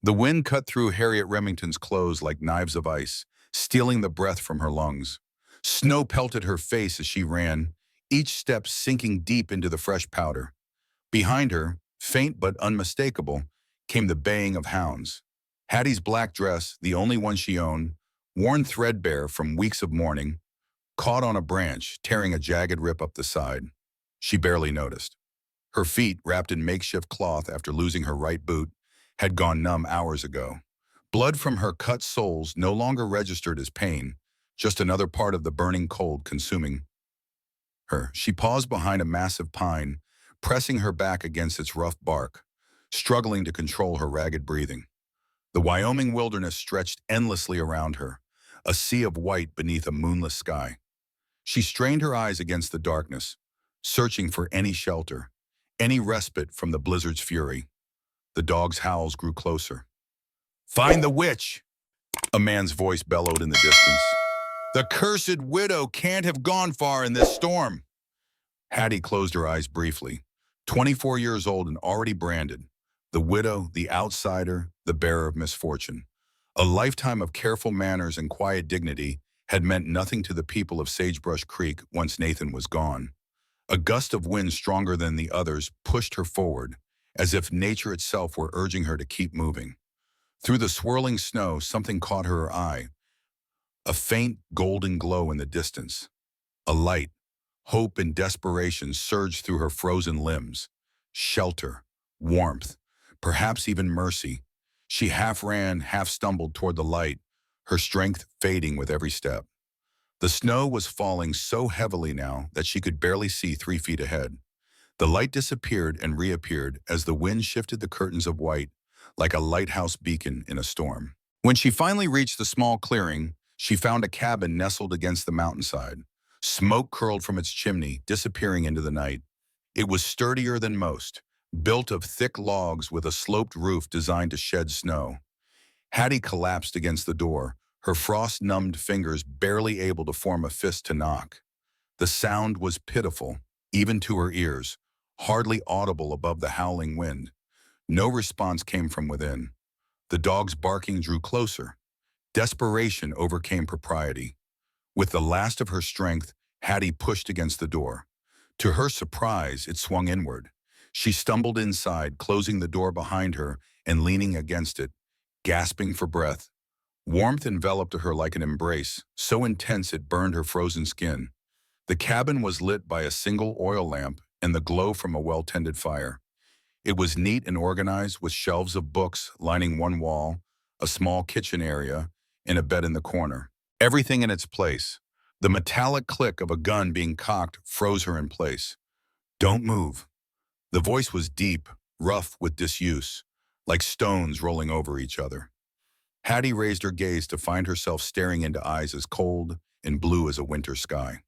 The wind cut through Harriet Remington's clothes like knives of ice, stealing the breath from her lungs. Snow pelted her face as she ran, each step sinking deep into the fresh powder. Behind her, faint but unmistakable, came the baying of hounds. Hattie's black dress, the only one she owned, worn threadbare from weeks of mourning, caught on a branch, tearing a jagged rip up the side. She barely noticed. Her feet, wrapped in makeshift cloth after losing her right boot, had gone numb hours ago. Blood from her cut soles no longer registered as pain, just another part of the burning cold consuming her. She paused behind a massive pine, pressing her back against its rough bark, struggling to control her ragged breathing. The Wyoming wilderness stretched endlessly around her, a sea of white beneath a moonless sky. She strained her eyes against the darkness, searching for any shelter, any respite from the blizzard's fury. The dog's howls grew closer. "Find the witch!" a man's voice bellowed in the distance. "The cursed widow can't have gone far in this storm." Hattie closed her eyes briefly. 24 years old and already branded. The widow, the outsider, the bearer of misfortune. A lifetime of careful manners and quiet dignity had meant nothing to the people of Sagebrush Creek once Nathan was gone. A gust of wind stronger than the others pushed her forward, as if nature itself were urging her to keep moving. Through the swirling snow, something caught her eye, a faint golden glow in the distance. A light, hope and desperation surged through her frozen limbs. Shelter, warmth, perhaps even mercy. She half ran, half stumbled toward the light, her strength fading with every step. The snow was falling so heavily now that she could barely see 3 feet ahead. The light disappeared and reappeared as the wind shifted the curtains of white, like a lighthouse beacon in a storm. When she finally reached the small clearing, she found a cabin nestled against the mountainside. Smoke curled from its chimney, disappearing into the night. It was sturdier than most, built of thick logs with a sloped roof designed to shed snow. Hattie collapsed against the door, her frost-numbed fingers barely able to form a fist to knock. The sound was pitiful, even to her ears, hardly audible above the howling wind. No response came from within. The dog's barking drew closer. Desperation overcame propriety. With the last of her strength, Hattie pushed against the door. To her surprise, it swung inward. She stumbled inside, closing the door behind her and leaning against it, gasping for breath. Warmth enveloped her like an embrace, so intense it burned her frozen skin. The cabin was lit by a single oil lamp and the glow from a well-tended fire. It was neat and organized, with shelves of books lining one wall, a small kitchen area, and a bed in the corner. Everything in its place. The metallic click of a gun being cocked froze her in place. "Don't move." The voice was deep, rough with disuse, like stones rolling over each other. Hattie raised her gaze to find herself staring into eyes as cold and blue as a winter sky.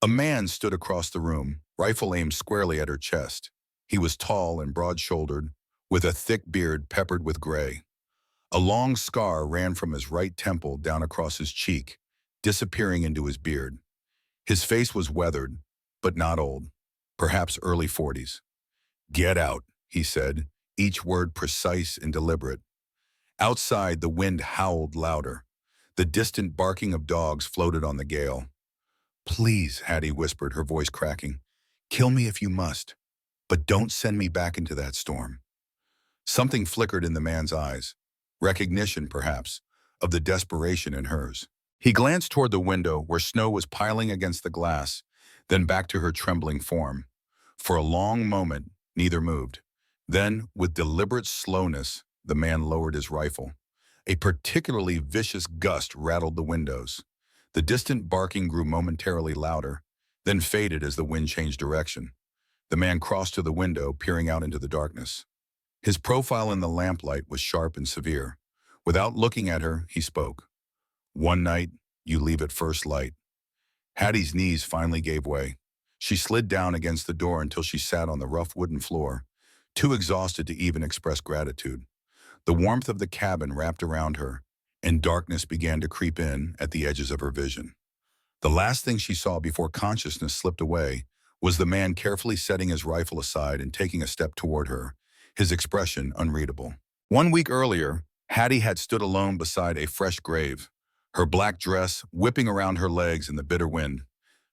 A man stood across the room, rifle aimed squarely at her chest. He was tall and broad-shouldered, with a thick beard peppered with gray. A long scar ran from his right temple down across his cheek, disappearing into his beard. His face was weathered, but not old, perhaps early 40s. "Get out," he said, each word precise and deliberate. Outside, the wind howled louder. The distant barking of dogs floated on the gale. "Please," Hattie whispered, her voice cracking. "Kill me if you must, but don't send me back into that storm." Something flickered in the man's eyes. Recognition, perhaps, of the desperation in hers. He glanced toward the window where snow was piling against the glass, then back to her trembling form. For a long moment, neither moved. Then, with deliberate slowness, the man lowered his rifle. A particularly vicious gust rattled the windows. The distant barking grew momentarily louder, then faded as the wind changed direction. The man crossed to the window, peering out into the darkness. His profile in the lamplight was sharp and severe. Without looking at her, he spoke. "One night, you leave at first light." Hattie's knees finally gave way. She slid down against the door until she sat on the rough wooden floor, too exhausted to even express gratitude. The warmth of the cabin wrapped around her, and darkness began to creep in at the edges of her vision. The last thing she saw before consciousness slipped away was the man carefully setting his rifle aside and taking a step toward her, his expression unreadable. 1 week earlier, Hattie had stood alone beside a fresh grave, her black dress whipping around her legs in the bitter wind.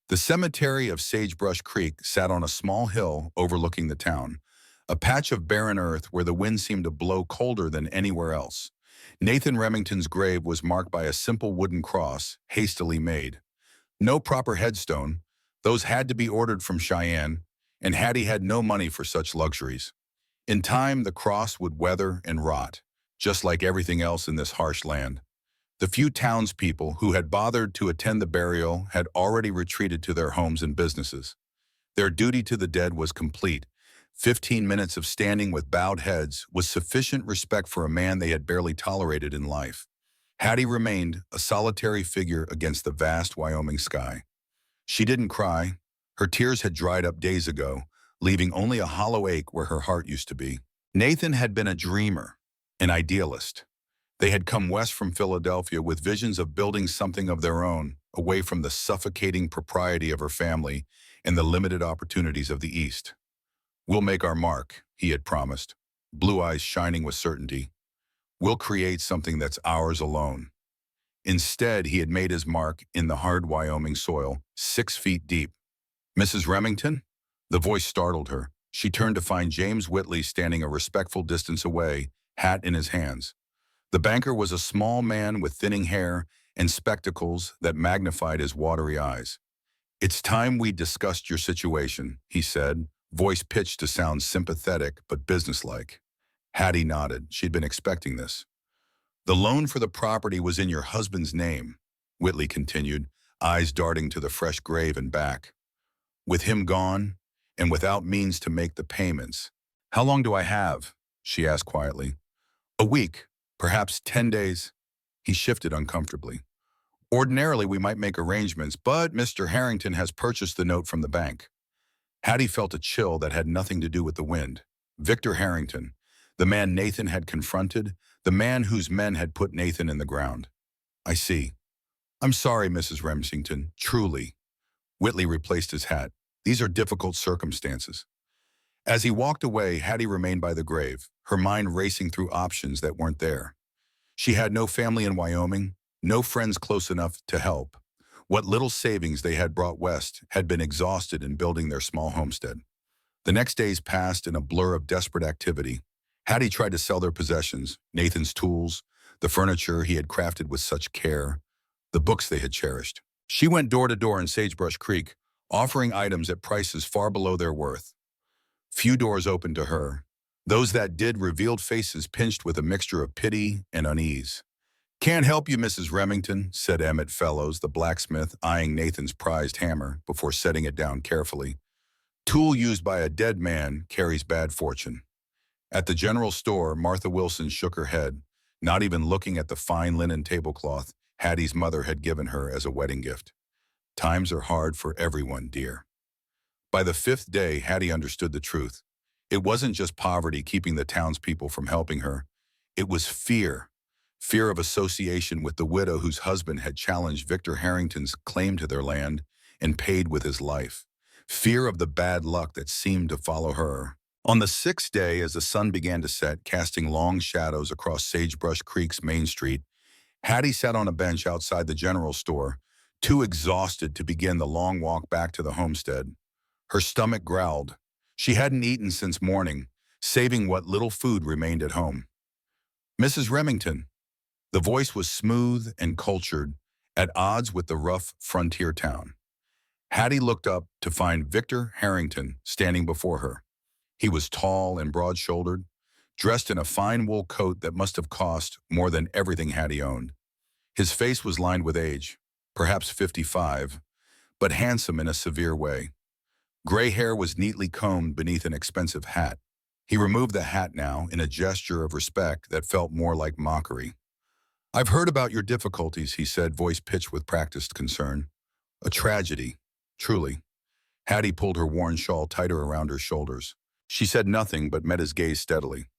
The cemetery of Sagebrush Creek sat on a small hill overlooking the town, a patch of barren earth where the wind seemed to blow colder than anywhere else. Nathan Remington's grave was marked by a simple wooden cross, hastily made. No proper headstone, those had to be ordered from Cheyenne, and Hattie had no money for such luxuries. In time, the cross would weather and rot, just like everything else in this harsh land. The few townspeople who had bothered to attend the burial had already retreated to their homes and businesses. Their duty to the dead was complete. 15 minutes of standing with bowed heads was sufficient respect for a man they had barely tolerated in life. Hattie remained a solitary figure against the vast Wyoming sky. She didn't cry. Her tears had dried up days ago, leaving only a hollow ache where her heart used to be. Nathan had been a dreamer, an idealist. They had come west from Philadelphia with visions of building something of their own, away from the suffocating propriety of her family and the limited opportunities of the East. "We'll make our mark," he had promised, blue eyes shining with certainty. "We'll create something that's ours alone." Instead, he had made his mark in the hard Wyoming soil, 6 feet deep. "Mrs. Remington?" The voice startled her. She turned to find James Whitley standing a respectful distance away, hat in his hands. The banker was a small man with thinning hair and spectacles that magnified his watery eyes. "It's time we discussed your situation," he said, voice pitched to sound sympathetic but businesslike. Hattie nodded. She'd been expecting this. "The loan for the property was in your husband's name," Whitley continued, eyes darting to the fresh grave and back. "With him gone, and without means to make the payments." "How long do I have?" she asked quietly. "A week, perhaps 10 days. He shifted uncomfortably. "Ordinarily, we might make arrangements, but Mr. Harrington has purchased the note from the bank." Hattie felt a chill that had nothing to do with the wind. Victor Harrington, the man Nathan had confronted, the man whose men had put Nathan in the ground. "I see. I'm sorry, Mrs. Remington, truly." Whitley replaced his hat. "These are difficult circumstances." As he walked away, Hattie remained by the grave, her mind racing through options that weren't there. She had no family in Wyoming, no friends close enough to help. What little savings they had brought west had been exhausted in building their small homestead. The next days passed in a blur of desperate activity. Hattie tried to sell their possessions, Nathan's tools, the furniture he had crafted with such care, the books they had cherished. She went door to door in Sagebrush Creek, offering items at prices far below their worth. Few doors opened to her. Those that did revealed faces pinched with a mixture of pity and unease. "Can't help you, Mrs. Remington," said Emmett Fellows, the blacksmith, eyeing Nathan's prized hammer before setting it down carefully. "Tool used by a dead man carries bad fortune." At the general store, Martha Wilson shook her head, not even looking at the fine linen tablecloth Hattie's mother had given her as a wedding gift. "Times are hard for everyone, dear." By the 5th day, Hattie understood the truth. It wasn't just poverty keeping the townspeople from helping her. It was fear. Fear of association with the widow whose husband had challenged Victor Harrington's claim to their land and paid with his life. Fear of the bad luck that seemed to follow her. On the 6th day, as the sun began to set, casting long shadows across Sagebrush Creek's main street, Hattie sat on a bench outside the general store, too exhausted to begin the long walk back to the homestead. Her stomach growled. She hadn't eaten since morning, saving what little food remained at home. "Mrs. Remington." The voice was smooth and cultured, at odds with the rough frontier town. Hattie looked up to find Victor Harrington standing before her. He was tall and broad-shouldered, dressed in a fine wool coat that must have cost more than everything Hattie owned. His face was lined with age, perhaps 55, but handsome in a severe way. Gray hair was neatly combed beneath an expensive hat. He removed the hat now in a gesture of respect that felt more like mockery. "I've heard about your difficulties," he said, voice pitched with practiced concern. "A tragedy, truly." Hattie pulled her worn shawl tighter around her shoulders. She said nothing but met his gaze steadily.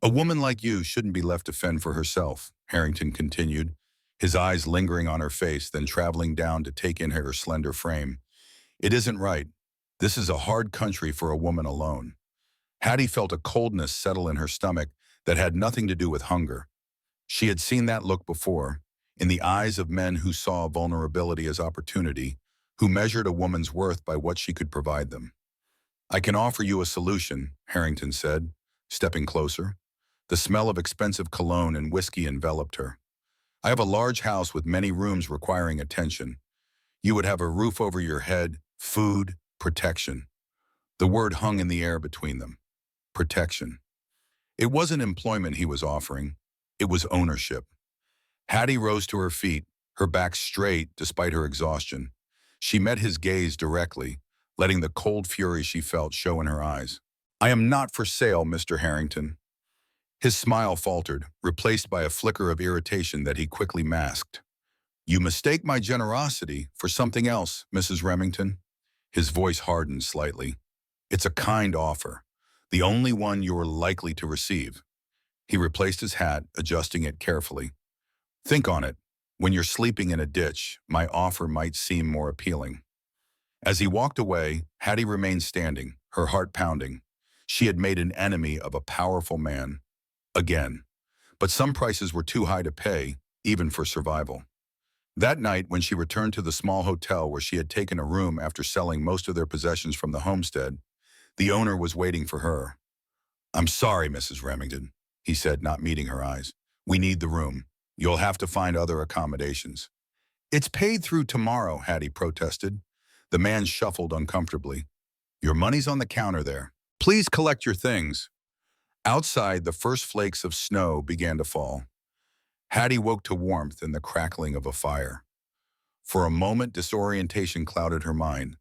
"A woman like you shouldn't be left to fend for herself," Harrington continued, his eyes lingering on her face, then traveling down to take in her slender frame. "It isn't right. This is a hard country for a woman alone." Hattie felt a coldness settle in her stomach that had nothing to do with hunger. She had seen that look before, in the eyes of men who saw vulnerability as opportunity, who measured a woman's worth by what she could provide them. "I can offer you a solution," Harrington said, stepping closer. The smell of expensive cologne and whiskey enveloped her. "I have a large house with many rooms requiring attention. You would have a roof over your head, food, protection." The word hung in the air between them. Protection. It wasn't employment he was offering. It was ownership. Hattie rose to her feet, her back straight despite her exhaustion. She met his gaze directly, letting the cold fury she felt show in her eyes. "I am not for sale, Mr. Harrington." His smile faltered, replaced by a flicker of irritation that he quickly masked. "You mistake my generosity for something else, Mrs. Remington." His voice hardened slightly. "It's a kind offer, the only one you are likely to receive." He replaced his hat, adjusting it carefully. "Think on it. When you're sleeping in a ditch, my offer might seem more appealing." As he walked away, Hattie remained standing, her heart pounding. She had made an enemy of a powerful man. Again. But some prices were too high to pay, even for survival. That night, when she returned to the small hotel where she had taken a room after selling most of their possessions from the homestead, the owner was waiting for her. "I'm sorry, Mrs. Remington," he said, not meeting her eyes. "We need the room. You'll have to find other accommodations." "It's paid through tomorrow," Hattie protested. The man shuffled uncomfortably. "Your money's on the counter there. Please collect your things." Outside, the first flakes of snow began to fall. Hattie woke to warmth and the crackling of a fire. For a moment, disorientation clouded her mind.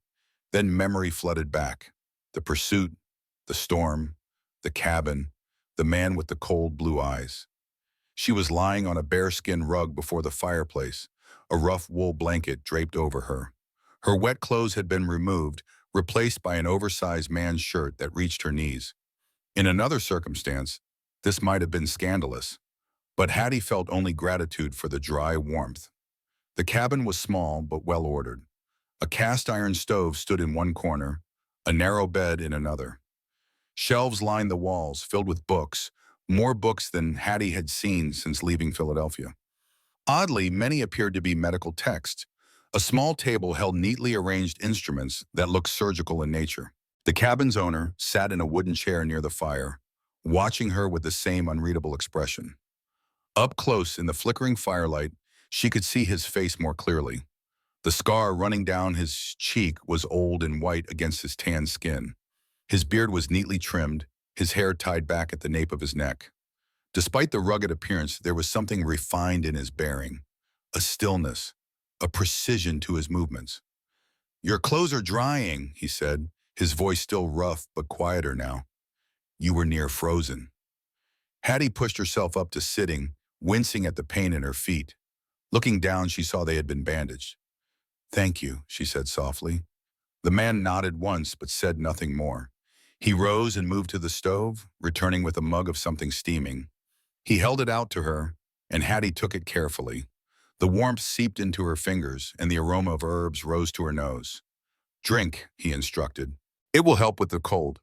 Then memory flooded back. The pursuit, the storm, the cabin, the man with the cold blue eyes. She was lying on a bearskin rug before the fireplace, a rough wool blanket draped over her. Her wet clothes had been removed, replaced by an oversized man's shirt that reached her knees. In another circumstance, this might have been scandalous, but Hattie felt only gratitude for the dry warmth. The cabin was small but well-ordered. A cast-iron stove stood in one corner, a narrow bed in another. Shelves lined the walls, filled with books, more books than Hattie had seen since leaving Philadelphia. Oddly, many appeared to be medical texts. A small table held neatly arranged instruments that looked surgical in nature. The cabin's owner sat in a wooden chair near the fire, watching her with the same unreadable expression. Up close in the flickering firelight, she could see his face more clearly. The scar running down his cheek was old and white against his tan skin. His beard was neatly trimmed, his hair tied back at the nape of his neck. Despite the rugged appearance, there was something refined in his bearing, a stillness, a precision to his movements. "Your clothes are drying," he said, his voice still rough but quieter now. "You were near frozen." Hattie pushed herself up to sitting, wincing at the pain in her feet. Looking down, she saw they had been bandaged. "Thank you," she said softly. The man nodded once but said nothing more. He rose and moved to the stove, returning with a mug of something steaming. He held it out to her, and Hattie took it carefully. The warmth seeped into her fingers, and the aroma of herbs rose to her nose. "Drink," he instructed. "It will help with the cold."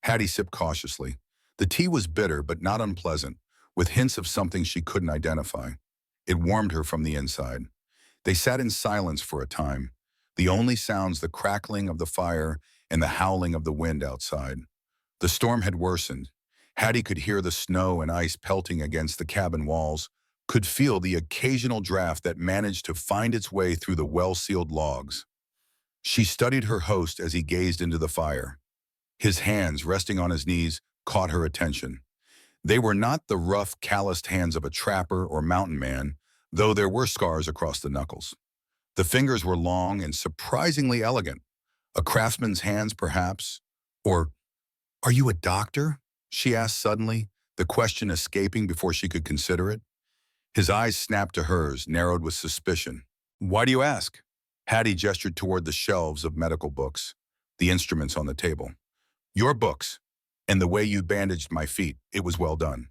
Hattie sipped cautiously. The tea was bitter but not unpleasant, with hints of something she couldn't identify. It warmed her from the inside. They sat in silence for a time, the only sounds the crackling of the fire and the howling of the wind outside. The storm had worsened. Hattie could hear the snow and ice pelting against the cabin walls, could feel the occasional draft that managed to find its way through the well-sealed logs. She studied her host as he gazed into the fire. His hands, resting on his knees, caught her attention. They were not the rough, calloused hands of a trapper or mountain man, though there were scars across the knuckles. The fingers were long and surprisingly elegant. A craftsman's hands, perhaps? Or, "Are you a doctor?" she asked suddenly, the question escaping before she could consider it. His eyes snapped to hers, narrowed with suspicion. "Why do you ask?" Hattie gestured toward the shelves of medical books, the instruments on the table. "Your books, and the way you bandaged my feet, it was well done."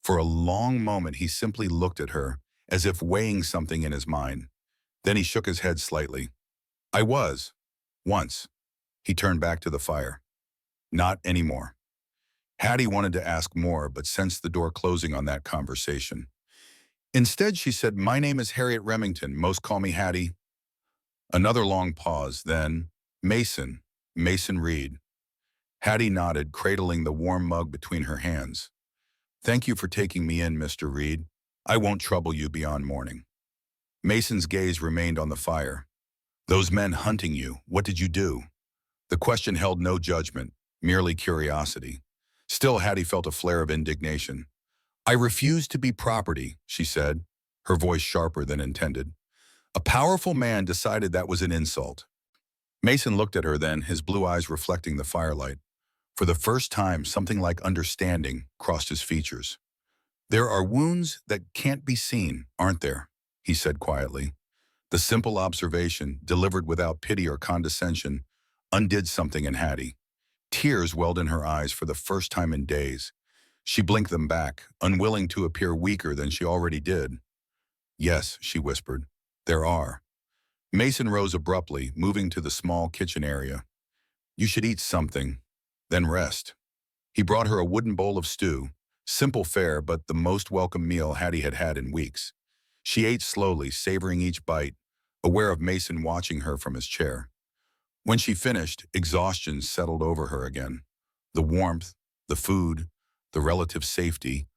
For a long moment he simply looked at her, as if weighing something in his mind. Then he shook his head slightly. "I was. Once." He turned back to the fire. "Not anymore." Hattie wanted to ask more, but sensed the door closing on that conversation. Instead, she said, "My name is Harriet Remington. Most call me Hattie." Another long pause, then, "Mason, Mason Reed." Hattie nodded, cradling the warm mug between her hands. "Thank you for taking me in, Mr. Reed. I won't trouble you beyond morning." Mason's gaze remained on the fire. "Those men hunting you, what did you do?" The question held no judgment, merely curiosity. Still, Hattie felt a flare of indignation. "I refuse to be property," she said, her voice sharper than intended. A powerful man decided that was an insult. Mason looked at her then, his blue eyes reflecting the firelight. For the first time, something like understanding crossed his features. "There are wounds that can't be seen, aren't there?" he said quietly. The simple observation, delivered without pity or condescension, undid something in Hattie. Tears welled in her eyes for the first time in days. She blinked them back, unwilling to appear weaker than she already did. "Yes," she whispered, "there are." Mason rose abruptly, moving to the small kitchen area. "You should eat something, then rest." He brought her a wooden bowl of stew, simple fare but the most welcome meal Hattie had had in weeks. She ate slowly, savoring each bite, aware of Mason watching her from his chair. When she finished, exhaustion settled over her again. The warmth, the food, the relative safety,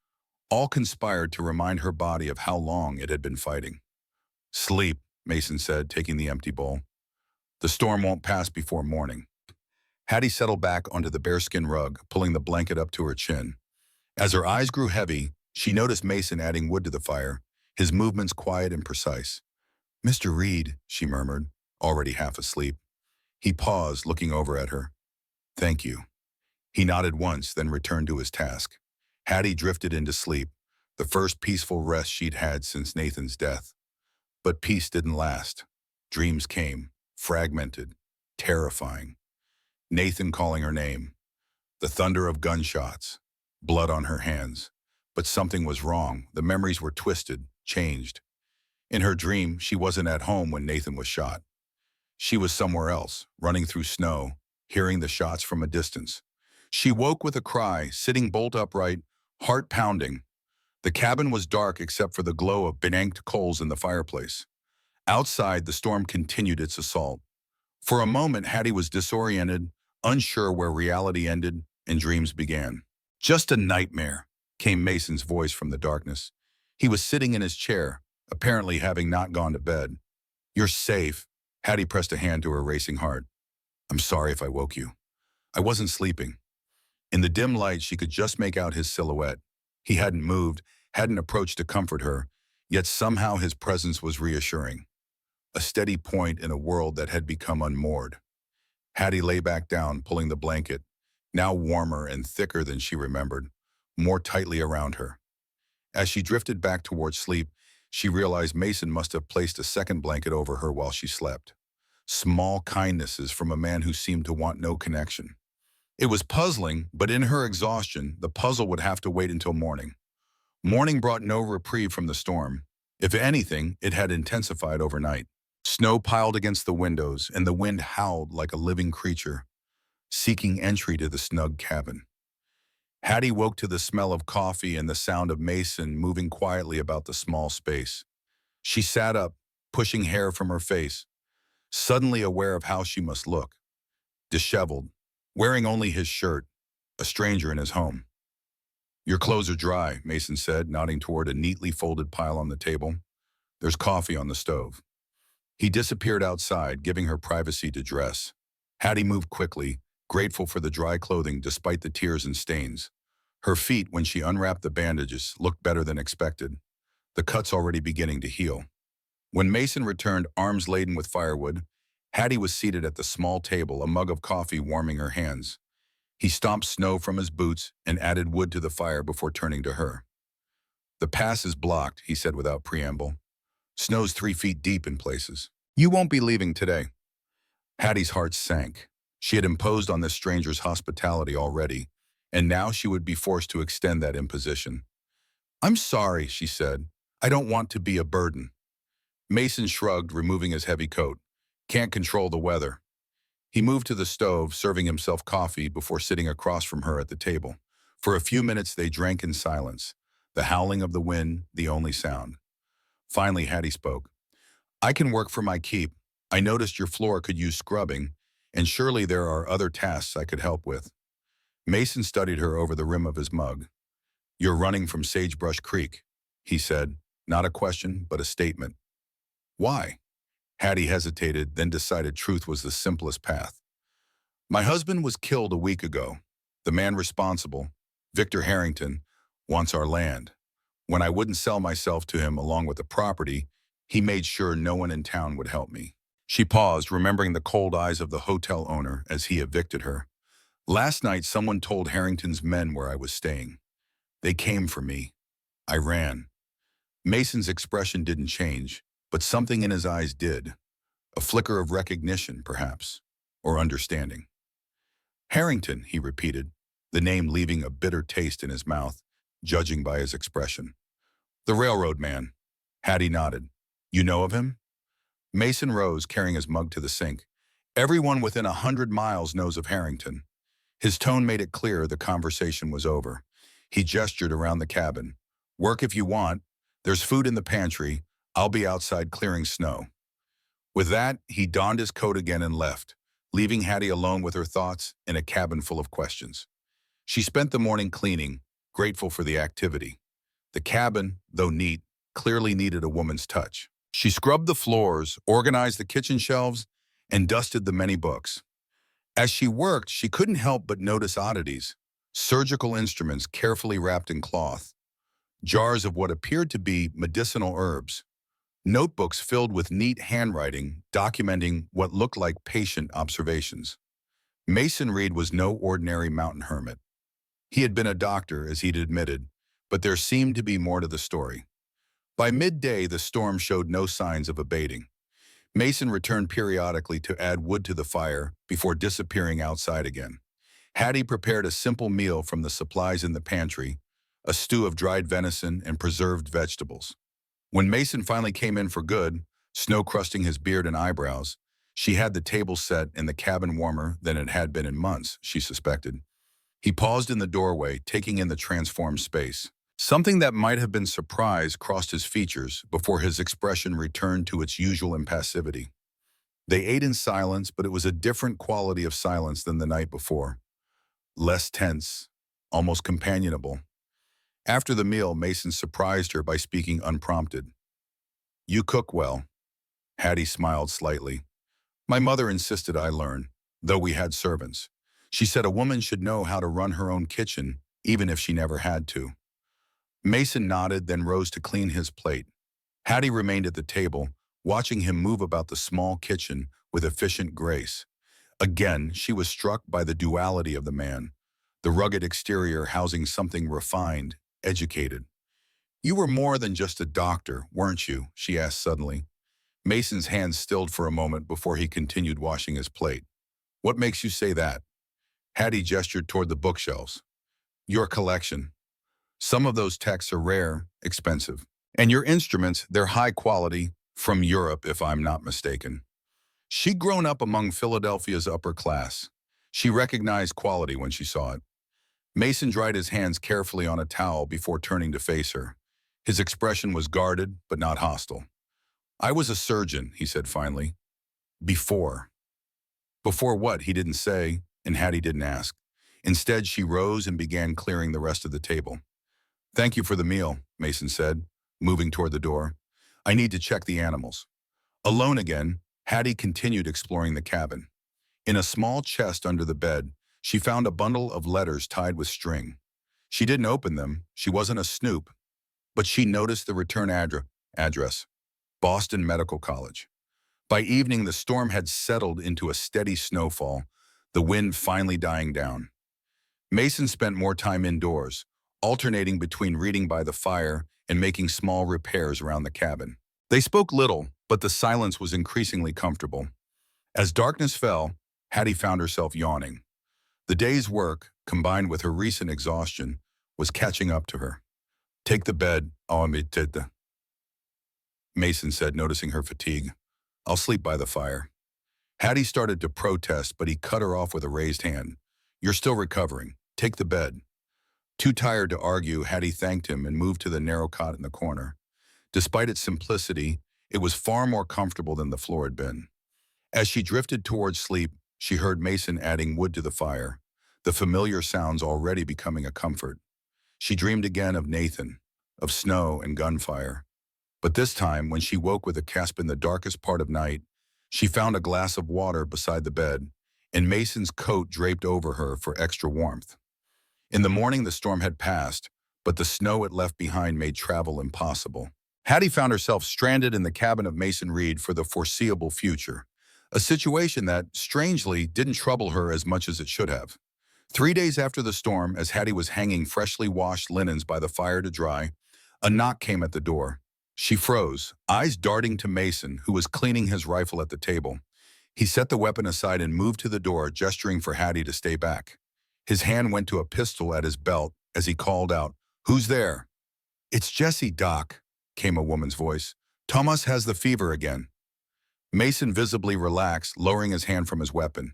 all conspired to remind her body of how long it had been fighting. "Sleep," Mason said, taking the empty bowl. "The storm won't pass before morning." Hattie settled back onto the bearskin rug, pulling the blanket up to her chin. As her eyes grew heavy, she noticed Mason adding wood to the fire, his movements quiet and precise. "Mr. Reed," she murmured, already half asleep. He paused, looking over at her. "Thank you." He nodded once, then returned to his task. Hattie drifted into sleep, the first peaceful rest she'd had since Nathan's death. But peace didn't last. Dreams came, fragmented, terrifying. Nathan calling her name, the thunder of gunshots, blood on her hands. But something was wrong. The memories were twisted, changed. In her dream, she wasn't at home when Nathan was shot. She was somewhere else, running through snow, hearing the shots from a distance. She woke with a cry, sitting bolt upright, heart pounding. The cabin was dark except for the glow of banked coals in the fireplace. Outside, the storm continued its assault. For a moment, Hattie was disoriented, unsure where reality ended and dreams began. "Just a nightmare," came Mason's voice from the darkness. He was sitting in his chair, apparently having not gone to bed. "You're safe." Hattie pressed a hand to her racing heart. "I'm sorry if I woke you. I wasn't sleeping." In the dim light, she could just make out his silhouette. He hadn't moved, hadn't approached to comfort her, yet somehow his presence was reassuring. A steady point in a world that had become unmoored. Hattie lay back down, pulling the blanket, now warmer and thicker than she remembered, more tightly around her. As she drifted back toward sleep, she realized Mason must have placed a second blanket over her while she slept. Small kindnesses from a man who seemed to want no connection. It was puzzling, but in her exhaustion, the puzzle would have to wait until morning. Morning brought no reprieve from the storm. If anything, it had intensified overnight. Snow piled against the windows, and the wind howled like a living creature, seeking entry to the snug cabin. Hattie woke to the smell of coffee and the sound of Mason moving quietly about the small space. She sat up, pushing hair from her face, suddenly aware of how she must look. Disheveled, wearing only his shirt, a stranger in his home. "Your clothes are dry," Mason said, nodding toward a neatly folded pile on the table. "There's coffee on the stove." He disappeared outside, giving her privacy to dress. Hattie moved quickly, grateful for the dry clothing despite the tears and stains. Her feet, when she unwrapped the bandages, looked better than expected, the cuts already beginning to heal. When Mason returned, arms laden with firewood, Hattie was seated at the small table, a mug of coffee warming her hands. He stomped snow from his boots and added wood to the fire before turning to her. "The pass is blocked," he said without preamble. "Snow's 3 feet deep in places. You won't be leaving today." Hattie's heart sank. She had imposed on this stranger's hospitality already, and now she would be forced to extend that imposition. "I'm sorry," she said. "I don't want to be a burden." Mason shrugged, removing his heavy coat. "Can't control the weather." He moved to the stove, serving himself coffee before sitting across from her at the table. For a few minutes, they drank in silence, the howling of the wind the only sound. Finally, Hattie spoke. I can work for my keep. I noticed your floor could use scrubbing, and surely there are other tasks I could help with. Mason studied her over the rim of his mug. You're running from Sagebrush Creek, he said, not a question, but a statement. Why? Hattie hesitated, then decided truth was the simplest path. My husband was killed a week ago. The man responsible, Victor Harrington, wants our land. When I wouldn't sell myself to him along with the property, he made sure no one in town would help me. She paused, remembering the cold eyes of the hotel owner as he evicted her. Last night, someone told Harrington's men where I was staying. They came for me. I ran. Mason's expression didn't change, but something in his eyes did. A flicker of recognition, perhaps, or understanding. Harrington, he repeated, the name leaving a bitter taste in his mouth, judging by his expression. The railroad man. Hattie nodded. You know of him? Mason rose, carrying his mug to the sink. Everyone within 100 miles knows of Harrington. His tone made it clear the conversation was over. He gestured around the cabin. Work if you want. There's food in the pantry. I'll be outside clearing snow. With that, he donned his coat again and left, leaving Hattie alone with her thoughts in a cabin full of questions. She spent the morning cleaning, grateful for the activity. The cabin, though neat, clearly needed a woman's touch. She scrubbed the floors, organized the kitchen shelves, and dusted the many books. As she worked, she couldn't help but notice oddities: surgical instruments carefully wrapped in cloth, jars of what appeared to be medicinal herbs, notebooks filled with neat handwriting documenting what looked like patient observations. Mason Reed was no ordinary mountain hermit. He had been a doctor, as he'd admitted, but there seemed to be more to the story. By midday, the storm showed no signs of abating. Mason returned periodically to add wood to the fire before disappearing outside again. Hattie prepared a simple meal from the supplies in the pantry, a stew of dried venison and preserved vegetables. When Mason finally came in for good, snow crusting his beard and eyebrows, she had the table set and the cabin warmer than it had been in months, she suspected. He paused in the doorway, taking in the transformed space. Something that might have been surprise crossed his features before his expression returned to its usual impassivity. They ate in silence, but it was a different quality of silence than the night before. Less tense, almost companionable. After the meal, Mason surprised her by speaking unprompted. You cook well. Hattie smiled slightly. My mother insisted I learn, though we had servants. She said a woman should know how to run her own kitchen, even if she never had to. Mason nodded, then rose to clean his plate. Hattie remained at the table, watching him move about the small kitchen with efficient grace. Again, she was struck by the duality of the man, the rugged exterior housing something refined, educated. You were more than just a doctor, weren't you? She asked suddenly. Mason's hands stilled for a moment before he continued washing his plate. What makes you say that? Hattie gestured toward the bookshelves. Your collection. Some of those texts are rare, expensive. And your instruments, they're high quality, from Europe if I'm not mistaken. She'd grown up among Philadelphia's upper class. She recognized quality when she saw it. Mason dried his hands carefully on a towel before turning to face her. His expression was guarded, but not hostile. I was a surgeon, he said finally. Before. Before what, he didn't say, and Hattie didn't ask. Instead, she rose and began clearing the rest of the table. Thank you for the meal, Mason said, moving toward the door. I need to check the animals. Alone again, Hattie continued exploring the cabin. In a small chest under the bed, she found a bundle of letters tied with string. She didn't open them, she wasn't a snoop, but she noticed the return address, Boston Medical College. By evening, the storm had settled into a steady snowfall, the wind finally dying down. Mason spent more time indoors, alternating between reading by the fire and making small repairs around the cabin. They spoke little, but the silence was increasingly comfortable. As darkness fell, Hattie found herself yawning. The day's work, combined with her recent exhaustion, was catching up to her. Take the bed, Mason said, noticing her fatigue. I'll sleep by the fire. Hattie started to protest, but he cut her off with a raised hand. You're still recovering. Take the bed. Too tired to argue, Hattie thanked him and moved to the narrow cot in the corner. Despite its simplicity, it was far more comfortable than the floor had been. As she drifted towards sleep, she heard Mason adding wood to the fire, the familiar sounds already becoming a comfort. She dreamed again of Nathan, of snow and gunfire. But this time, when she woke with a cusp in the darkest part of night, she found a glass of water beside the bed, and Mason's coat draped over her for extra warmth. In the morning, the storm had passed, but the snow it left behind made travel impossible. Hattie found herself stranded in the cabin of Mason Reed for the foreseeable future, a situation that, strangely, didn't trouble her as much as it should have. 3 days after the storm, as Hattie was hanging freshly washed linens by the fire to dry, a knock came at the door. She froze, eyes darting to Mason, who was cleaning his rifle at the table. He set the weapon aside and moved to the door, gesturing for Hattie to stay back. His hand went to a pistol at his belt as he called out, "Who's there?" "It's Jesse, Doc," came a woman's voice. "Thomas has the fever again." Mason visibly relaxed, lowering his hand from his weapon.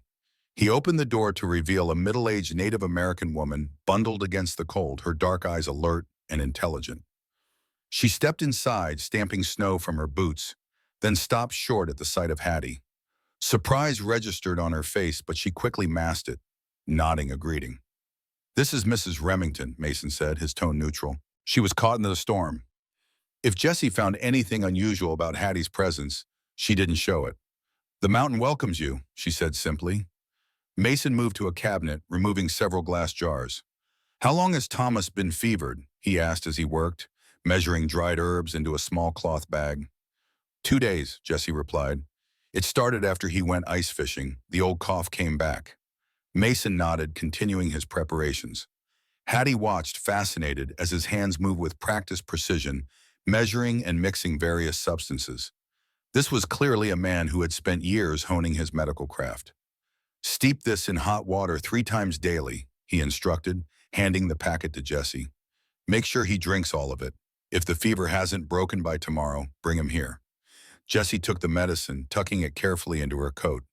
He opened the door to reveal a middle-aged Native American woman, bundled against the cold, her dark eyes alert and intelligent. She stepped inside, stamping snow from her boots, then stopped short at the sight of Hattie. Surprise registered on her face, but she quickly masked it, nodding a greeting. "This is Mrs. Remington," Mason said, his tone neutral. "She was caught in the storm." If Jessie found anything unusual about Hattie's presence, she didn't show it. "The mountain welcomes you," she said simply. Mason moved to a cabinet, removing several glass jars. "How long has Thomas been fevered?" he asked as he worked, measuring dried herbs into a small cloth bag. "2 days," Jessie replied. "It started after he went ice fishing. The old cough came back." Mason nodded, continuing his preparations. Hattie watched, fascinated, as his hands moved with practiced precision, measuring and mixing various substances. This was clearly a man who had spent years honing his medical craft. "Steep this in hot water 3 times daily," he instructed, handing the packet to Jessie. "Make sure he drinks all of it. If the fever hasn't broken by tomorrow, bring him here." Jessie took the medicine, tucking it carefully into her coat.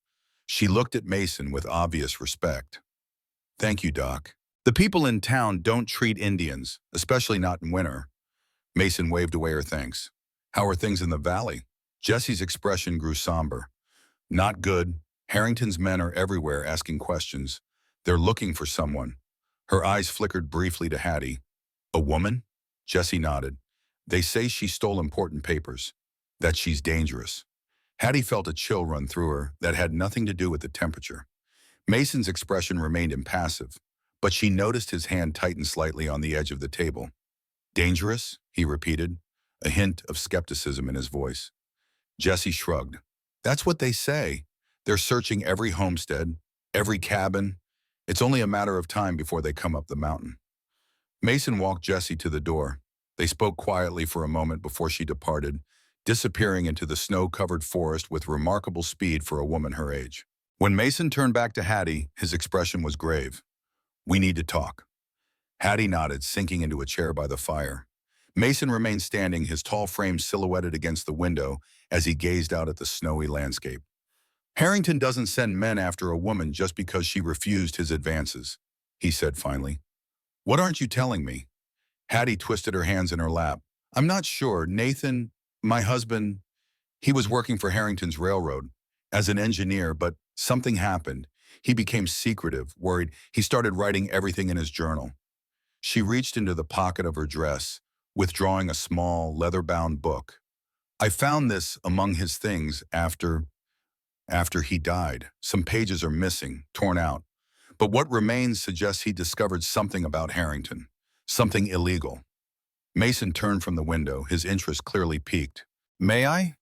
She looked at Mason with obvious respect. "Thank you, Doc. The people in town don't treat Indians, especially not in winter." Mason waved away her thanks. "How are things in the valley?" Jessie's expression grew somber. "Not good. Harrington's men are everywhere asking questions. They're looking for someone." Her eyes flickered briefly to Hattie. "A woman?" Jessie nodded. "They say she stole important papers. That she's dangerous." Hattie felt a chill run through her that had nothing to do with the temperature. Mason's expression remained impassive, but she noticed his hand tighten slightly on the edge of the table. "Dangerous?" he repeated, a hint of skepticism in his voice. Jessie shrugged. "That's what they say. They're searching every homestead, every cabin. It's only a matter of time before they come up the mountain." Mason walked Jessie to the door. They spoke quietly for a moment before she departed, disappearing into the snow-covered forest with remarkable speed for a woman her age. When Mason turned back to Hattie, his expression was grave. "We need to talk." Hattie nodded, sinking into a chair by the fire. Mason remained standing, his tall frame silhouetted against the window as he gazed out at the snowy landscape. "Harrington doesn't send men after a woman just because she refused his advances," he said finally. "What aren't you telling me?" Hattie twisted her hands in her lap. "I'm not sure. Nathan, my husband, he was working for Harrington's railroad as an engineer, but something happened. He became secretive, worried. He started writing everything in his journal." She reached into the pocket of her dress, withdrawing a small, leather-bound book. "I found this among his things after he died. Some pages are missing, torn out. But what remains suggests he discovered something about Harrington, something illegal." Mason turned from the window, his interest clearly piqued. "May I?"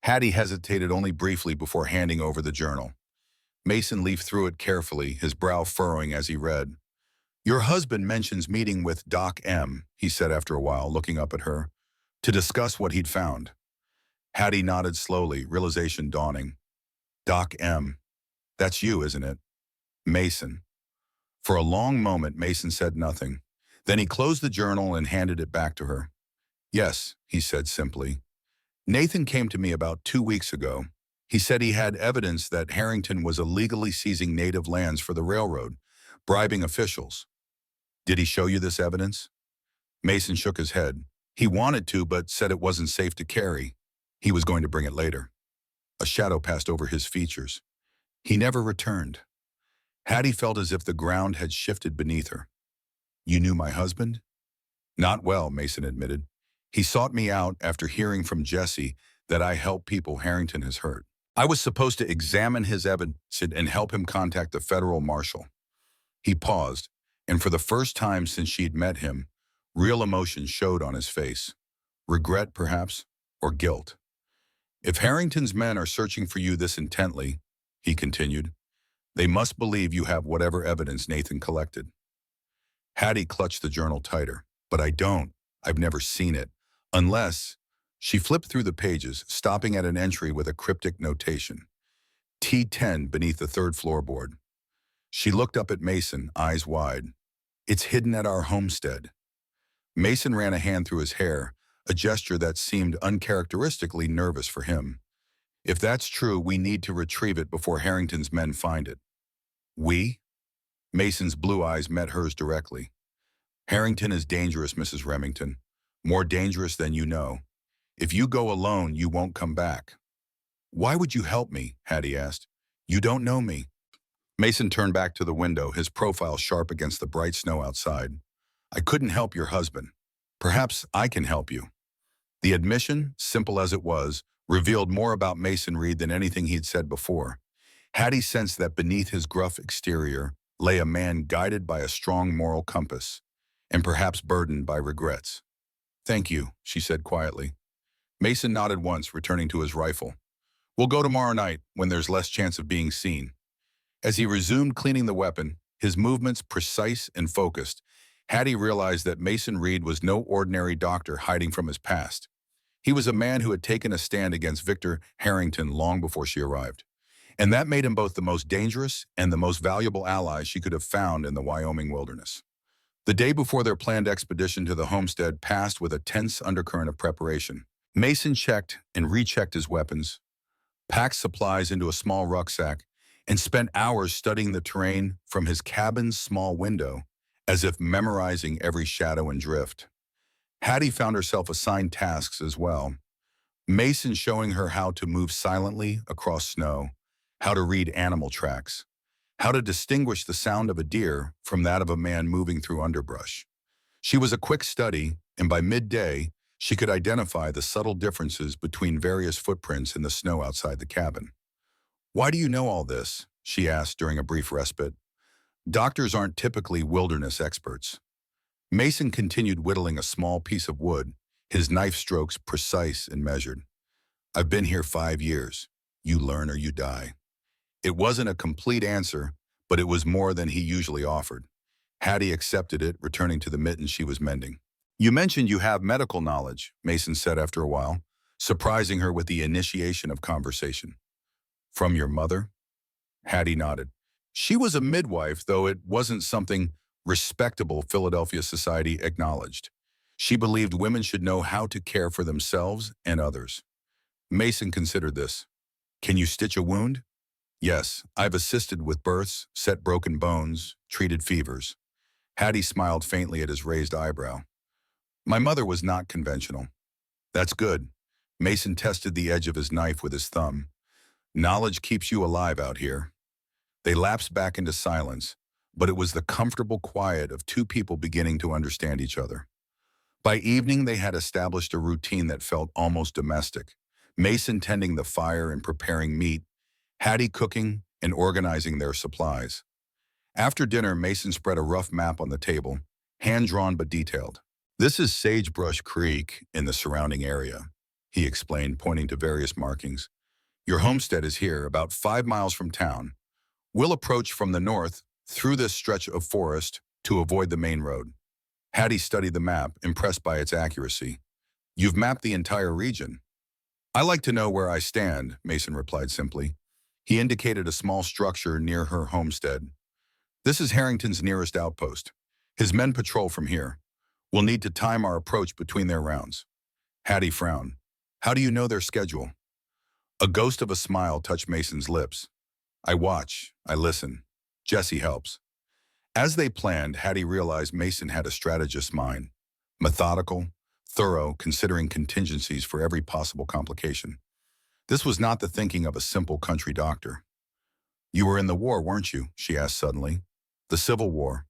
Hattie hesitated only briefly before handing over the journal. Mason leafed through it carefully, his brow furrowing as he read. "Your husband mentions meeting with Doc M," he said after a while, looking up at her, "to discuss what he'd found." Hattie nodded slowly, realization dawning. "Doc M. That's you, isn't it?" "Mason." For a long moment, Mason said nothing. Then he closed the journal and handed it back to her. "Yes," he said simply. "Nathan came to me about 2 weeks ago. He said he had evidence that Harrington was illegally seizing native lands for the railroad, bribing officials." Did he show you this evidence? Mason shook his head. He wanted to, but said it wasn't safe to carry. He was going to bring it later. A shadow passed over his features. He never returned. Hattie felt as if the ground had shifted beneath her. You knew my husband? Not well, Mason admitted. He sought me out after hearing from Jesse that I help people Harrington has hurt. I was supposed to examine his evidence and help him contact the federal marshal. He paused, and for the first time since she'd met him, real emotion showed on his face. Regret, perhaps, or guilt. If Harrington's men are searching for you this intently, he continued, they must believe you have whatever evidence Nathan collected. Hattie clutched the journal tighter. But I don't. I've never seen it. Unless... She flipped through the pages, stopping at an entry with a cryptic notation. T10 beneath the third floorboard. She looked up at Mason, eyes wide. It's hidden at our homestead. Mason ran a hand through his hair, a gesture that seemed uncharacteristically nervous for him. If that's true, we need to retrieve it before Harrington's men find it. We? Mason's blue eyes met hers directly. Harrington is dangerous, Mrs. Remington. More dangerous than you know. If you go alone, you won't come back. Why would you help me? Hattie asked. You don't know me. Mason turned back to the window, his profile sharp against the bright snow outside. I couldn't help your husband. Perhaps I can help you. The admission, simple as it was, revealed more about Mason Reed than anything he'd said before. Hattie sensed that beneath his gruff exterior lay a man guided by a strong moral compass, and perhaps burdened by regrets. Thank you, she said quietly. Mason nodded once, returning to his rifle. We'll go tomorrow night, when there's less chance of being seen. As he resumed cleaning the weapon, his movements precise and focused, Hattie realized that Mason Reed was no ordinary doctor hiding from his past. He was a man who had taken a stand against Victor Harrington long before she arrived. And that made him both the most dangerous and the most valuable ally she could have found in the Wyoming wilderness. The day before their planned expedition to the homestead passed with a tense undercurrent of preparation. Mason checked and rechecked his weapons, packed supplies into a small rucksack, and spent hours studying the terrain from his cabin's small window, as if memorizing every shadow and drift. Hattie found herself assigned tasks as well. Mason showing her how to move silently across snow, how to read animal tracks, how to distinguish the sound of a deer from that of a man moving through underbrush. She was a quick study, and by midday, she could identify the subtle differences between various footprints in the snow outside the cabin. Why do you know all this? She asked during a brief respite. Doctors aren't typically wilderness experts. Mason continued whittling a small piece of wood, his knife strokes precise and measured. I've been here 5 years. You learn or you die. It wasn't a complete answer, but it was more than he usually offered. Hattie accepted it, returning to the mittens she was mending. You mentioned you have medical knowledge, Mason said after a while, surprising her with the initiation of conversation. From your mother? Hattie nodded. She was a midwife, though it wasn't something respectable Philadelphia society acknowledged. She believed women should know how to care for themselves and others. Mason considered this. Can you stitch a wound? Yes, I've assisted with births, set broken bones, treated fevers. Hattie smiled faintly at his raised eyebrow. My mother was not conventional. That's good. Mason tested the edge of his knife with his thumb. Knowledge keeps you alive out here. They lapsed back into silence, but it was the comfortable quiet of two people beginning to understand each other. By evening, they had established a routine that felt almost domestic. Mason tending the fire and preparing meat, Hattie cooking and organizing their supplies. After dinner, Mason spread a rough map on the table, hand-drawn but detailed. This is Sagebrush Creek in the surrounding area, he explained, pointing to various markings. Your homestead is here, about 5 miles from town. We'll approach from the north through this stretch of forest to avoid the main road. Hattie studied the map, impressed by its accuracy. You've mapped the entire region. I like to know where I stand, Mason replied simply. He indicated a small structure near her homestead. This is Harrington's nearest outpost. His men patrol from here. We'll need to time our approach between their rounds. Hattie frowned. How do you know their schedule? A ghost of a smile touched Mason's lips. I watch, I listen. Jesse helps. As they planned, Hattie realized Mason had a strategist's mind. Methodical, thorough, considering contingencies for every possible complication. This was not the thinking of a simple country doctor. "You were in the war, weren't you?" she asked suddenly. "The Civil War."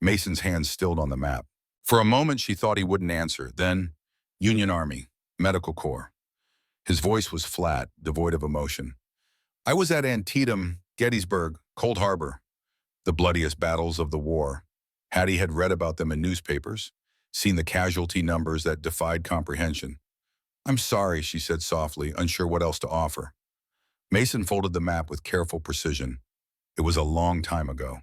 Mason's hands stilled on the map. For a moment, she thought he wouldn't answer. Then, "Union Army, Medical Corps." His voice was flat, devoid of emotion. "I was at Antietam, Gettysburg, Cold Harbor, the bloodiest battles of the war." Hattie had read about them in newspapers, seen the casualty numbers that defied comprehension. "I'm sorry," she said softly, unsure what else to offer. Mason folded the map with careful precision. It was a long time ago,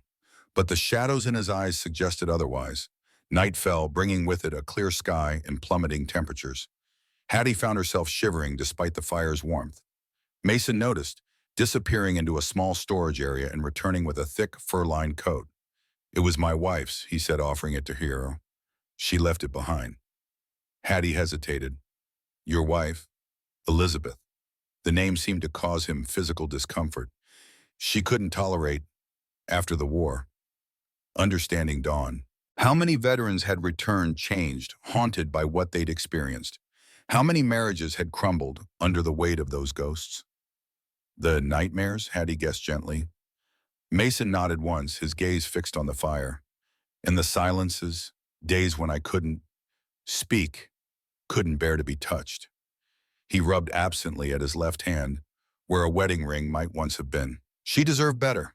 but the shadows in his eyes suggested otherwise. Night fell, bringing with it a clear sky and plummeting temperatures. Hattie found herself shivering despite the fire's warmth. Mason noticed, disappearing into a small storage area and returning with a thick, fur-lined coat. "It was my wife's," he said, offering it to her. "She left it behind." Hattie hesitated. "Your wife?" "Elizabeth." The name seemed to cause him physical discomfort. "She couldn't tolerate after the war." Understanding dawned. How many veterans had returned changed, haunted by what they'd experienced? How many marriages had crumbled under the weight of those ghosts? "The nightmares?" Hattie guessed gently. Mason nodded once, his gaze fixed on the fire. "And the silences, days when I couldn't speak, couldn't bear to be touched." He rubbed absently at his left hand, where a wedding ring might once have been. She deserved better.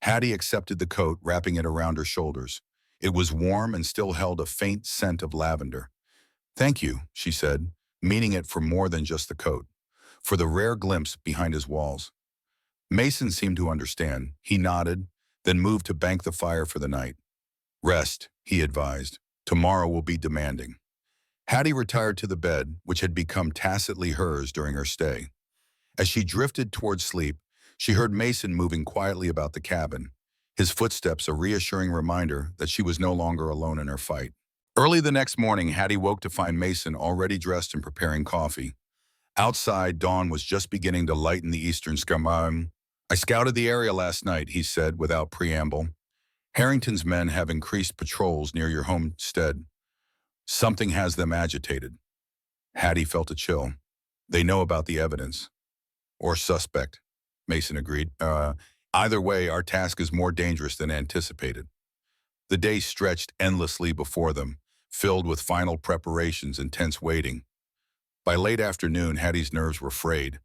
Hattie accepted the coat, wrapping it around her shoulders. It was warm and still held a faint scent of lavender. "Thank you," she said, meaning it for more than just the coat, for the rare glimpse behind his walls. Mason seemed to understand. He nodded, then moved to bank the fire for the night. "Rest," he advised. "Tomorrow will be demanding." Hattie retired to the bed, which had become tacitly hers during her stay. As she drifted toward sleep, she heard Mason moving quietly about the cabin, his footsteps a reassuring reminder that she was no longer alone in her fight. Early the next morning, Hattie woke to find Mason already dressed and preparing coffee. Outside, dawn was just beginning to lighten the eastern sky. "I scouted the area last night," he said without preamble. "Harrington's men have increased patrols near your homestead. Something has them agitated." Hattie felt a chill. "They know about the evidence." "Or suspect," Mason agreed. Either way, our task is more dangerous than anticipated." The day stretched endlessly before them, filled with final preparations and tense waiting. By late afternoon, Hattie's nerves were frayed.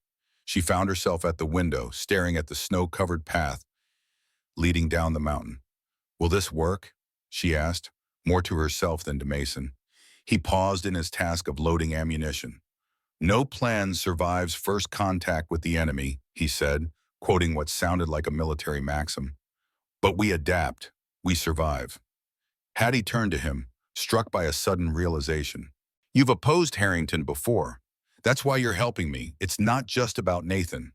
She found herself at the window, staring at the snow-covered path leading down the mountain. "Will this work?" she asked, more to herself than to Mason. He paused in his task of loading ammunition. "No plan survives first contact with the enemy," he said, quoting what sounded like a military maxim. "But we adapt, we survive." Hattie turned to him, struck by a sudden realization. "You've opposed Harrington before. That's why you're helping me. It's not just about Nathan."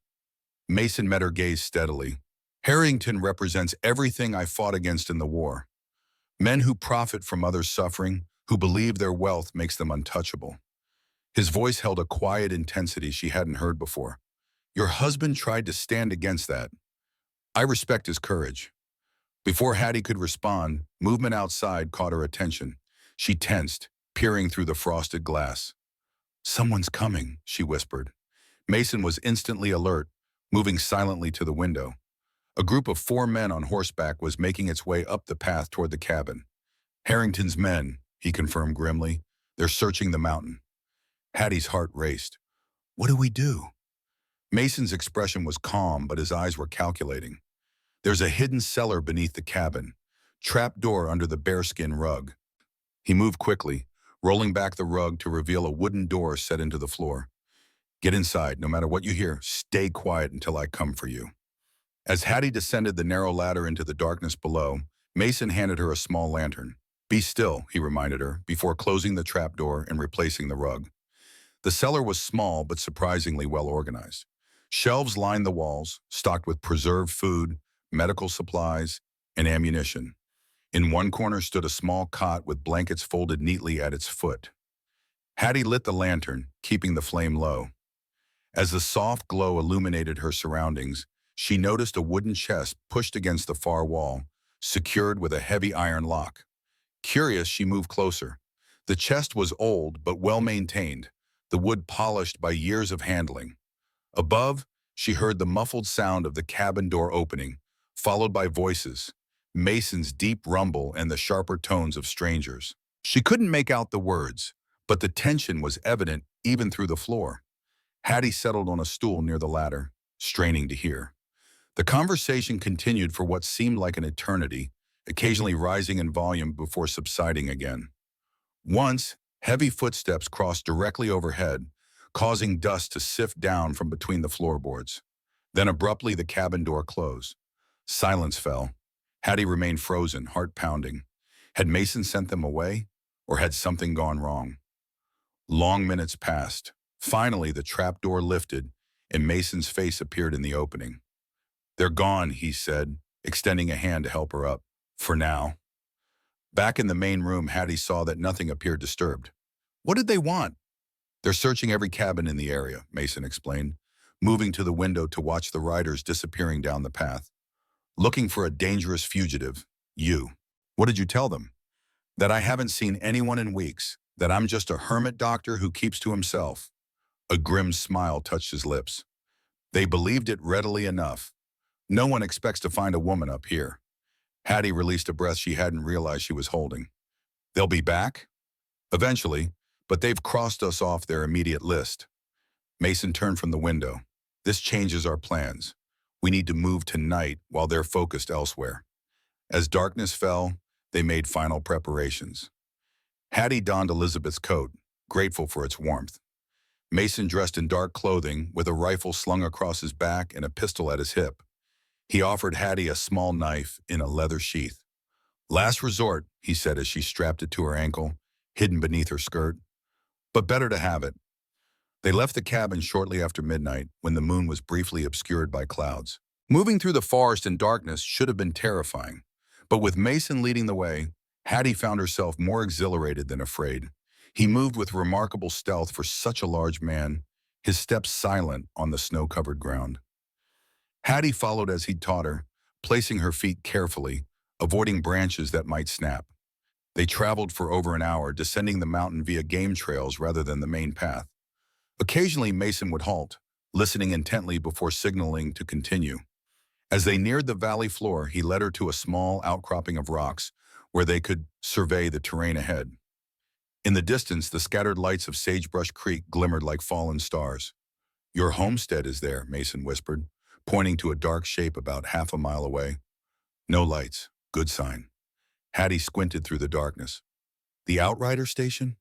Mason met her gaze steadily. "Harrington represents everything I fought against in the war. Men who profit from others' suffering, who believe their wealth makes them untouchable." His voice held a quiet intensity she hadn't heard before. "Your husband tried to stand against that. I respect his courage." Before Hattie could respond, movement outside caught her attention. She tensed, peering through the frosted glass. "Someone's coming," she whispered. Mason was instantly alert, moving silently to the window. A group of 4 men on horseback was making its way up the path toward the cabin. "Harrington's men," he confirmed grimly. "They're searching the mountain." Hattie's heart raced. "What do we do?" Mason's expression was calm, but his eyes were calculating. "There's a hidden cellar beneath the cabin, trap door under the bearskin rug." He moved quickly, rolling back the rug to reveal a wooden door set into the floor. "Get inside. No matter what you hear, stay quiet until I come for you." As Hattie descended the narrow ladder into the darkness below, Mason handed her a small lantern. "Be still," he reminded her, before closing the trap door and replacing the rug. The cellar was small but surprisingly well organized. Shelves lined the walls, stocked with preserved food, medical supplies, and ammunition. In one corner stood a small cot with blankets folded neatly at its foot. Hattie lit the lantern, keeping the flame low. As the soft glow illuminated her surroundings, she noticed a wooden chest pushed against the far wall, secured with a heavy iron lock. Curious, she moved closer. The chest was old but well-maintained, the wood polished by years of handling. Above, she heard the muffled sound of the cabin door opening, followed by voices, Mason's deep rumble and the sharper tones of strangers. She couldn't make out the words, but the tension was evident even through the floor. Hattie settled on a stool near the ladder, straining to hear. The conversation continued for what seemed like an eternity, occasionally rising in volume before subsiding again. Once, heavy footsteps crossed directly overhead, causing dust to sift down from between the floorboards. Then abruptly the cabin door closed. Silence fell. Hattie remained frozen, heart pounding. Had Mason sent them away, or had something gone wrong? Long minutes passed. Finally, the trap door lifted, and Mason's face appeared in the opening. "They're gone," he said, extending a hand to help her up. "For now." Back in the main room, Hattie saw that nothing appeared disturbed. What did they want? "They're searching every cabin in the area," Mason explained, moving to the window to watch the riders disappearing down the path. "Looking for a dangerous fugitive. You." "What did you tell them?" "That I haven't seen anyone in weeks, that I'm just a hermit doctor who keeps to himself." A grim smile touched his lips. They believed it readily enough. No one expects to find a woman up here. Hattie released a breath she hadn't realized she was holding. "They'll be back?" "Eventually, but they've crossed us off their immediate list." Mason turned from the window. "This changes our plans. We need to move tonight while they're focused elsewhere." As darkness fell, they made final preparations. Hattie donned Elizabeth's coat, grateful for its warmth. Mason dressed in dark clothing, with a rifle slung across his back and a pistol at his hip. He offered Hattie a small knife in a leather sheath. "Last resort," he said as she strapped it to her ankle, hidden beneath her skirt. "But better to have it." They left the cabin shortly after midnight, when the moon was briefly obscured by clouds. Moving through the forest in darkness should have been terrifying, but with Mason leading the way, Hattie found herself more exhilarated than afraid. He moved with remarkable stealth for such a large man, his steps silent on the snow-covered ground. Hattie followed as he'd taught her, placing her feet carefully, avoiding branches that might snap. They traveled for over an hour, descending the mountain via game trails rather than the main path. Occasionally, Mason would halt, listening intently before signaling to continue. As they neared the valley floor, he led her to a small outcropping of rocks where they could survey the terrain ahead. In the distance, the scattered lights of Sagebrush Creek glimmered like fallen stars. "Your homestead is there," Mason whispered, pointing to a dark shape about half a mile away. "No lights. Good sign." Hattie squinted through the darkness. "The Outrider station?"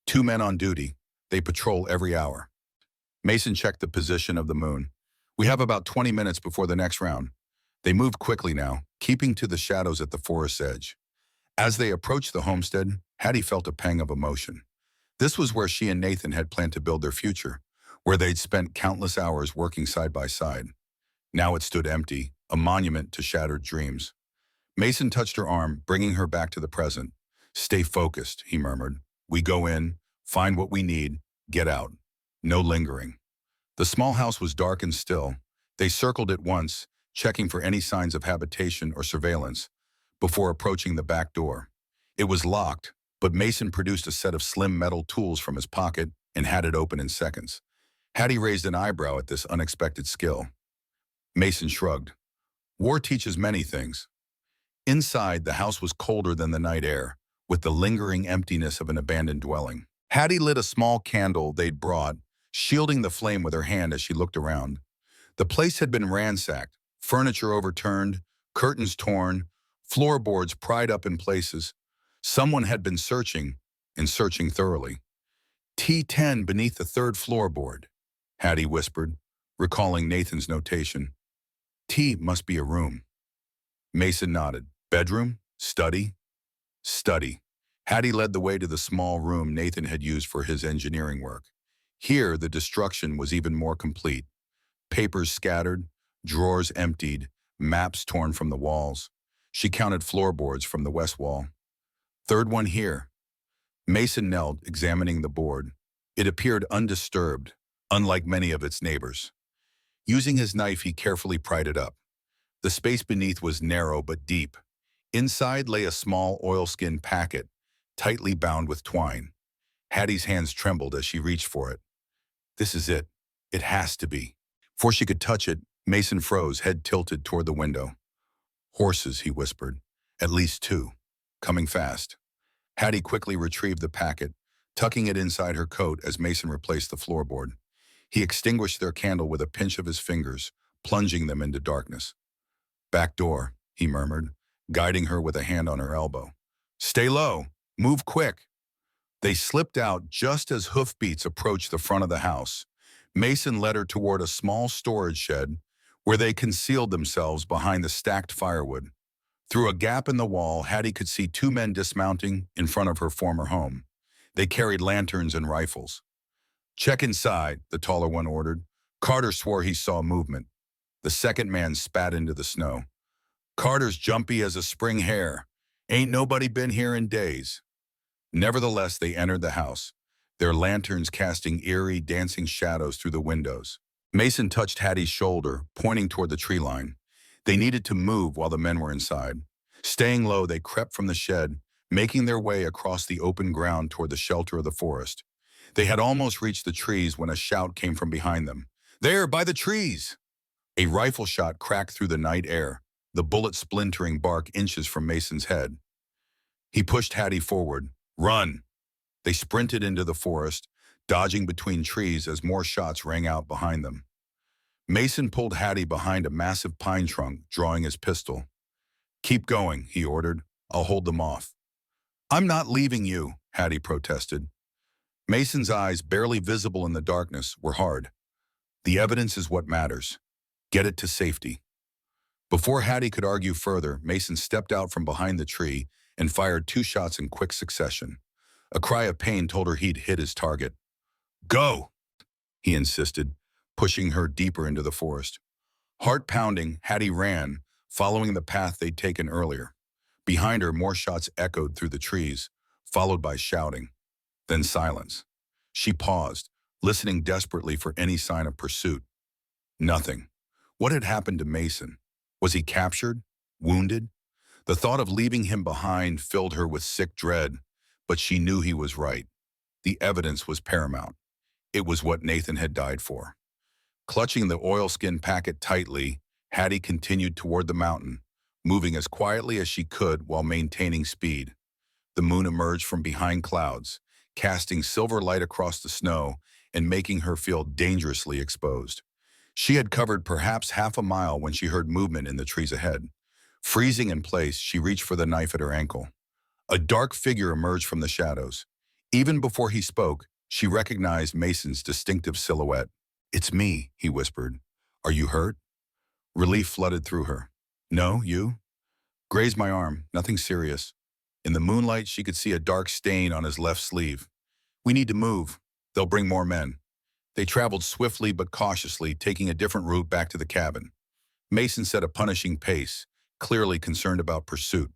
"2 men on duty. They patrol every hour." Mason checked the position of the moon. "We have about 20 minutes before the next round." They moved quickly now, keeping to the shadows at the forest's edge. As they approached the homestead, Hattie felt a pang of emotion. This was where she and Nathan had planned to build their future, where they'd spent countless hours working side by side. Now it stood empty, a monument to shattered dreams. Mason touched her arm, bringing her back to the present. "Stay focused," he murmured. "We go in, find what we need, get out. No lingering." The small house was dark and still. They circled it once, checking for any signs of habitation or surveillance, before approaching the back door. It was locked, but Mason produced a set of slim metal tools from his pocket and had it open in seconds. Hattie raised an eyebrow at this unexpected skill. Mason shrugged. "War teaches many things." Inside, the house was colder than the night air, with the lingering emptiness of an abandoned dwelling. Hattie lit a small candle they'd brought, shielding the flame with her hand as she looked around. The place had been ransacked, furniture overturned, curtains torn, floorboards pried up in places. Someone had been searching, and searching thoroughly. "T10 beneath the third floorboard," Hattie whispered, recalling Nathan's notation. "T must be a room." Mason nodded. "Bedroom? Study?" "Study." Hattie led the way to the small room Nathan had used for his engineering work. Here, the destruction was even more complete. Papers scattered, drawers emptied, maps torn from the walls. She counted floorboards from the west wall. "Third one here." Mason knelt, examining the board. It appeared undisturbed, unlike many of its neighbors. Using his knife, he carefully pried it up. The space beneath was narrow but deep. Inside lay a small oilskin packet, tightly bound with twine. Hattie's hands trembled as she reached for it. This is it. It has to be. Before she could touch it, Mason froze, head tilted toward the window. Horses, he whispered. At least two. Coming fast. Hattie quickly retrieved the packet, tucking it inside her coat as Mason replaced the floorboard. He extinguished their candle with a pinch of his fingers, plunging them into darkness. Back door, he murmured, guiding her with a hand on her elbow. Stay low. Move quick. They slipped out just as hoofbeats approached the front of the house. Mason led her toward a small storage shed where they concealed themselves behind the stacked firewood. Through a gap in the wall, Hattie could see two men dismounting in front of her former home. They carried lanterns and rifles. Check inside, the taller one ordered. Carter swore he saw movement. The second man spat into the snow. Carter's jumpy as a spring hare. Ain't nobody been here in days. Nevertheless, they entered the house, their lanterns casting eerie, dancing shadows through the windows. Mason touched Hattie's shoulder, pointing toward the tree line. They needed to move while the men were inside. Staying low, they crept from the shed, making their way across the open ground toward the shelter of the forest. They had almost reached the trees when a shout came from behind them. There, by the trees! A rifle shot cracked through the night air, the bullet splintering bark inches from Mason's head. He pushed Hattie forward. Run! They sprinted into the forest, dodging between trees as more shots rang out behind them. Mason pulled Hattie behind a massive pine trunk, drawing his pistol. Keep going, he ordered. I'll hold them off. I'm not leaving you, Hattie protested. Mason's eyes, barely visible in the darkness, were hard. The evidence is what matters. Get it to safety. Before Hattie could argue further, Mason stepped out from behind the tree and fired two shots in quick succession. A cry of pain told her he'd hit his target. Go, he insisted, pushing her deeper into the forest. Heart pounding, Hattie ran, following the path they'd taken earlier. Behind her, more shots echoed through the trees, followed by shouting. Then silence. She paused, listening desperately for any sign of pursuit. Nothing. What had happened to Mason? Was he captured? Wounded? The thought of leaving him behind filled her with sick dread, but she knew he was right. The evidence was paramount. It was what Nathan had died for. Clutching the oilskin packet tightly, Hattie continued toward the mountain, moving as quietly as she could while maintaining speed. The moon emerged from behind clouds, casting silver light across the snow and making her feel dangerously exposed. She had covered perhaps half a mile when she heard movement in the trees ahead. Freezing in place, she reached for the knife at her ankle. A dark figure emerged from the shadows. Even before he spoke, she recognized Mason's distinctive silhouette. It's me, he whispered. Are you hurt? Relief flooded through her. No, you? Grazed my arm, nothing serious. In the moonlight, she could see a dark stain on his left sleeve. We need to move. They'll bring more men. They traveled swiftly but cautiously, taking a different route back to the cabin. Mason set a punishing pace, clearly concerned about pursuit.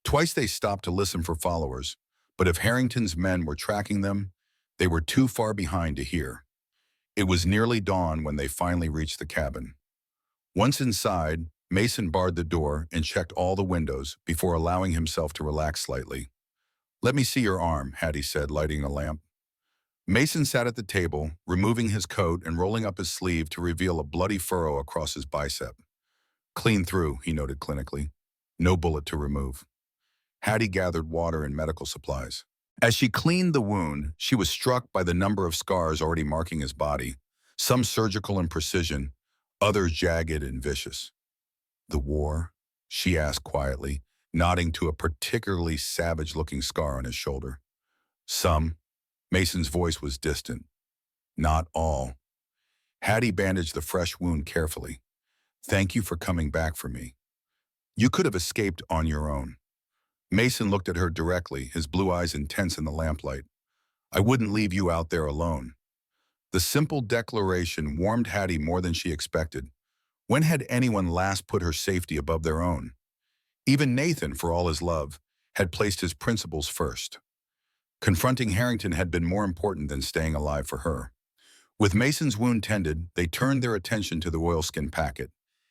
Twice they stopped to listen for followers, but if Harrington's men were tracking them, they were too far behind to hear. It was nearly dawn when they finally reached the cabin. Once inside, Mason barred the door and checked all the windows before allowing himself to relax slightly. Let me see your arm, Hattie said, lighting a lamp. Mason sat at the table, removing his coat and rolling up his sleeve to reveal a bloody furrow across his bicep. Clean through, he noted clinically. No bullet to remove. Hattie gathered water and medical supplies. As she cleaned the wound, she was struck by the number of scars already marking his body, some surgical in precision, others jagged and vicious. The war? She asked quietly, nodding to a particularly savage-looking scar on his shoulder. Some. Mason's voice was distant. Not all. Hattie bandaged the fresh wound carefully. Thank you for coming back for me. You could have escaped on your own. Mason looked at her directly, his blue eyes intense in the lamplight. I wouldn't leave you out there alone. The simple declaration warmed Hattie more than she expected. When had anyone last put her safety above their own? Even Nathan, for all his love, had placed his principles first. Confronting Harrington had been more important than staying alive for her. With Mason's wound tended, they turned their attention to the oilskin packet.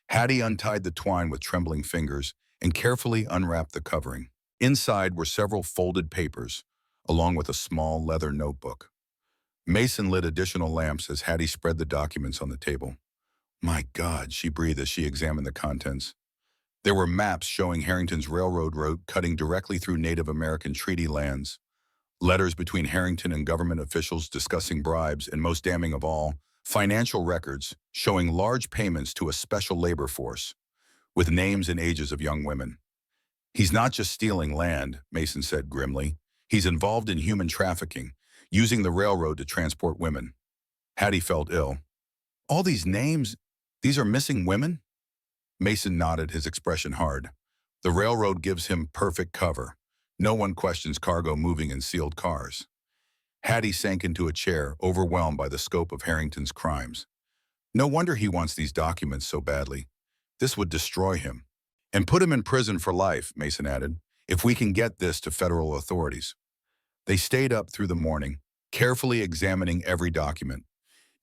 Hattie untied the twine with trembling fingers, and carefully unwrapped the covering. Inside were several folded papers, along with a small leather notebook. Mason lit additional lamps as Hattie spread the documents on the table. "My God," she breathed as she examined the contents. There were maps showing Harrington's railroad route cutting directly through Native American treaty lands, letters between Harrington and government officials discussing bribes, and most damning of all, financial records showing large payments to a special labor force, with names and ages of young women. "He's not just stealing land," Mason said grimly. "He's involved in human trafficking, using the railroad to transport women." Hattie felt ill. "All these names, these are missing women?" Mason nodded, his expression hard. "The railroad gives him perfect cover. No one questions cargo moving in sealed cars." Hattie sank into a chair, overwhelmed by the scope of Harrington's crimes. "No wonder he wants these documents so badly. This would destroy him. And put him in prison for life," Mason added, "if we can get this to federal authorities." They stayed up through the morning, carefully examining every document.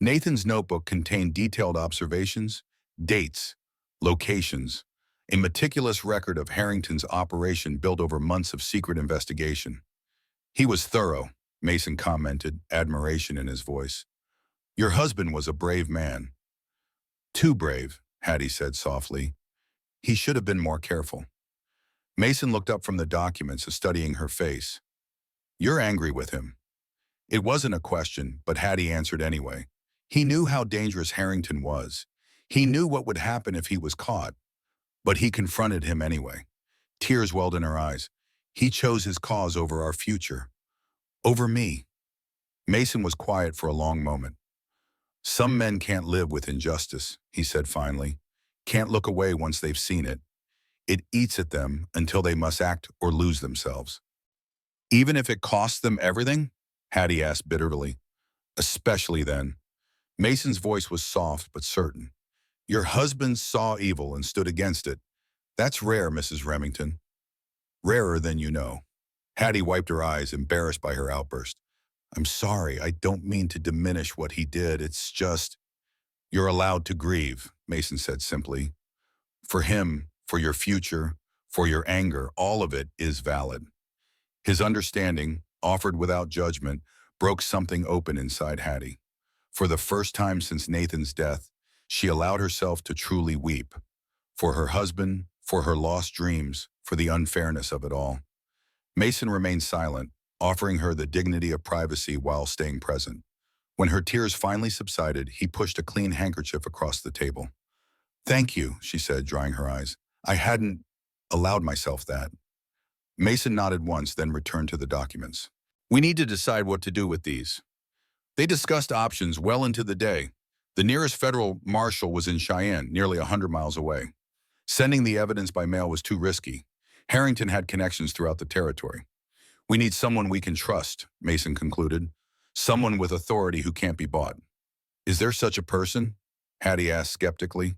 Nathan's notebook contained detailed observations, dates, locations, a meticulous record of Harrington's operation built over months of secret investigation. "He was thorough," Mason commented, admiration in his voice. "Your husband was a brave man." "Too brave," Hattie said softly. "He should have been more careful." Mason looked up from the documents, studying her face. "You're angry with him." It wasn't a question, but Hattie answered anyway. He knew how dangerous Harrington was. He knew what would happen if he was caught. But he confronted him anyway. Tears welled in her eyes. "He chose his cause over our future. Over me." Mason was quiet for a long moment. "Some men can't live with injustice," he said finally. "Can't look away once they've seen it. It eats at them until they must act or lose themselves." "Even if it costs them everything?" Hattie asked bitterly. "Especially then." Mason's voice was soft but certain. "Your husband saw evil and stood against it. That's rare, Mrs. Remington. Rarer than you know." Hattie wiped her eyes, embarrassed by her outburst. "I'm sorry, I don't mean to diminish what he did. It's just—" "You're allowed to grieve," Mason said simply. "For him, for your future, for your anger, all of it is valid." His understanding, offered without judgment, broke something open inside Hattie. For the first time since Nathan's death, she allowed herself to truly weep. For her husband, for her lost dreams, for the unfairness of it all. Mason remained silent, offering her the dignity of privacy while staying present. When her tears finally subsided, he pushed a clean handkerchief across the table. "Thank you," she said, drying her eyes. "I hadn't allowed myself that." Mason nodded once, then returned to the documents. "We need to decide what to do with these." They discussed options well into the day. The nearest federal marshal was in Cheyenne, nearly 100 miles away. Sending the evidence by mail was too risky. Harrington had connections throughout the territory. "We need someone we can trust," Mason concluded. "Someone with authority who can't be bought." "Is there such a person?" Hattie asked skeptically.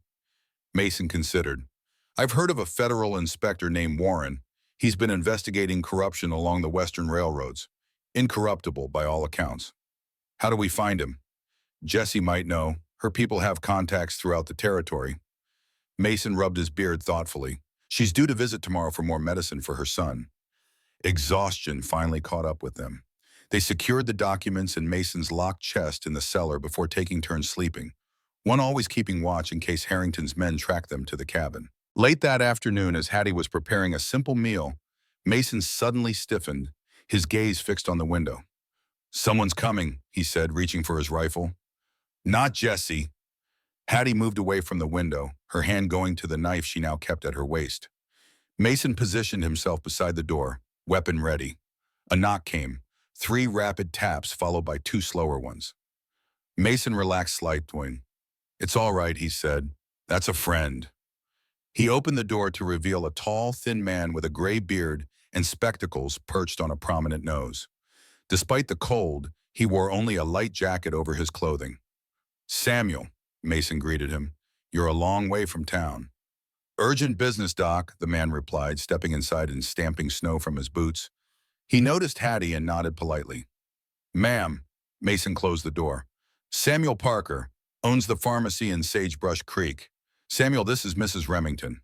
Mason considered. "I've heard of a federal inspector named Warren. He's been investigating corruption along the western railroads. Incorruptible by all accounts." "How do we find him?" "Jessie might know. Her people have contacts throughout the territory." Mason rubbed his beard thoughtfully. "She's due to visit tomorrow for more medicine for her son." Exhaustion finally caught up with them. They secured the documents in Mason's locked chest in the cellar before taking turns sleeping, one always keeping watch in case Harrington's men tracked them to the cabin. Late that afternoon, as Hattie was preparing a simple meal, Mason suddenly stiffened, his gaze fixed on the window. "Someone's coming," he said, reaching for his rifle. "Not Jessie." Hattie moved away from the window, her hand going to the knife she now kept at her waist. Mason positioned himself beside the door, weapon ready. A knock came, 3 rapid taps followed by 2 slower ones. Mason relaxed slightly. "It's all right," he said. "That's a friend." He opened the door to reveal a tall, thin man with a gray beard and spectacles perched on a prominent nose. Despite the cold, he wore only a light jacket over his clothing. "Samuel," Mason greeted him. "You're a long way from town." "Urgent business, Doc," the man replied, stepping inside and stamping snow from his boots. He noticed Hattie and nodded politely. "Ma'am," Mason closed the door. "Samuel Parker, owns the pharmacy in Sagebrush Creek. Samuel, this is Mrs. Remington."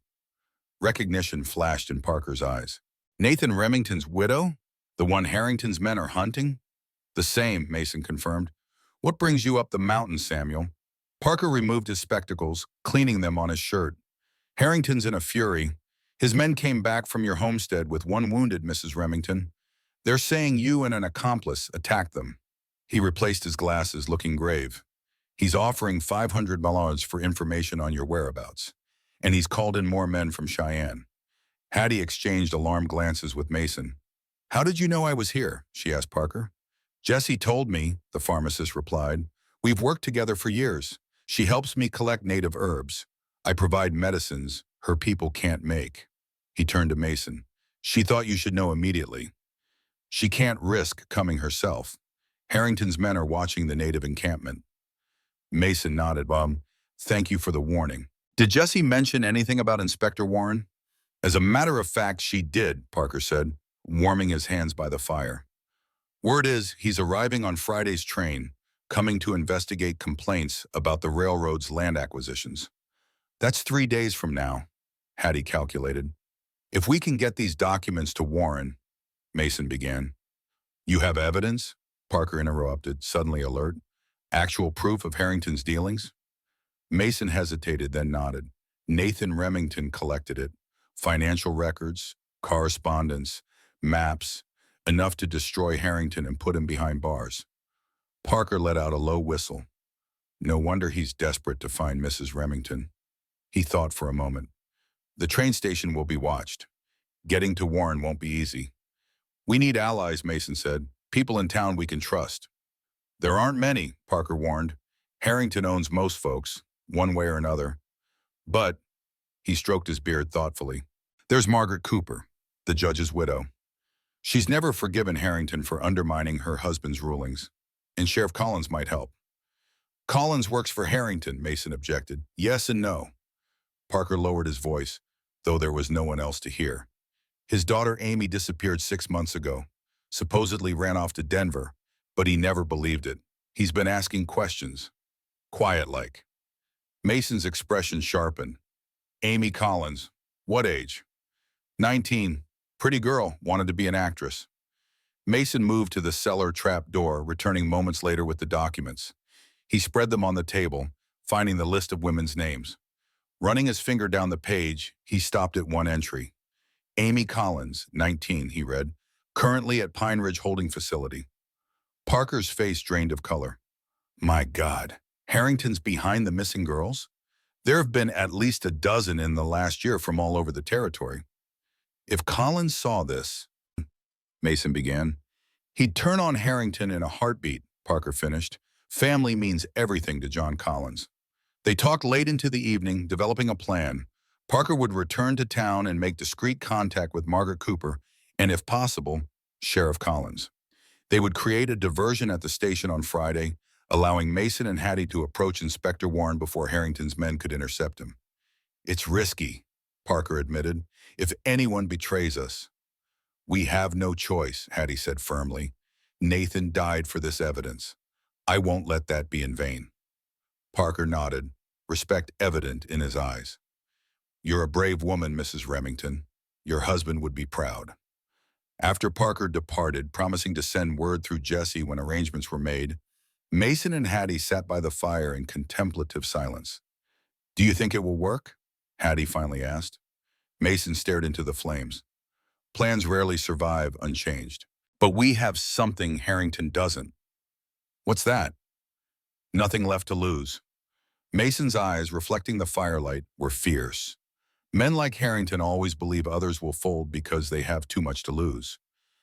Recognition flashed in Parker's eyes. Nathan Remington's widow? The one Harrington's men are hunting? The same, Mason confirmed. What brings you up the mountain, Samuel? Parker removed his spectacles, cleaning them on his shirt. Harrington's in a fury. His men came back from your homestead with one wounded, Mrs. Remington. They're saying you and an accomplice attacked them. He replaced his glasses, looking grave. He's offering $500 for information on your whereabouts. And he's called in more men from Cheyenne. Hattie exchanged alarmed glances with Mason. How did you know I was here? She asked Parker. Jessie told me, the pharmacist replied. We've worked together for years. She helps me collect native herbs. I provide medicines her people can't make. He turned to Mason. She thought you should know immediately. She can't risk coming herself. Harrington's men are watching the native encampment. Mason nodded. Thank you for the warning. Did Jessie mention anything about Inspector Warren? As a matter of fact, she did, Parker said, warming his hands by the fire. Word is he's arriving on Friday's train, coming to investigate complaints about the railroad's land acquisitions. That's 3 days from now, Hattie calculated. If we can get these documents to Warren, Mason began. You have evidence? Parker interrupted, suddenly alert. Actual proof of Harrington's dealings? Mason hesitated, then nodded. Nathan Remington collected it. Financial records, correspondence, maps, enough to destroy Harrington and put him behind bars. Parker let out a low whistle. No wonder he's desperate to find Mrs. Remington. He thought for a moment. The train station will be watched. Getting to Warren won't be easy. We need allies, Mason said. People in town we can trust. There aren't many, Parker warned. Harrington owns most folks, one way or another. But, he stroked his beard thoughtfully, there's Margaret Cooper, the judge's widow. She's never forgiven Harrington for undermining her husband's rulings, and Sheriff Collins might help. Collins works for Harrington, Mason objected. Yes and no. Parker lowered his voice, though there was no one else to hear. His daughter Amy disappeared 6 months ago, supposedly ran off to Denver, but he never believed it. He's been asking questions, quiet-like. Mason's expression sharpened. Amy Collins, what age? 19. Pretty girl, wanted to be an actress. Mason moved to the cellar trap door, returning moments later with the documents. He spread them on the table, finding the list of women's names. Running his finger down the page, he stopped at one entry. Amy Collins, 19, he read, currently at Pine Ridge Holding Facility. Parker's face drained of color. My God, Harrington's behind the missing girls? There have been at least a dozen in the last year from all over the territory. If Collins saw this, Mason began, he'd turn on Harrington in a heartbeat, Parker finished. Family means everything to John Collins. They talked late into the evening, developing a plan. Parker would return to town and make discreet contact with Margaret Cooper and, if possible, Sheriff Collins. They would create a diversion at the station on Friday, allowing Mason and Hattie to approach Inspector Warren before Harrington's men could intercept him. It's risky, Parker admitted. If anyone betrays us. We have no choice, Hattie said firmly. Nathan died for this evidence. I won't let that be in vain. Parker nodded, respect evident in his eyes. You're a brave woman, Mrs. Remington. Your husband would be proud. After Parker departed, promising to send word through Jessie when arrangements were made, Mason and Hattie sat by the fire in contemplative silence. Do you think it will work? Hattie finally asked. Mason stared into the flames. Plans rarely survive unchanged. But we have something Harrington doesn't. What's that? Nothing left to lose. Mason's eyes, reflecting the firelight, were fierce. Men like Harrington always believe others will fold because they have too much to lose.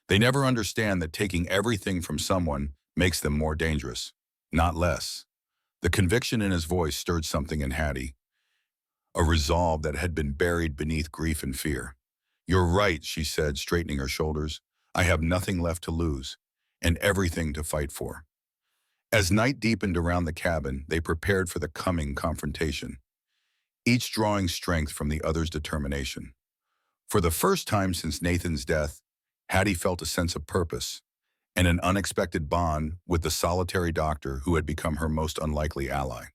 They never understand that taking everything from someone makes them more dangerous, not less. The conviction in his voice stirred something in Hattie, a resolve that had been buried beneath grief and fear. You're right, she said, straightening her shoulders. I have nothing left to lose, and everything to fight for. As night deepened around the cabin, they prepared for the coming confrontation, each drawing strength from the other's determination. For the first time since Nathan's death, Hattie felt a sense of purpose and an unexpected bond with the solitary doctor who had become her most unlikely ally.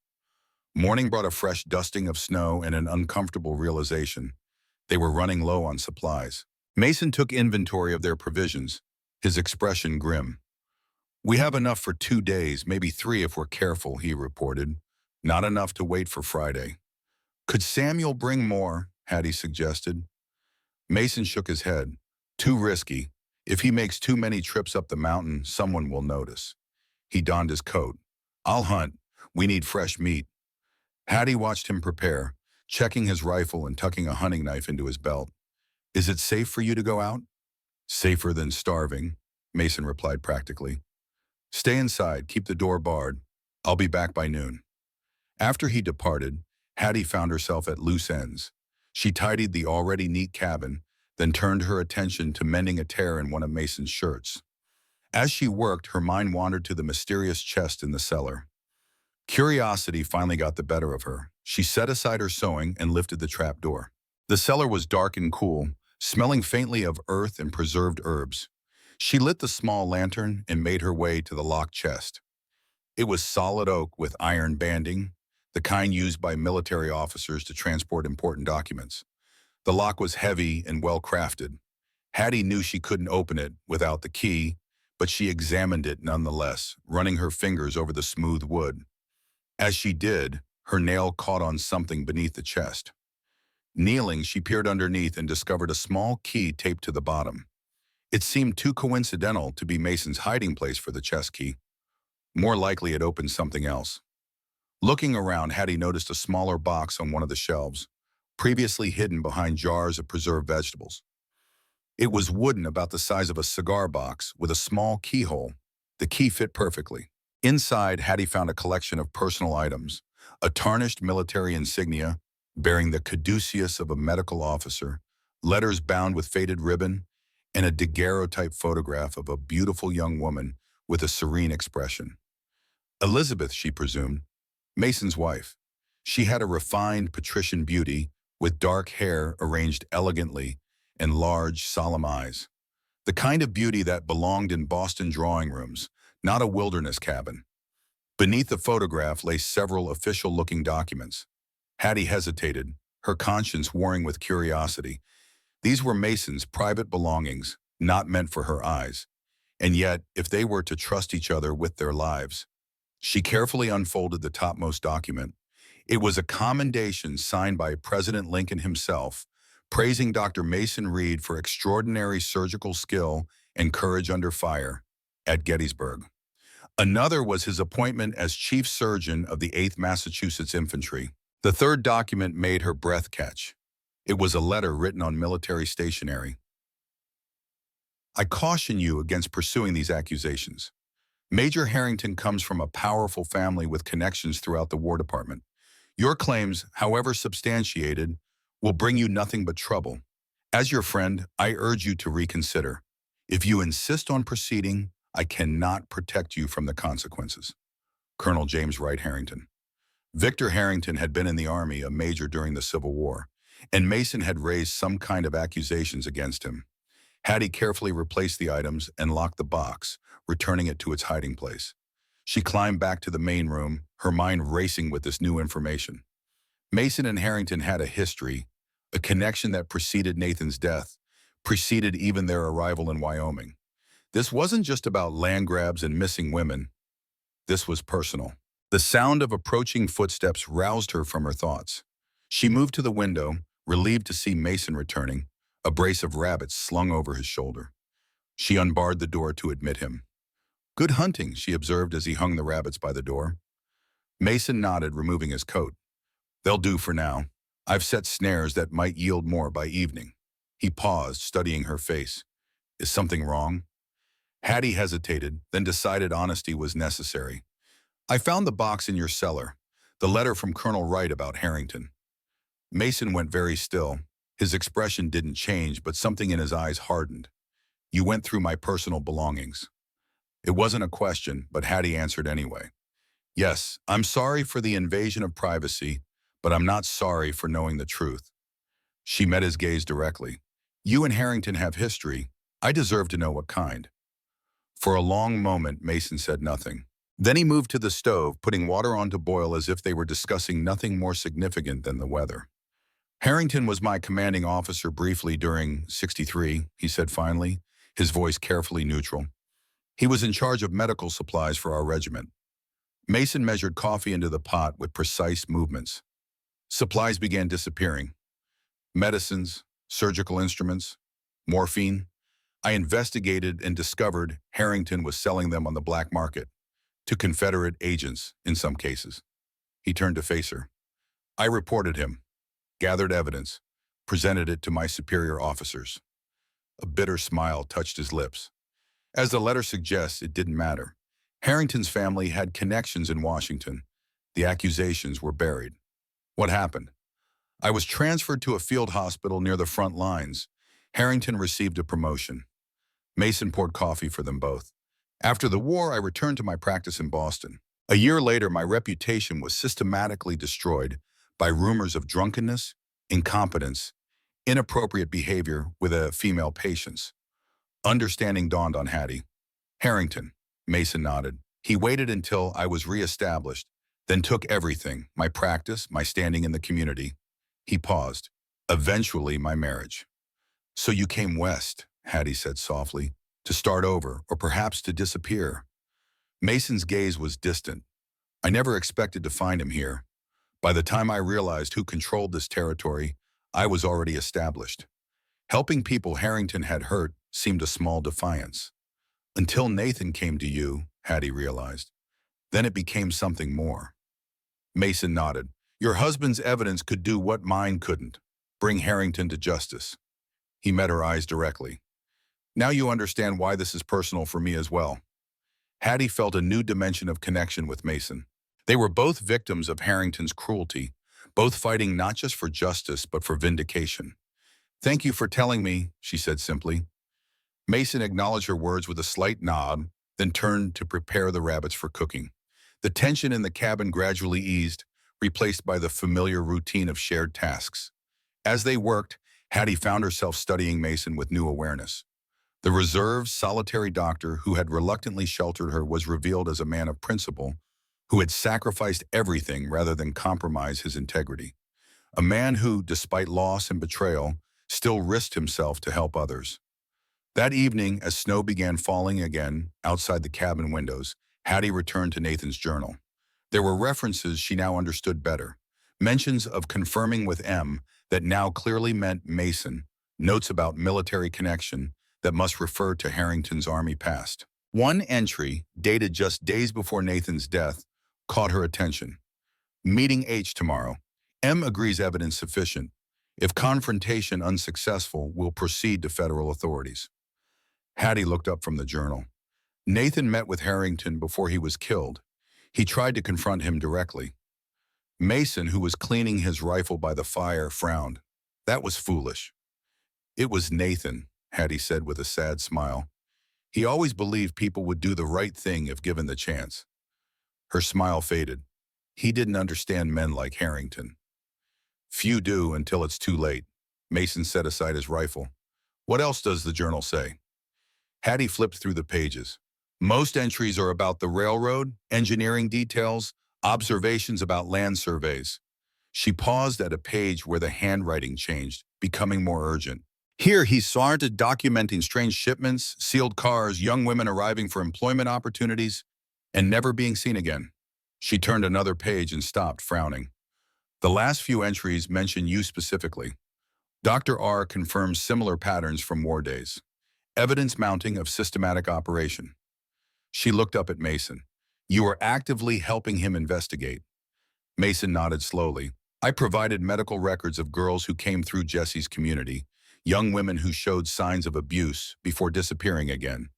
Morning brought a fresh dusting of snow and an uncomfortable realization. They were running low on supplies. Mason took inventory of their provisions, his expression grim. "We have enough for 2 days, maybe 3 if we're careful," he reported. "Not enough to wait for Friday." "Could Samuel bring more?" Hattie suggested. Mason shook his head. "Too risky. If he makes too many trips up the mountain, someone will notice." He donned his coat. "I'll hunt. We need fresh meat." Hattie watched him prepare, checking his rifle and tucking a hunting knife into his belt. "Is it safe for you to go out?" "Safer than starving," Mason replied practically. "Stay inside, keep the door barred. I'll be back by noon." After he departed, Hattie found herself at loose ends. She tidied the already neat cabin, then turned her attention to mending a tear in one of Mason's shirts. As she worked, her mind wandered to the mysterious chest in the cellar. Curiosity finally got the better of her. She set aside her sewing and lifted the trapdoor. The cellar was dark and cool, smelling faintly of earth and preserved herbs. She lit the small lantern and made her way to the locked chest. It was solid oak with iron banding, the kind used by military officers to transport important documents. The lock was heavy and well-crafted. Hattie knew she couldn't open it without the key, but she examined it nonetheless, running her fingers over the smooth wood. As she did, her nail caught on something beneath the chest. Kneeling, she peered underneath and discovered a small key taped to the bottom. It seemed too coincidental to be Mason's hiding place for the chest key. More likely it opened something else. Looking around, Hattie noticed a smaller box on one of the shelves, previously hidden behind jars of preserved vegetables. It was wooden, about the size of a cigar box, with a small keyhole. The key fit perfectly. Inside, Hattie found a collection of personal items, a tarnished military insignia bearing the caduceus of a medical officer, letters bound with faded ribbon, and a daguerreotype photograph of a beautiful young woman with a serene expression. Elizabeth, she presumed, Mason's wife. She had a refined patrician beauty with dark hair arranged elegantly and large, solemn eyes. The kind of beauty that belonged in Boston drawing rooms, not a wilderness cabin. Beneath the photograph lay several official-looking documents. Hattie hesitated, her conscience warring with curiosity. These were Mason's private belongings, not meant for her eyes. And yet, if they were to trust each other with their lives. She carefully unfolded the topmost document. It was a commendation signed by President Lincoln himself, praising Dr. Mason Reed for extraordinary surgical skill and courage under fire at Gettysburg. Another was his appointment as chief surgeon of the 8th Massachusetts Infantry. The third document made her breath catch. It was a letter written on military stationery. "I caution you against pursuing these accusations. Major Harrington comes from a powerful family with connections throughout the War Department. Your claims, however substantiated, will bring you nothing but trouble. As your friend, I urge you to reconsider. If you insist on proceeding, I cannot protect you from the consequences." Colonel James Wright Harrington. Victor Harrington had been in the Army, a major during the Civil War, and Mason had raised some kind of accusations against him. Hattie carefully replaced the items and locked the box, returning it to its hiding place. She climbed back to the main room, her mind racing with this new information. Mason and Harrington had a history, a connection that preceded Nathan's death, preceded even their arrival in Wyoming. This wasn't just about land grabs and missing women. This was personal. The sound of approaching footsteps roused her from her thoughts. She moved to the window, relieved to see Mason returning, a brace of rabbits slung over his shoulder. She unbarred the door to admit him. "Good hunting," she observed as he hung the rabbits by the door. Mason nodded, removing his coat. "They'll do for now. I've set snares that might yield more by evening." He paused, studying her face. "Is something wrong?" Hattie hesitated, then decided honesty was necessary. "I found the box in your cellar, the letter from Colonel Wright about Harrington." Mason went very still. His expression didn't change, but something in his eyes hardened. "You went through my personal belongings." It wasn't a question, but Hattie answered anyway. "Yes, I'm sorry for the invasion of privacy, but I'm not sorry for knowing the truth." She met his gaze directly. "You and Harrington have history. I deserve to know what kind." For a long moment, Mason said nothing. Then he moved to the stove, putting water on to boil as if they were discussing nothing more significant than the weather. Harrington was my commanding officer briefly during 63, he said finally, his voice carefully neutral. He was in charge of medical supplies for our regiment. Mason measured coffee into the pot with precise movements. Supplies began disappearing. Medicines, surgical instruments, morphine. I investigated and discovered Harrington was selling them on the black market, to Confederate agents in some cases. He turned to face her. I reported him, gathered evidence, presented it to my superior officers. A bitter smile touched his lips. As the letter suggests, it didn't matter. Harrington's family had connections in Washington. The accusations were buried. What happened? I was transferred to a field hospital near the front lines. Harrington received a promotion. Mason poured coffee for them both. After the war, I returned to my practice in Boston. A year later, my reputation was systematically destroyed by rumors of drunkenness, incompetence, inappropriate behavior with a female patients. Understanding dawned on Hattie. Harrington, Mason nodded. He waited until I was reestablished, then took everything, my practice, my standing in the community. He paused. Eventually, my marriage. So you came west, Hattie said softly, to start over, or perhaps to disappear. Mason's gaze was distant. I never expected to find him here. By the time I realized who controlled this territory, I was already established. Helping people Harrington had hurt seemed a small defiance. Until Nathan came to you, Hattie realized. Then it became something more. Mason nodded. Your husband's evidence could do what mine couldn't. Bring Harrington to justice. He met her eyes directly. Now you understand why this is personal for me as well. Hattie felt a new dimension of connection with Mason. They were both victims of Harrington's cruelty, both fighting not just for justice but for vindication. Thank you for telling me, she said simply. Mason acknowledged her words with a slight nod, then turned to prepare the rabbits for cooking. The tension in the cabin gradually eased, replaced by the familiar routine of shared tasks. As they worked, Hattie found herself studying Mason with new awareness. The reserved, solitary doctor who had reluctantly sheltered her was revealed as a man of principle who had sacrificed everything rather than compromise his integrity. A man who, despite loss and betrayal, still risked himself to help others. That evening, as snow began falling again outside the cabin windows, Hattie returned to Nathan's journal. There were references she now understood better. Mentions of confirming with M that now clearly meant Mason, notes about military connection that must refer to Harrington's army past. One entry, dated just days before Nathan's death, caught her attention. Meeting H tomorrow. M agrees evidence sufficient. If confrontation unsuccessful, will proceed to federal authorities. Hattie looked up from the journal. Nathan met with Harrington before he was killed. He tried to confront him directly. Mason, who was cleaning his rifle by the fire, frowned. That was foolish. It was Nathan, Hattie said with a sad smile. He always believed people would do the right thing if given the chance. Her smile faded. He didn't understand men like Harrington. Few do until it's too late. Mason set aside his rifle. What else does the journal say? Hattie flipped through the pages. Most entries are about the railroad, engineering details, observations about land surveys. She paused at a page where the handwriting changed, becoming more urgent. Here he started documenting strange shipments, sealed cars, young women arriving for employment opportunities, and never being seen again. She turned another page and stopped, frowning. The last few entries mention you specifically. Dr. R confirms similar patterns from war days. Evidence mounting of systematic operation. She looked up at Mason. You are actively helping him investigate. Mason nodded slowly. I provided medical records of girls who came through Jesse's community, young women who showed signs of abuse before disappearing again.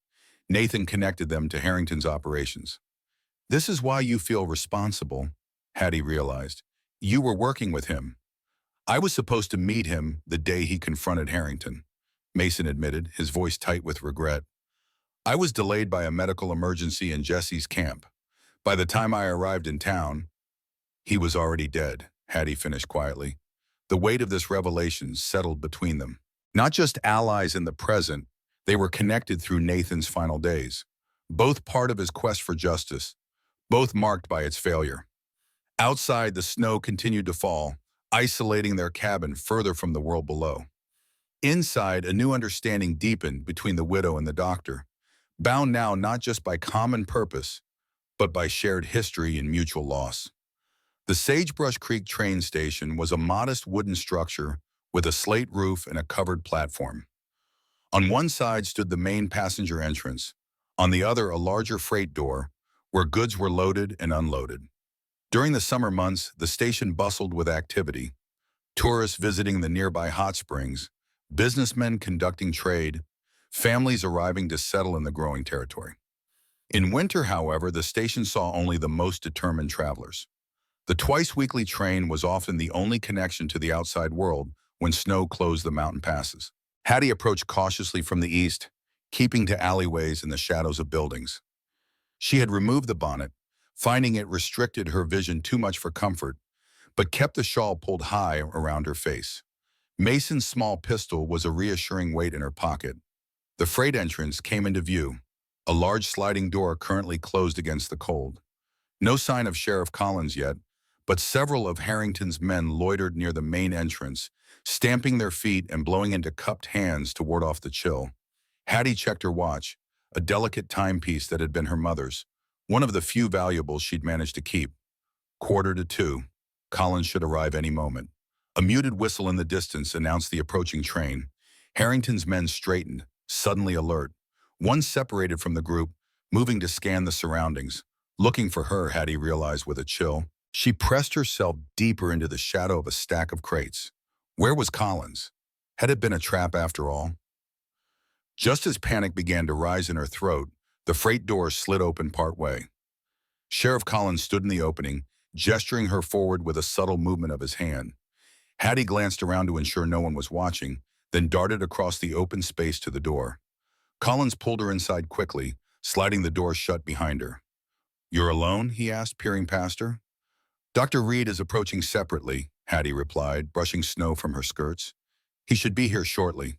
Nathan connected them to Harrington's operations. This is why you feel responsible, Hattie realized. You were working with him. I was supposed to meet him the day he confronted Harrington, Mason admitted, his voice tight with regret. I was delayed by a medical emergency in Jesse's camp. By the time I arrived in town, he was already dead, Hattie finished quietly. The weight of this revelation settled between them. Not just allies in the present, they were connected through Nathan's final days. Both part of his quest for justice, both marked by its failure. Outside, the snow continued to fall, isolating their cabin further from the world below. Inside, a new understanding deepened between the widow and the doctor, bound now not just by common purpose, but by shared history and mutual loss. The Sagebrush Creek train station was a modest wooden structure with a slate roof and a covered platform. On one side stood the main passenger entrance, on the other a larger freight door, where goods were loaded and unloaded. During the summer months, the station bustled with activity, tourists visiting the nearby hot springs, businessmen conducting trade, families arriving to settle in the growing territory. In winter, however, the station saw only the most determined travelers. The twice-weekly train was often the only connection to the outside world when snow closed the mountain passes. Hattie approached cautiously from the east, keeping to alleyways and the shadows of buildings. She had removed the bonnet, finding it restricted her vision too much for comfort, but kept the shawl pulled high around her face. Mason's small pistol was a reassuring weight in her pocket. The freight entrance came into view, a large sliding door currently closed against the cold. No sign of Sheriff Collins yet, but several of Harrington's men loitered near the main entrance, stamping their feet and blowing into cupped hands to ward off the chill. Hattie checked her watch, a delicate timepiece that had been her mother's, one of the few valuables she'd managed to keep. 1:45. Collins should arrive any moment. A muted whistle in the distance announced the approaching train. Harrington's men straightened, suddenly alert. One separated from the group, moving to scan the surroundings. Looking for her, Hattie realized with a chill. She pressed herself deeper into the shadow of a stack of crates. Where was Collins? Had it been a trap after all? Just as panic began to rise in her throat, the freight door slid open partway. Sheriff Collins stood in the opening, gesturing her forward with a subtle movement of his hand. Hattie glanced around to ensure no one was watching, then darted across the open space to the door. Collins pulled her inside quickly, sliding the door shut behind her. "You're alone?" he asked, peering past her. "Dr. Reed is approaching separately," Hattie replied, brushing snow from her skirts. "He should be here shortly."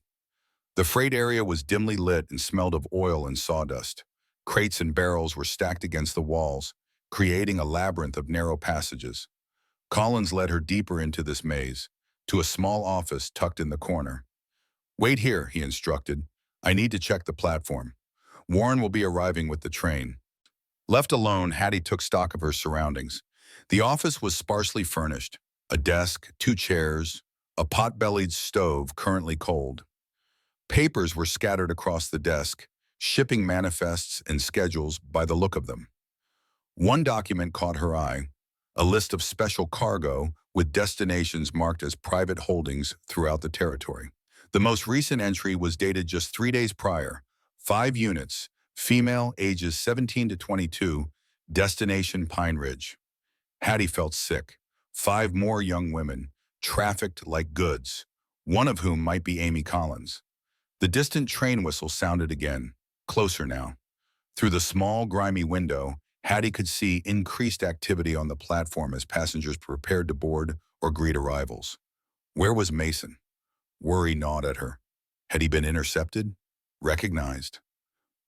The freight area was dimly lit and smelled of oil and sawdust. Crates and barrels were stacked against the walls, creating a labyrinth of narrow passages. Collins led her deeper into this maze, to a small office tucked in the corner. "Wait here," he instructed. "I need to check the platform. Warren will be arriving with the train." Left alone, Hattie took stock of her surroundings. The office was sparsely furnished. A desk, 2 chairs, a pot-bellied stove currently cold. Papers were scattered across the desk, shipping manifests and schedules by the look of them. One document caught her eye, a list of special cargo with destinations marked as private holdings throughout the territory. The most recent entry was dated just 3 days prior. 5 units, female, ages 17 to 22, destination Pine Ridge. Hattie felt sick. 5 more young women, trafficked like goods, one of whom might be Amy Collins. The distant train whistle sounded again, closer now. Through the small, grimy window, Hattie could see increased activity on the platform as passengers prepared to board or greet arrivals. Where was Mason? Worry gnawed at her. Had he been intercepted? Recognized?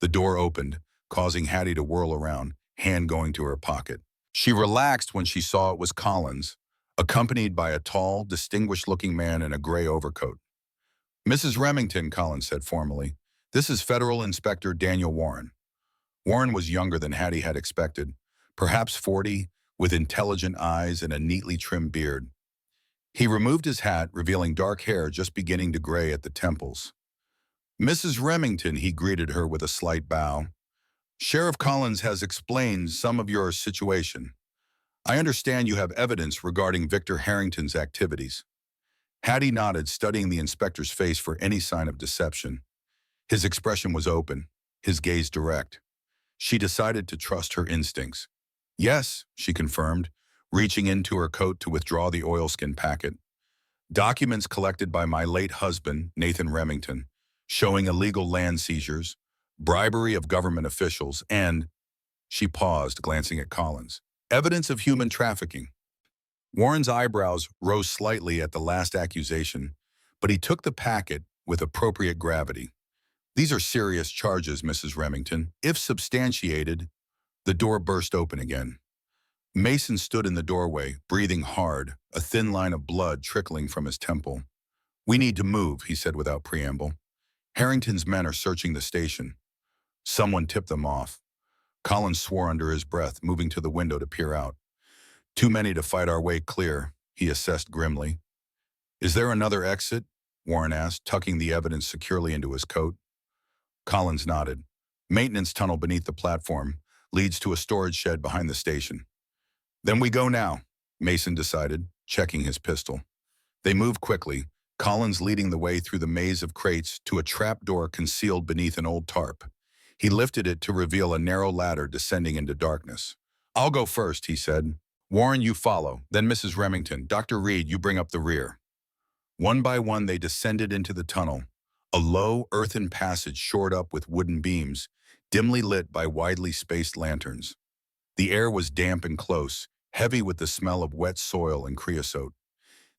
The door opened, causing Hattie to whirl around, hand going to her pocket. She relaxed when she saw it was Collins, accompanied by a tall, distinguished-looking man in a gray overcoat. "Mrs. Remington," Collins said formally, "this is Federal Inspector Daniel Warren." Warren was younger than Hattie had expected, perhaps 40, with intelligent eyes and a neatly trimmed beard. He removed his hat, revealing dark hair just beginning to gray at the temples. "Mrs. Remington," he greeted her with a slight bow. "Sheriff Collins has explained some of your situation. I understand you have evidence regarding Victor Harrington's activities." Hattie nodded, studying the inspector's face for any sign of deception. His expression was open, his gaze direct. She decided to trust her instincts. "Yes," she confirmed, reaching into her coat to withdraw the oilskin packet. "Documents collected by my late husband, Nathan Remington, showing illegal land seizures, bribery of government officials, and—" she paused, glancing at Collins, "evidence of human trafficking." Warren's eyebrows rose slightly at the last accusation, but he took the packet with appropriate gravity. "These are serious charges, Mrs. Remington. If substantiated—" The door burst open again. Mason stood in the doorway, breathing hard, a thin line of blood trickling from his temple. "We need to move," he said without preamble. "Harrington's men are searching the station." Someone tipped them off. Collins swore under his breath, moving to the window to peer out. "Too many to fight our way clear," he assessed grimly. "Is there another exit?" Warren asked, tucking the evidence securely into his coat. Collins nodded. "Maintenance tunnel beneath the platform leads to a storage shed behind the station." "Then we go now," Mason decided, checking his pistol. They moved quickly, Collins leading the way through the maze of crates to a trapdoor concealed beneath an old tarp. He lifted it to reveal a narrow ladder descending into darkness. "I'll go first," he said. "Warren, you follow, then Mrs. Remington. Dr. Reed, you bring up the rear." One by one they descended into the tunnel, a low, earthen passage shored up with wooden beams, dimly lit by widely spaced lanterns. The air was damp and close, heavy with the smell of wet soil and creosote.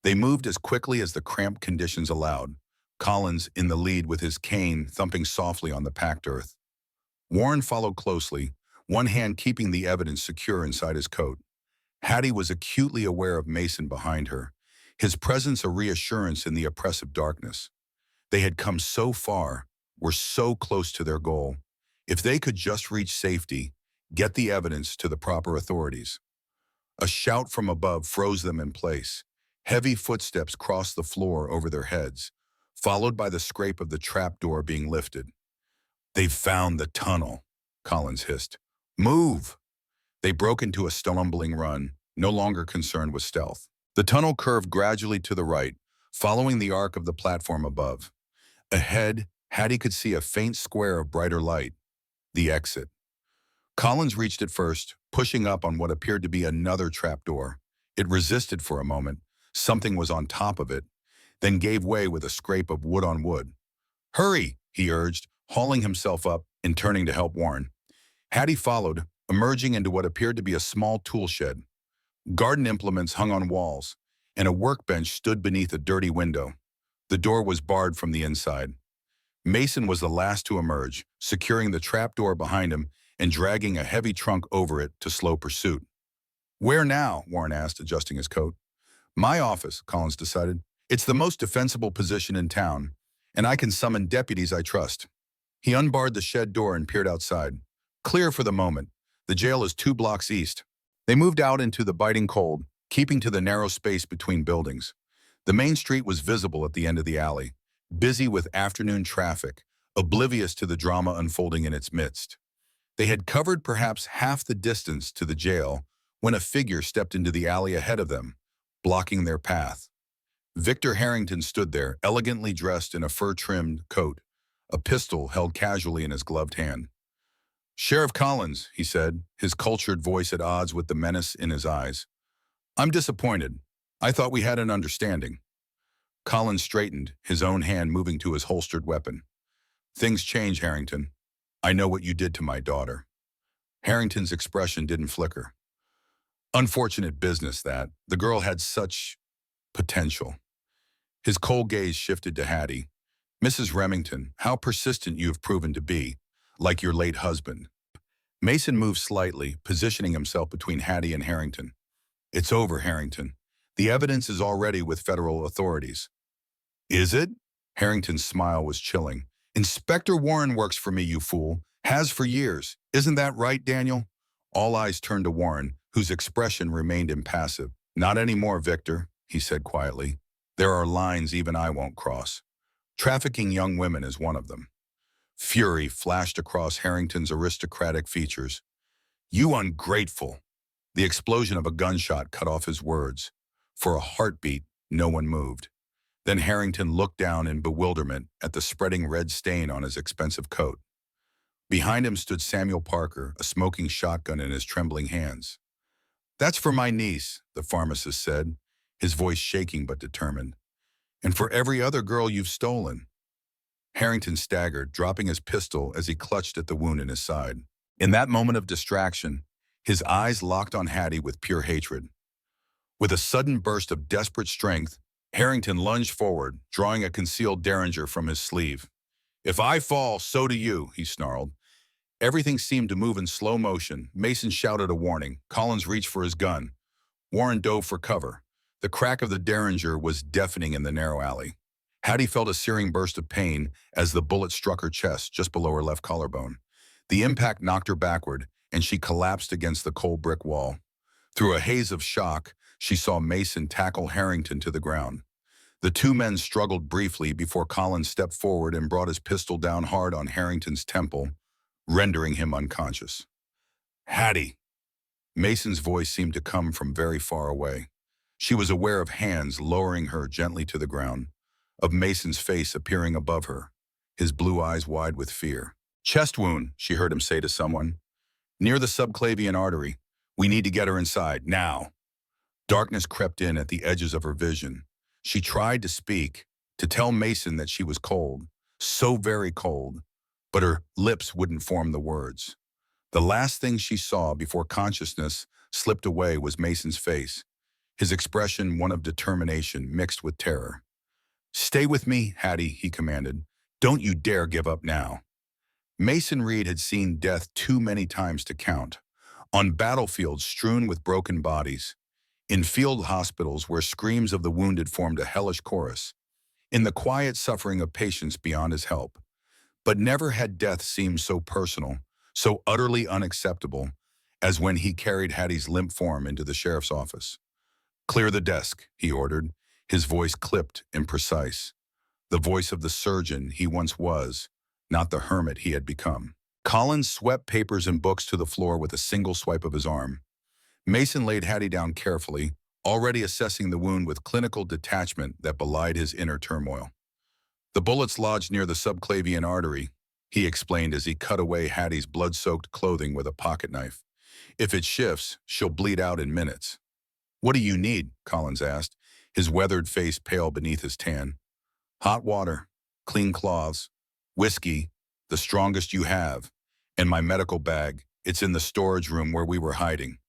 They moved as quickly as the cramped conditions allowed, Collins in the lead with his cane thumping softly on the packed earth. Warren followed closely, one hand keeping the evidence secure inside his coat. Hattie was acutely aware of Mason behind her, his presence a reassurance in the oppressive darkness. They had come so far, were so close to their goal. If they could just reach safety, get the evidence to the proper authorities. A shout from above froze them in place. Heavy footsteps crossed the floor over their heads, followed by the scrape of the trapdoor being lifted. "They've found the tunnel," Collins hissed. "Move!" They broke into a stumbling run, no longer concerned with stealth. The tunnel curved gradually to the right, following the arc of the platform above. Ahead, Hattie could see a faint square of brighter light, the exit. Collins reached it first, pushing up on what appeared to be another trapdoor. It resisted for a moment. Something was on top of it, then gave way with a scrape of wood on wood. "Hurry!" he urged, hauling himself up and turning to help Warren. Hattie followed, emerging into what appeared to be a small tool shed. Garden implements hung on walls, and a workbench stood beneath a dirty window. The door was barred from the inside. Mason was the last to emerge, securing the trapdoor behind him and dragging a heavy trunk over it to slow pursuit. "Where now?" Warren asked, adjusting his coat. "My office," Collins decided. "It's the most defensible position in town, and I can summon deputies I trust." He unbarred the shed door and peered outside. "Clear for the moment. The jail is 2 blocks east." They moved out into the biting cold, keeping to the narrow space between buildings. The main street was visible at the end of the alley, busy with afternoon traffic, oblivious to the drama unfolding in its midst. They had covered perhaps half the distance to the jail when a figure stepped into the alley ahead of them, blocking their path. Victor Harrington stood there, elegantly dressed in a fur-trimmed coat, a pistol held casually in his gloved hand. "Sheriff Collins," he said, his cultured voice at odds with the menace in his eyes. "I'm disappointed. I thought we had an understanding." Collins straightened, his own hand moving to his holstered weapon. "Things change, Harrington. I know what you did to my daughter." Harrington's expression didn't flicker. "Unfortunate business, that. The girl had such potential." His cold gaze shifted to Hattie. "Mrs. Remington, how persistent you have proven to be, like your late husband." Mason moved slightly, positioning himself between Hattie and Harrington. "It's over, Harrington. The evidence is already with federal authorities." "Is it?" Harrington's smile was chilling. "Inspector Warren works for me, you fool. Has for years. Isn't that right, Daniel?" All eyes turned to Warren, whose expression remained impassive. "Not anymore, Victor," he said quietly. "There are lines even I won't cross. Trafficking young women is one of them." Fury flashed across Harrington's aristocratic features. "You ungrateful!" The explosion of a gunshot cut off his words. For a heartbeat, no one moved. Then Harrington looked down in bewilderment at the spreading red stain on his expensive coat. Behind him stood Samuel Parker, a smoking shotgun in his trembling hands. "That's for my niece," the pharmacist said, his voice shaking but determined. "And for every other girl you've stolen." Harrington staggered, dropping his pistol as he clutched at the wound in his side. In that moment of distraction, his eyes locked on Hattie with pure hatred. With a sudden burst of desperate strength, Harrington lunged forward, drawing a concealed derringer from his sleeve. "If I fall, so do you," he snarled. Everything seemed to move in slow motion. Mason shouted a warning. Collins reached for his gun. Warren dove for cover. The crack of the derringer was deafening in the narrow alley. Hattie felt a searing burst of pain as the bullet struck her chest just below her left collarbone. The impact knocked her backward, and she collapsed against the cold brick wall. Through a haze of shock, she saw Mason tackle Harrington to the ground. The two men struggled briefly before Collins stepped forward and brought his pistol down hard on Harrington's temple, rendering him unconscious. Hattie! Mason's voice seemed to come from very far away. She was aware of hands lowering her gently to the ground, of Mason's face appearing above her, his blue eyes wide with fear. Chest wound, she heard him say to someone. Near the subclavian artery. We need to get her inside, now. Darkness crept in at the edges of her vision. She tried to speak, to tell Mason that she was cold, so very cold, but her lips wouldn't form the words. The last thing she saw before consciousness slipped away was Mason's face, his expression one of determination mixed with terror. Stay with me, Hattie, he commanded. Don't you dare give up now. Mason Reed had seen death too many times to count. On battlefields strewn with broken bodies, in field hospitals where screams of the wounded formed a hellish chorus, in the quiet suffering of patients beyond his help. But never had death seemed so personal, so utterly unacceptable, as when he carried Hattie's limp form into the sheriff's office. Clear the desk, he ordered, his voice clipped and precise. The voice of the surgeon he once was, not the hermit he had become. Collins swept papers and books to the floor with a single swipe of his arm. Mason laid Hattie down carefully, already assessing the wound with clinical detachment that belied his inner turmoil. The bullets lodged near the subclavian artery, he explained as he cut away Hattie's blood-soaked clothing with a pocket knife. If it shifts, she'll bleed out in minutes. What do you need? Collins asked, his weathered face pale beneath his tan. Hot water, clean cloths, whiskey, the strongest you have, and my medical bag. It's in the storage room where we were hiding.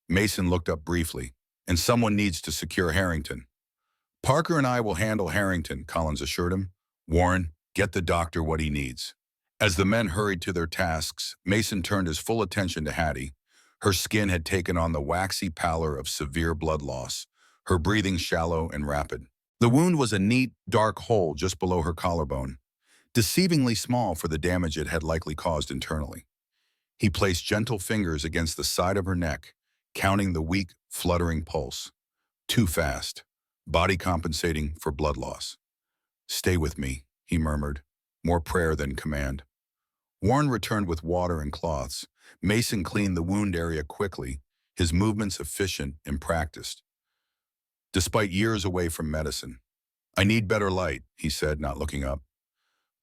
Mason looked up briefly. And someone needs to secure Harrington. Parker and I will handle Harrington, Collins assured him. Warren, get the doctor what he needs. As the men hurried to their tasks, Mason turned his full attention to Hattie. Her skin had taken on the waxy pallor of severe blood loss, her breathing shallow and rapid. The wound was a neat, dark hole just below her collarbone, deceivingly small for the damage it had likely caused internally. He placed gentle fingers against the side of her neck, counting the weak, fluttering pulse. Too fast, body compensating for blood loss. Stay with me, he murmured, more prayer than command. Warren returned with water and cloths. Mason cleaned the wound area quickly, his movements efficient and practiced. Despite years away from medicine. I need better light, he said, not looking up.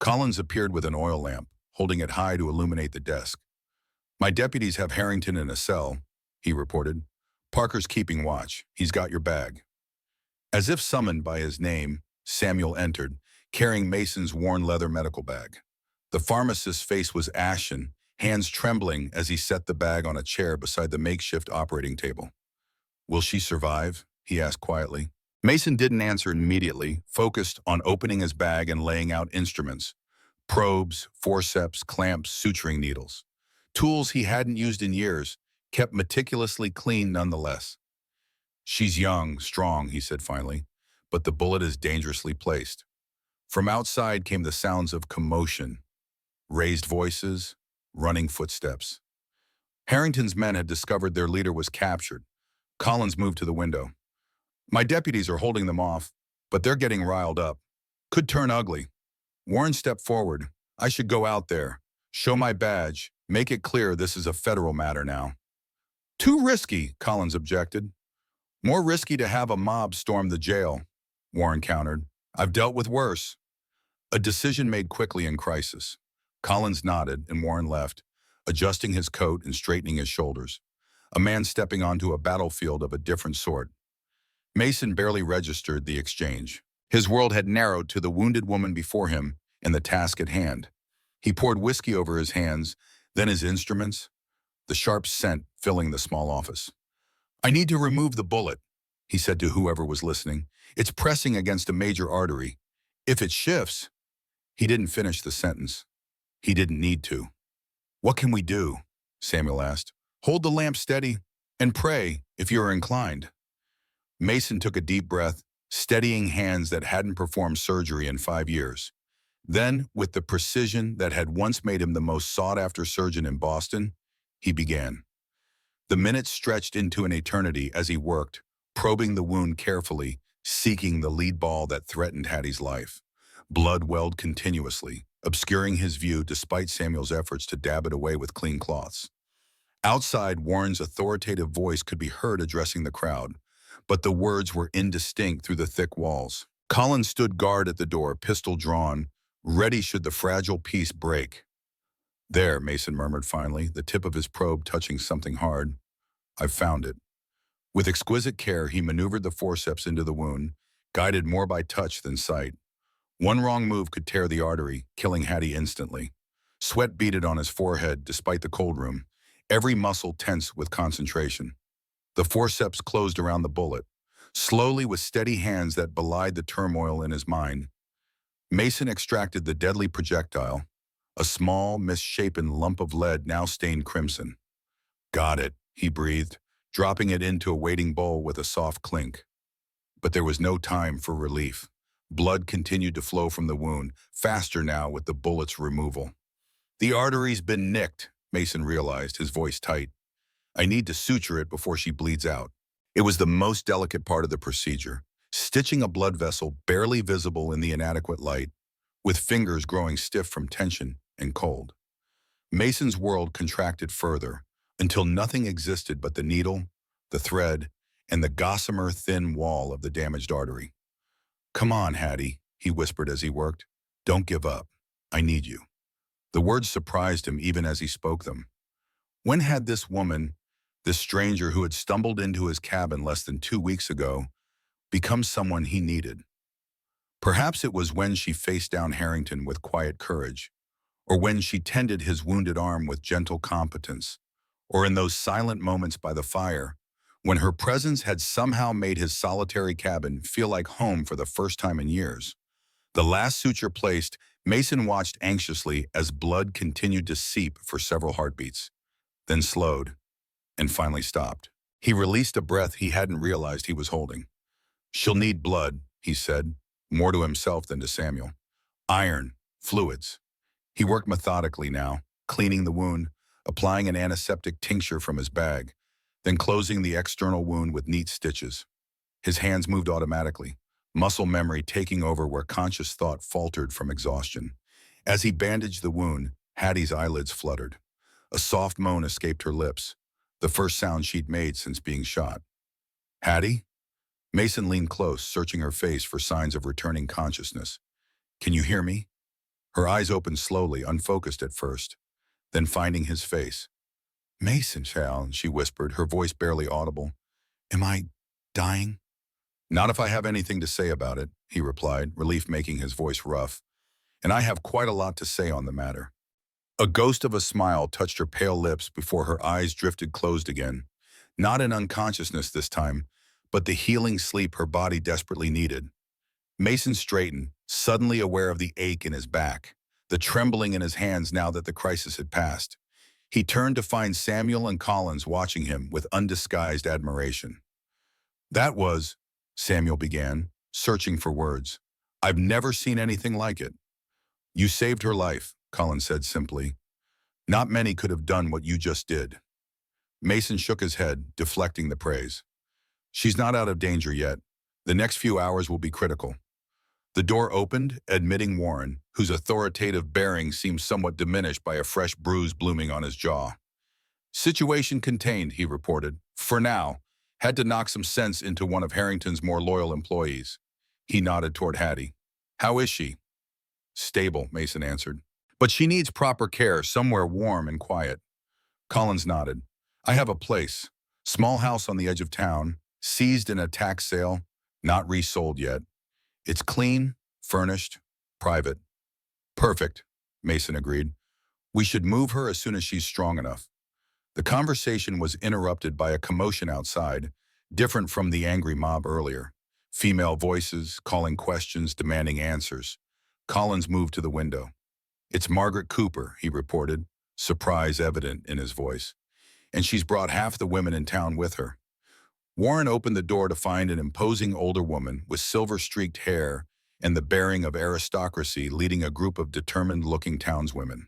Collins appeared with an oil lamp, holding it high to illuminate the desk. My deputies have Harrington in a cell, he reported. Parker's keeping watch. He's got your bag. As if summoned by his name, Samuel entered, carrying Mason's worn leather medical bag. The pharmacist's face was ashen, hands trembling as he set the bag on a chair beside the makeshift operating table. Will she survive? He asked quietly. Mason didn't answer immediately, focused on opening his bag and laying out instruments. Probes, forceps, clamps, suturing needles. Tools he hadn't used in years, kept meticulously clean nonetheless. She's young, strong, he said finally, but the bullet is dangerously placed. From outside came the sounds of commotion, raised voices, running footsteps. Harrington's men had discovered their leader was captured. Collins moved to the window. My deputies are holding them off, but they're getting riled up. Could turn ugly. Warren stepped forward. I should go out there, show my badge, make it clear this is a federal matter now. Too risky, Collins objected. More risky to have a mob storm the jail, Warren countered. I've dealt with worse. A decision made quickly in crisis. Collins nodded and Warren left, adjusting his coat and straightening his shoulders. A man stepping onto a battlefield of a different sort. Mason barely registered the exchange. His world had narrowed to the wounded woman before him and the task at hand. He poured whiskey over his hands, then his instruments, the sharp scent filling the small office. I need to remove the bullet, he said to whoever was listening. It's pressing against a major artery. If it shifts, he didn't finish the sentence. He didn't need to. "What can we do?" Samuel asked. "Hold the lamp steady and pray if you are inclined." Mason took a deep breath, steadying hands that hadn't performed surgery in 5 years. Then, with the precision that had once made him the most sought-after surgeon in Boston, he began. The minutes stretched into an eternity as he worked, probing the wound carefully, seeking the lead ball that threatened Hattie's life. Blood welled continuously, obscuring his view despite Samuel's efforts to dab it away with clean cloths. Outside, Warren's authoritative voice could be heard addressing the crowd, but the words were indistinct through the thick walls. Collins stood guard at the door, pistol drawn, ready should the fragile piece break. "There," Mason murmured finally, the tip of his probe touching something hard. "I've found it." With exquisite care, he maneuvered the forceps into the wound, guided more by touch than sight. One wrong move could tear the artery, killing Hattie instantly. Sweat beaded on his forehead despite the cold room, every muscle tense with concentration. The forceps closed around the bullet, slowly with steady hands that belied the turmoil in his mind. Mason extracted the deadly projectile, a small, misshapen lump of lead now stained crimson. "Got it," he breathed, dropping it into a waiting bowl with a soft clink. But there was no time for relief. Blood continued to flow from the wound, faster now with the bullet's removal. "The artery's been nicked," Mason realized, his voice tight. "I need to suture it before she bleeds out." It was the most delicate part of the procedure, stitching a blood vessel barely visible in the inadequate light, with fingers growing stiff from tension and cold. Mason's world contracted further, until nothing existed but the needle, the thread, and the gossamer thin wall of the damaged artery. "Come on, Hattie," he whispered as he worked. "Don't give up. I need you." The words surprised him even as he spoke them. When had this woman, this stranger who had stumbled into his cabin less than 2 weeks ago, become someone he needed? Perhaps it was when she faced down Harrington with quiet courage, or when she tended his wounded arm with gentle competence, or in those silent moments by the fire, when her presence had somehow made his solitary cabin feel like home for the first time in years. The last suture placed, Mason watched anxiously as blood continued to seep for several heartbeats, then slowed, and finally stopped. He released a breath he hadn't realized he was holding. "She'll need blood," he said, more to himself than to Samuel. "Iron, fluids." He worked methodically now, cleaning the wound, applying an antiseptic tincture from his bag, then closing the external wound with neat stitches. His hands moved automatically, muscle memory taking over where conscious thought faltered from exhaustion. As he bandaged the wound, Hattie's eyelids fluttered. A soft moan escaped her lips, the first sound she'd made since being shot. "Hattie?" Mason leaned close, searching her face for signs of returning consciousness. "Can you hear me?" Her eyes opened slowly, unfocused at first, then finding his face. "Mason, child," she whispered, her voice barely audible. "Am I dying?" "Not if I have anything to say about it," he replied, relief making his voice rough. "And I have quite a lot to say on the matter." A ghost of a smile touched her pale lips before her eyes drifted closed again. Not in unconsciousness this time, but the healing sleep her body desperately needed. Mason straightened, suddenly aware of the ache in his back, the trembling in his hands now that the crisis had passed. He turned to find Samuel and Collins watching him with undisguised admiration. "That was," Samuel began, searching for words. "I've never seen anything like it." "You saved her life," Collins said simply. "Not many could have done what you just did." Mason shook his head, deflecting the praise. "She's not out of danger yet. The next few hours will be critical." The door opened, admitting Warren, whose authoritative bearing seemed somewhat diminished by a fresh bruise blooming on his jaw. "Situation contained," he reported. "For now. Had to knock some sense into one of Harrington's more loyal employees." He nodded toward Hattie. "How is she?" "Stable," Mason answered. "But she needs proper care, somewhere warm and quiet." Collins nodded. "I have a place. Small house on the edge of town, seized in a tax sale, not resold yet. It's clean, furnished, private." "Perfect," Mason agreed. "We should move her as soon as she's strong enough." The conversation was interrupted by a commotion outside, different from the angry mob earlier. Female voices, calling questions, demanding answers. Collins moved to the window. "It's Margaret Cooper," he reported, surprise evident in his voice. And she's brought half the women in town with her. Warren opened the door to find an imposing older woman with silver-streaked hair and the bearing of aristocracy leading a group of determined-looking townswomen.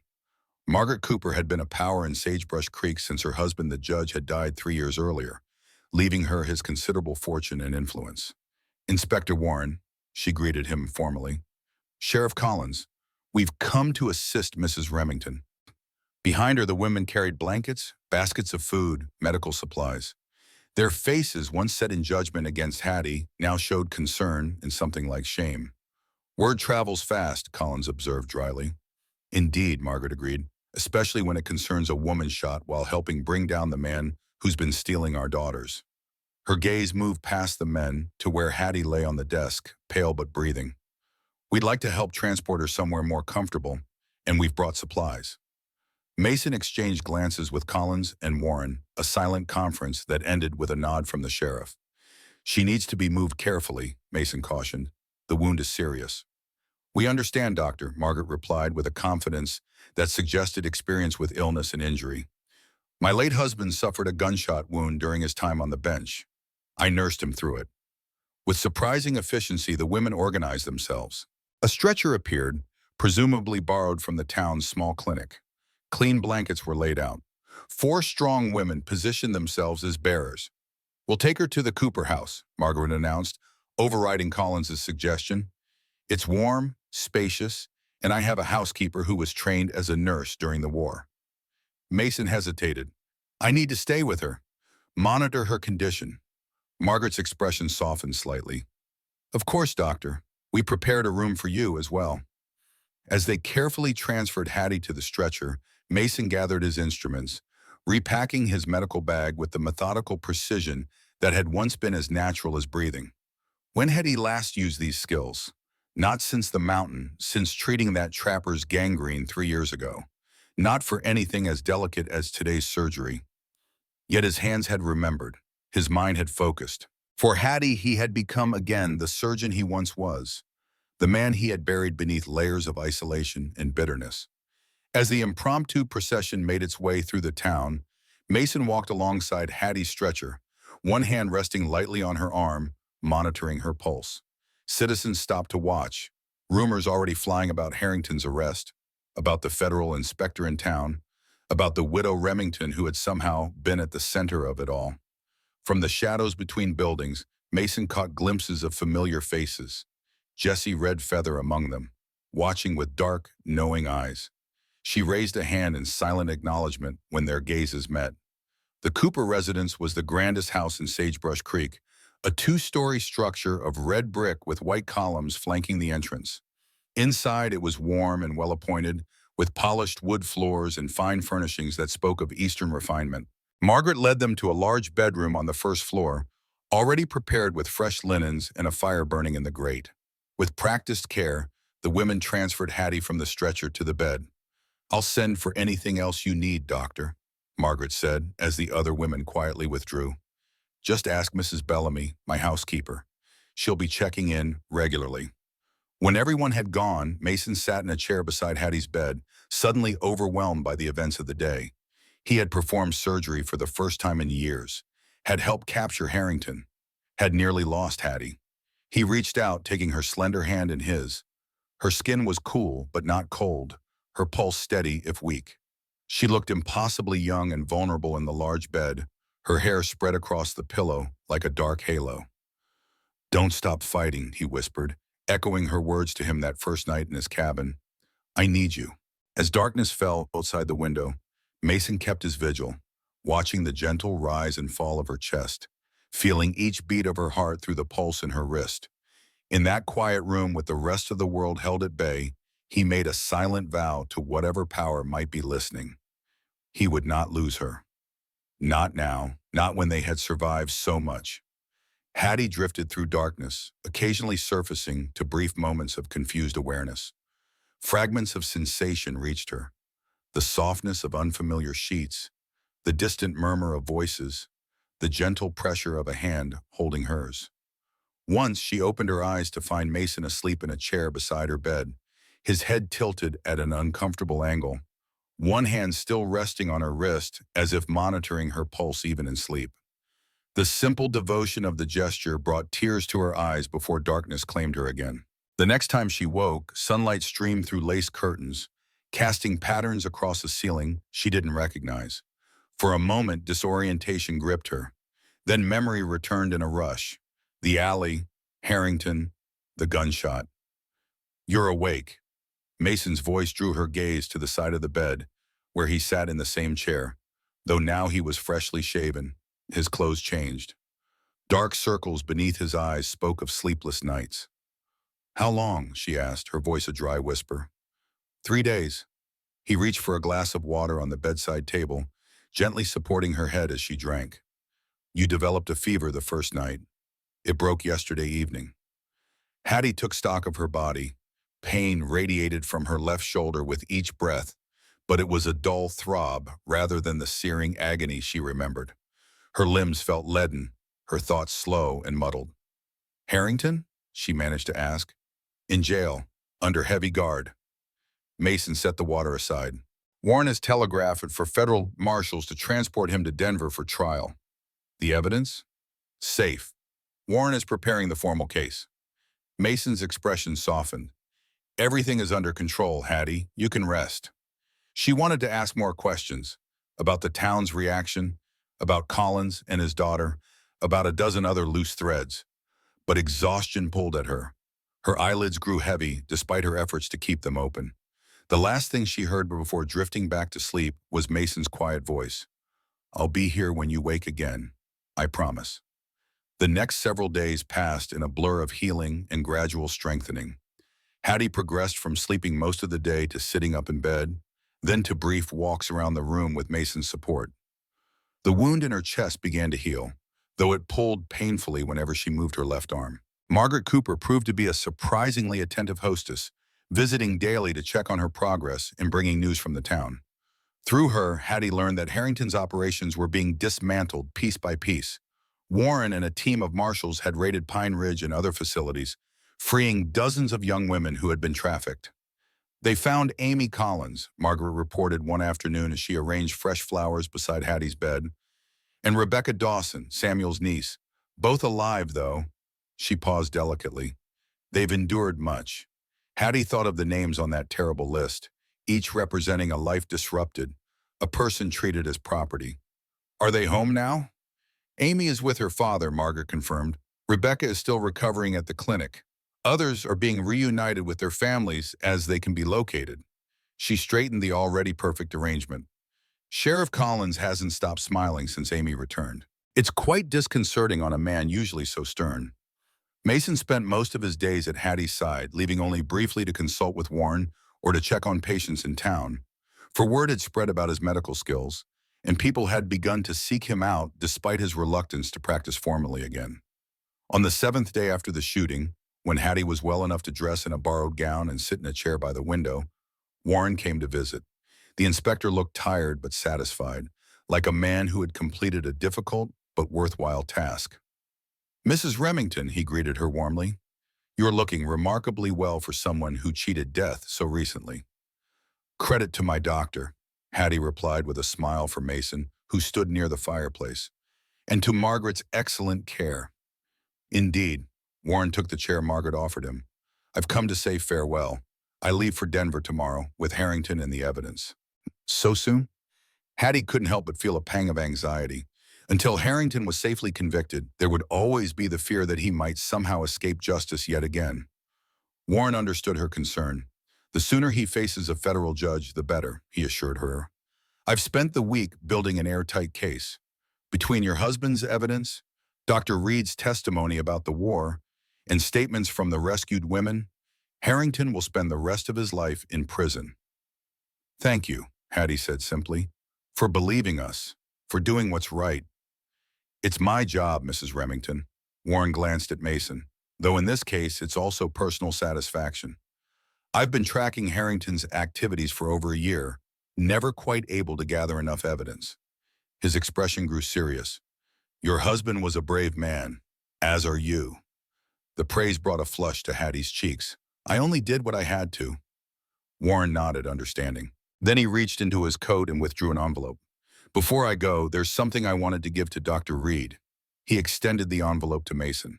Margaret Cooper had been a power in Sagebrush Creek since her husband, the judge, had died 3 years earlier, leaving her his considerable fortune and influence. "Inspector Warren," she greeted him formally. "Sheriff Collins, we've come to assist Mrs. Remington." Behind her, the women carried blankets, baskets of food, medical supplies. Their faces, once set in judgment against Hattie, now showed concern and something like shame. "Word travels fast," Collins observed dryly. "Indeed," Margaret agreed, "especially when it concerns a woman shot while helping bring down the man who's been stealing our daughters." Her gaze moved past the men to where Hattie lay on the desk, pale but breathing. "We'd like to help transport her somewhere more comfortable, and we've brought supplies." Mason exchanged glances with Collins and Warren, a silent conference that ended with a nod from the sheriff. "She needs to be moved carefully," Mason cautioned. "The wound is serious." "We understand, Doctor," Margaret replied with a confidence that suggested experience with illness and injury. "My late husband suffered a gunshot wound during his time on the bench. I nursed him through it." With surprising efficiency, the women organized themselves. A stretcher appeared, presumably borrowed from the town's small clinic. Clean blankets were laid out. 4 strong women positioned themselves as bearers. "We'll take her to the Cooper house," Margaret announced, overriding Collins's suggestion. "It's warm, spacious, and I have a housekeeper who was trained as a nurse during the war." Mason hesitated. "I need to stay with her. Monitor her condition." Margaret's expression softened slightly. "Of course, Doctor. We prepared a room for you as well." As they carefully transferred Hattie to the stretcher, Mason gathered his instruments, repacking his medical bag with the methodical precision that had once been as natural as breathing. When had he last used these skills? Not since the mountain, since treating that trapper's gangrene 3 years ago. Not for anything as delicate as today's surgery. Yet his hands had remembered. His mind had focused. For Hattie, he had become again the surgeon he once was, the man he had buried beneath layers of isolation and bitterness. As the impromptu procession made its way through the town, Mason walked alongside Hattie's stretcher, one hand resting lightly on her arm, monitoring her pulse. Citizens stopped to watch, rumors already flying about Harrington's arrest, about the federal inspector in town, about the widow Remington who had somehow been at the center of it all. From the shadows between buildings, Mason caught glimpses of familiar faces, Jessie Red Feather among them, watching with dark, knowing eyes. She raised a hand in silent acknowledgement when their gazes met. The Cooper residence was the grandest house in Sagebrush Creek, a 2-story structure of red brick with white columns flanking the entrance. Inside, it was warm and well-appointed, with polished wood floors and fine furnishings that spoke of Eastern refinement. Margaret led them to a large bedroom on the first floor, already prepared with fresh linens and a fire burning in the grate. With practiced care, the women transferred Hattie from the stretcher to the bed. "I'll send for anything else you need, Doctor," Margaret said, as the other women quietly withdrew. "Just ask Mrs. Bellamy, my housekeeper. She'll be checking in regularly." When everyone had gone, Mason sat in a chair beside Hattie's bed, suddenly overwhelmed by the events of the day. He had performed surgery for the first time in years, had helped capture Harrington, had nearly lost Hattie. He reached out, taking her slender hand in his. Her skin was cool, but not cold, her pulse steady if weak. She looked impossibly young and vulnerable in the large bed, her hair spread across the pillow like a dark halo. "Don't stop fighting," he whispered, echoing her words to him that first night in his cabin. "I need you." As darkness fell outside the window, Mason kept his vigil, watching the gentle rise and fall of her chest, feeling each beat of her heart through the pulse in her wrist. In that quiet room with the rest of the world held at bay, he made a silent vow to whatever power might be listening. He would not lose her. Not now, not when they had survived so much. Hattie drifted through darkness, occasionally surfacing to brief moments of confused awareness. Fragments of sensation reached her. The softness of unfamiliar sheets, the distant murmur of voices, the gentle pressure of a hand holding hers. Once she opened her eyes to find Mason asleep in a chair beside her bed, his head tilted at an uncomfortable angle, one hand still resting on her wrist as if monitoring her pulse even in sleep. The simple devotion of the gesture brought tears to her eyes before darkness claimed her again. The next time she woke, sunlight streamed through lace curtains, casting patterns across a ceiling she didn't recognize. For a moment, disorientation gripped her. Then memory returned in a rush. The alley, Harrington, the gunshot. "You're awake." Mason's voice drew her gaze to the side of the bed, where he sat in the same chair, though now he was freshly shaven, his clothes changed. Dark circles beneath his eyes spoke of sleepless nights. "How long?" she asked, her voice a dry whisper. "3 days." He reached for a glass of water on the bedside table, gently supporting her head as she drank. "You developed a fever the first night. It broke yesterday evening." Hattie took stock of her body. Pain radiated from her left shoulder with each breath, but it was a dull throb rather than the searing agony she remembered. Her limbs felt leaden, her thoughts slow and muddled. "Harrington?" she managed to ask. "In jail, under heavy guard." Mason set the water aside. "Warren has telegraphed for federal marshals to transport him to Denver for trial." "The evidence?" "Safe. Warren is preparing the formal case." Mason's expression softened. "Everything is under control, Hattie. You can rest." She wanted to ask more questions about the town's reaction, about Collins and his daughter, about a dozen other loose threads. But exhaustion pulled at her. Her eyelids grew heavy despite her efforts to keep them open. The last thing she heard before drifting back to sleep was Mason's quiet voice. "I'll be here when you wake again. I promise." The next several days passed in a blur of healing and gradual strengthening. Hattie progressed from sleeping most of the day to sitting up in bed, then to brief walks around the room with Mason's support. The wound in her chest began to heal, though it pulled painfully whenever she moved her left arm. Margaret Cooper proved to be a surprisingly attentive hostess, visiting daily to check on her progress and bringing news from the town. Through her, Hattie learned that Harrington's operations were being dismantled piece by piece. Warren and a team of marshals had raided Pine Ridge and other facilities, freeing dozens of young women who had been trafficked. They found Amy Collins, Margaret reported one afternoon as she arranged fresh flowers beside Hattie's bed, and Rebecca Dawson, Samuel's niece, both alive, though. She paused delicately. They've endured much. Hattie thought of the names on that terrible list, each representing a life disrupted, a person treated as property. "Are they home now?" "Amy is with her father," Margaret confirmed. "Rebecca is still recovering at the clinic. Others are being reunited with their families as they can be located." She straightened the already perfect arrangement. "Sheriff Collins hasn't stopped smiling since Amy returned. It's quite disconcerting on a man usually so stern." Mason spent most of his days at Hattie's side, leaving only briefly to consult with Warren or to check on patients in town. For word had spread about his medical skills, and people had begun to seek him out despite his reluctance to practice formally again. On the 7th day after the shooting, when Hattie was well enough to dress in a borrowed gown and sit in a chair by the window, Warren came to visit. The inspector looked tired but satisfied, like a man who had completed a difficult but worthwhile task. "Mrs. Remington," he greeted her warmly. "You're looking remarkably well for someone who cheated death so recently." "Credit to my doctor," Hattie replied with a smile for Mason, who stood near the fireplace, "and to Margaret's excellent care." "Indeed." Warren took the chair Margaret offered him. "I've come to say farewell. I leave for Denver tomorrow with Harrington and the evidence." "So soon?" Hattie couldn't help but feel a pang of anxiety. Until Harrington was safely convicted, there would always be the fear that he might somehow escape justice yet again. Warren understood her concern. "The sooner he faces a federal judge, the better," he assured her. "I've spent the week building an airtight case. Between your husband's evidence, Dr. Reed's testimony about the war, and statements from the rescued women, Harrington will spend the rest of his life in prison." "Thank you," Hattie said simply, "for believing us, for doing what's right." "It's my job, Mrs. Remington." Warren glanced at Mason, "though in this case it's also personal satisfaction. I've been tracking Harrington's activities for over a year, never quite able to gather enough evidence." His expression grew serious. "Your husband was a brave man, as are you." The praise brought a flush to Hattie's cheeks. "I only did what I had to." Warren nodded, understanding. Then he reached into his coat and withdrew an envelope. Before I go, there's something I wanted to give to Dr. Reed. He extended the envelope to Mason.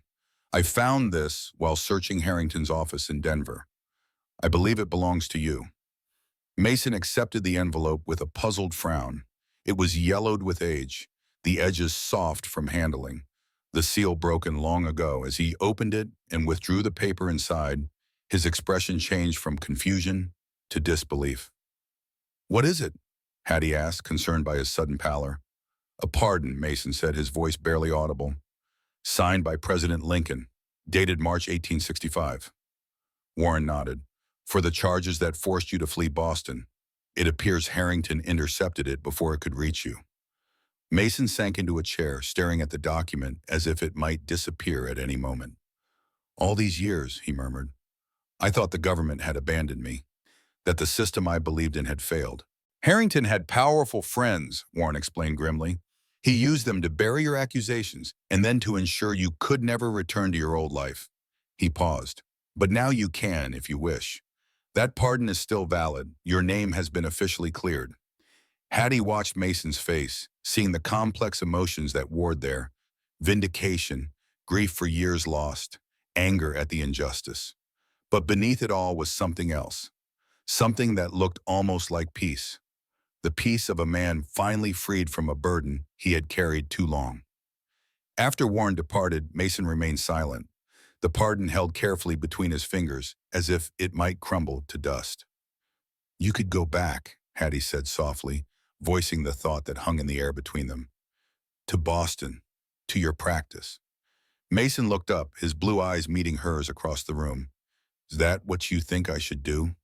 I found this while searching Harrington's office in Denver. I believe it belongs to you. Mason accepted the envelope with a puzzled frown. It was yellowed with age, the edges soft from handling, the seal broken long ago. As he opened it and withdrew the paper inside, his expression changed from confusion to disbelief. "What is it?" Hattie asked, concerned by his sudden pallor. "A pardon," Mason said, his voice barely audible. "Signed by President Lincoln, dated March 1865. Warren nodded. "For the charges that forced you to flee Boston. It appears Harrington intercepted it before it could reach you." Mason sank into a chair, staring at the document as if it might disappear at any moment. "All these years," he murmured, "I thought the government had abandoned me, that the system I believed in had failed." "Harrington had powerful friends," Warren explained grimly. "He used them to bury your accusations and then to ensure you could never return to your old life." He paused. "But now you can, if you wish. That pardon is still valid. Your name has been officially cleared." Hattie watched Mason's face, seeing the complex emotions that warred there: vindication, grief for years lost, anger at the injustice. But beneath it all was something else, something that looked almost like peace. The peace of a man finally freed from a burden he had carried too long. After Warren departed, Mason remained silent, the pardon held carefully between his fingers as if it might crumble to dust. "You could go back," Hattie said softly, voicing the thought that hung in the air between them. "To Boston, to your practice." Mason looked up, his blue eyes meeting hers across the room. "Is that what you think I should do?"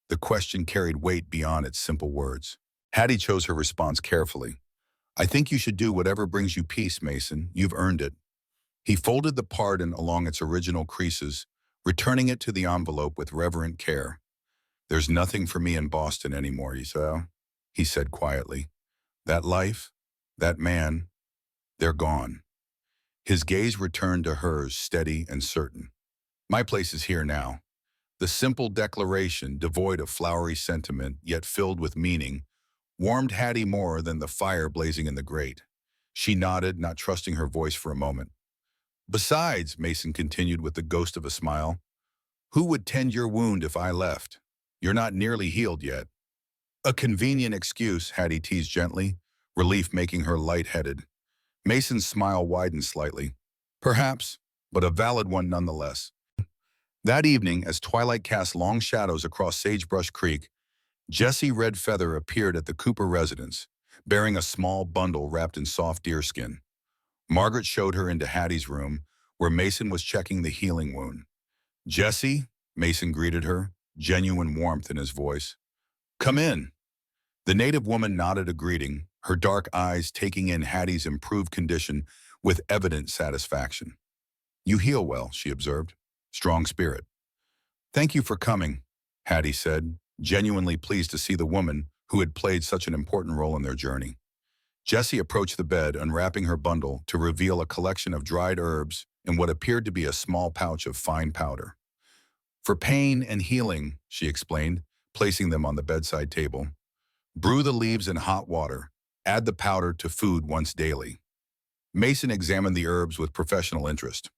The question carried weight beyond its simple words. Hattie chose her response carefully. "I think you should do whatever brings you peace, Mason. You've earned it." He folded the pardon along its original creases, returning it to the envelope with reverent care. "There's nothing for me in Boston anymore, he said quietly. "That life, that man, they're gone." His gaze returned to hers, steady and certain. "My place is here now." The simple declaration, devoid of flowery sentiment, yet filled with meaning, warmed Hattie more than the fire blazing in the grate. She nodded, not trusting her voice for a moment. "Besides," Mason continued with the ghost of a smile, "who would tend your wound if I left? You're not nearly healed yet." "A convenient excuse," Hattie teased gently, relief making her lightheaded. Mason's smile widened slightly. "Perhaps, but a valid one nonetheless." That evening, as twilight cast long shadows across Sagebrush Creek, Jesse Red Feather appeared at the Cooper residence, bearing a small bundle wrapped in soft deerskin. Margaret showed her into Hattie's room, where Mason was checking the healing wound. "Jessie," Mason greeted her, genuine warmth in his voice. "Come in." The native woman nodded a greeting, her dark eyes taking in Hattie's improved condition with evident satisfaction. "You heal well," she observed. "Strong spirit." "Thank you for coming," Hattie said, genuinely pleased to see the woman who had played such an important role in their journey. Jessie approached the bed, unwrapping her bundle to reveal a collection of dried herbs and what appeared to be a small pouch of fine powder. "For pain and healing," she explained, placing them on the bedside table. "Brew the leaves in hot water. Add the powder to food once daily." Mason examined the herbs with professional interest.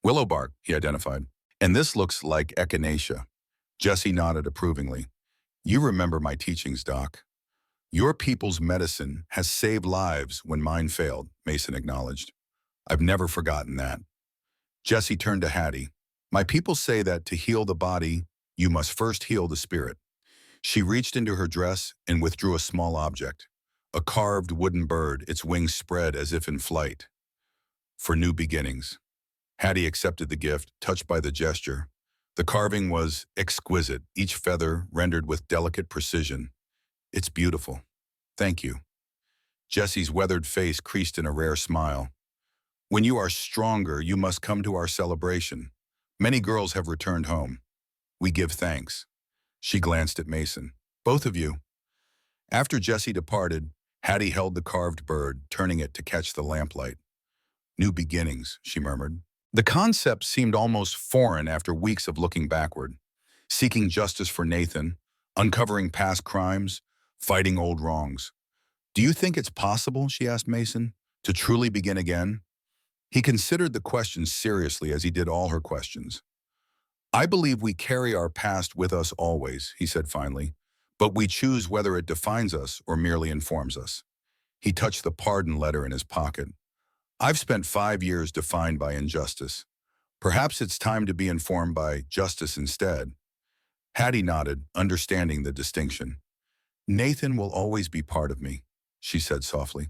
"Willow bark," he identified. "And this looks like echinacea." Jessie nodded approvingly. "You remember my teachings, Doc." "Your people's medicine has saved lives when mine failed," Mason acknowledged. "I've never forgotten that." Jessie turned to Hattie. "My people say that to heal the body, you must first heal the spirit." She reached into her dress and withdrew a small object, a carved wooden bird, its wings spread as if in flight. "For new beginnings." Hattie accepted the gift, touched by the gesture. The carving was exquisite, each feather rendered with delicate precision. "It's beautiful. Thank you." Jessie's weathered face creased in a rare smile. "When you are stronger, you must come to our celebration. Many girls have returned home. We give thanks." She glanced at Mason. "Both of you." After Jessie departed, Hattie held the carved bird, turning it to catch the lamplight. "New beginnings," she murmured. The concept seemed almost foreign after weeks of looking backward. Seeking justice for Nathan, uncovering past crimes, fighting old wrongs. Do you think it's possible, she asked Mason, to truly begin again? He considered the question seriously as he did all her questions. I believe we carry our past with us always, he said finally, but we choose whether it defines us or merely informs us. He touched the pardon letter in his pocket. I've spent 5 years defined by injustice. Perhaps it's time to be informed by justice instead. Hattie nodded, understanding the distinction. Nathan will always be part of me, she said softly.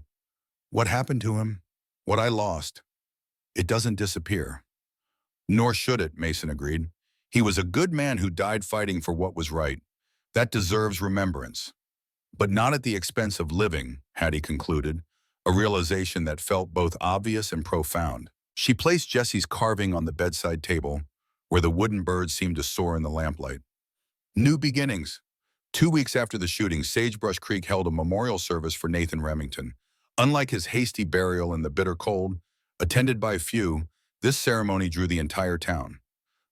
What happened to him? What I lost? It doesn't disappear. Nor should it, Mason agreed. He was a good man who died fighting for what was right. That deserves remembrance. But not at the expense of living, Hattie concluded, a realization that felt both obvious and profound. She placed Jesse's carving on the bedside table, where the wooden bird seemed to soar in the lamplight. New beginnings. 2 weeks after the shooting, Sagebrush Creek held a memorial service for Nathan Remington. Unlike his hasty burial in the bitter cold, attended by few, this ceremony drew the entire town.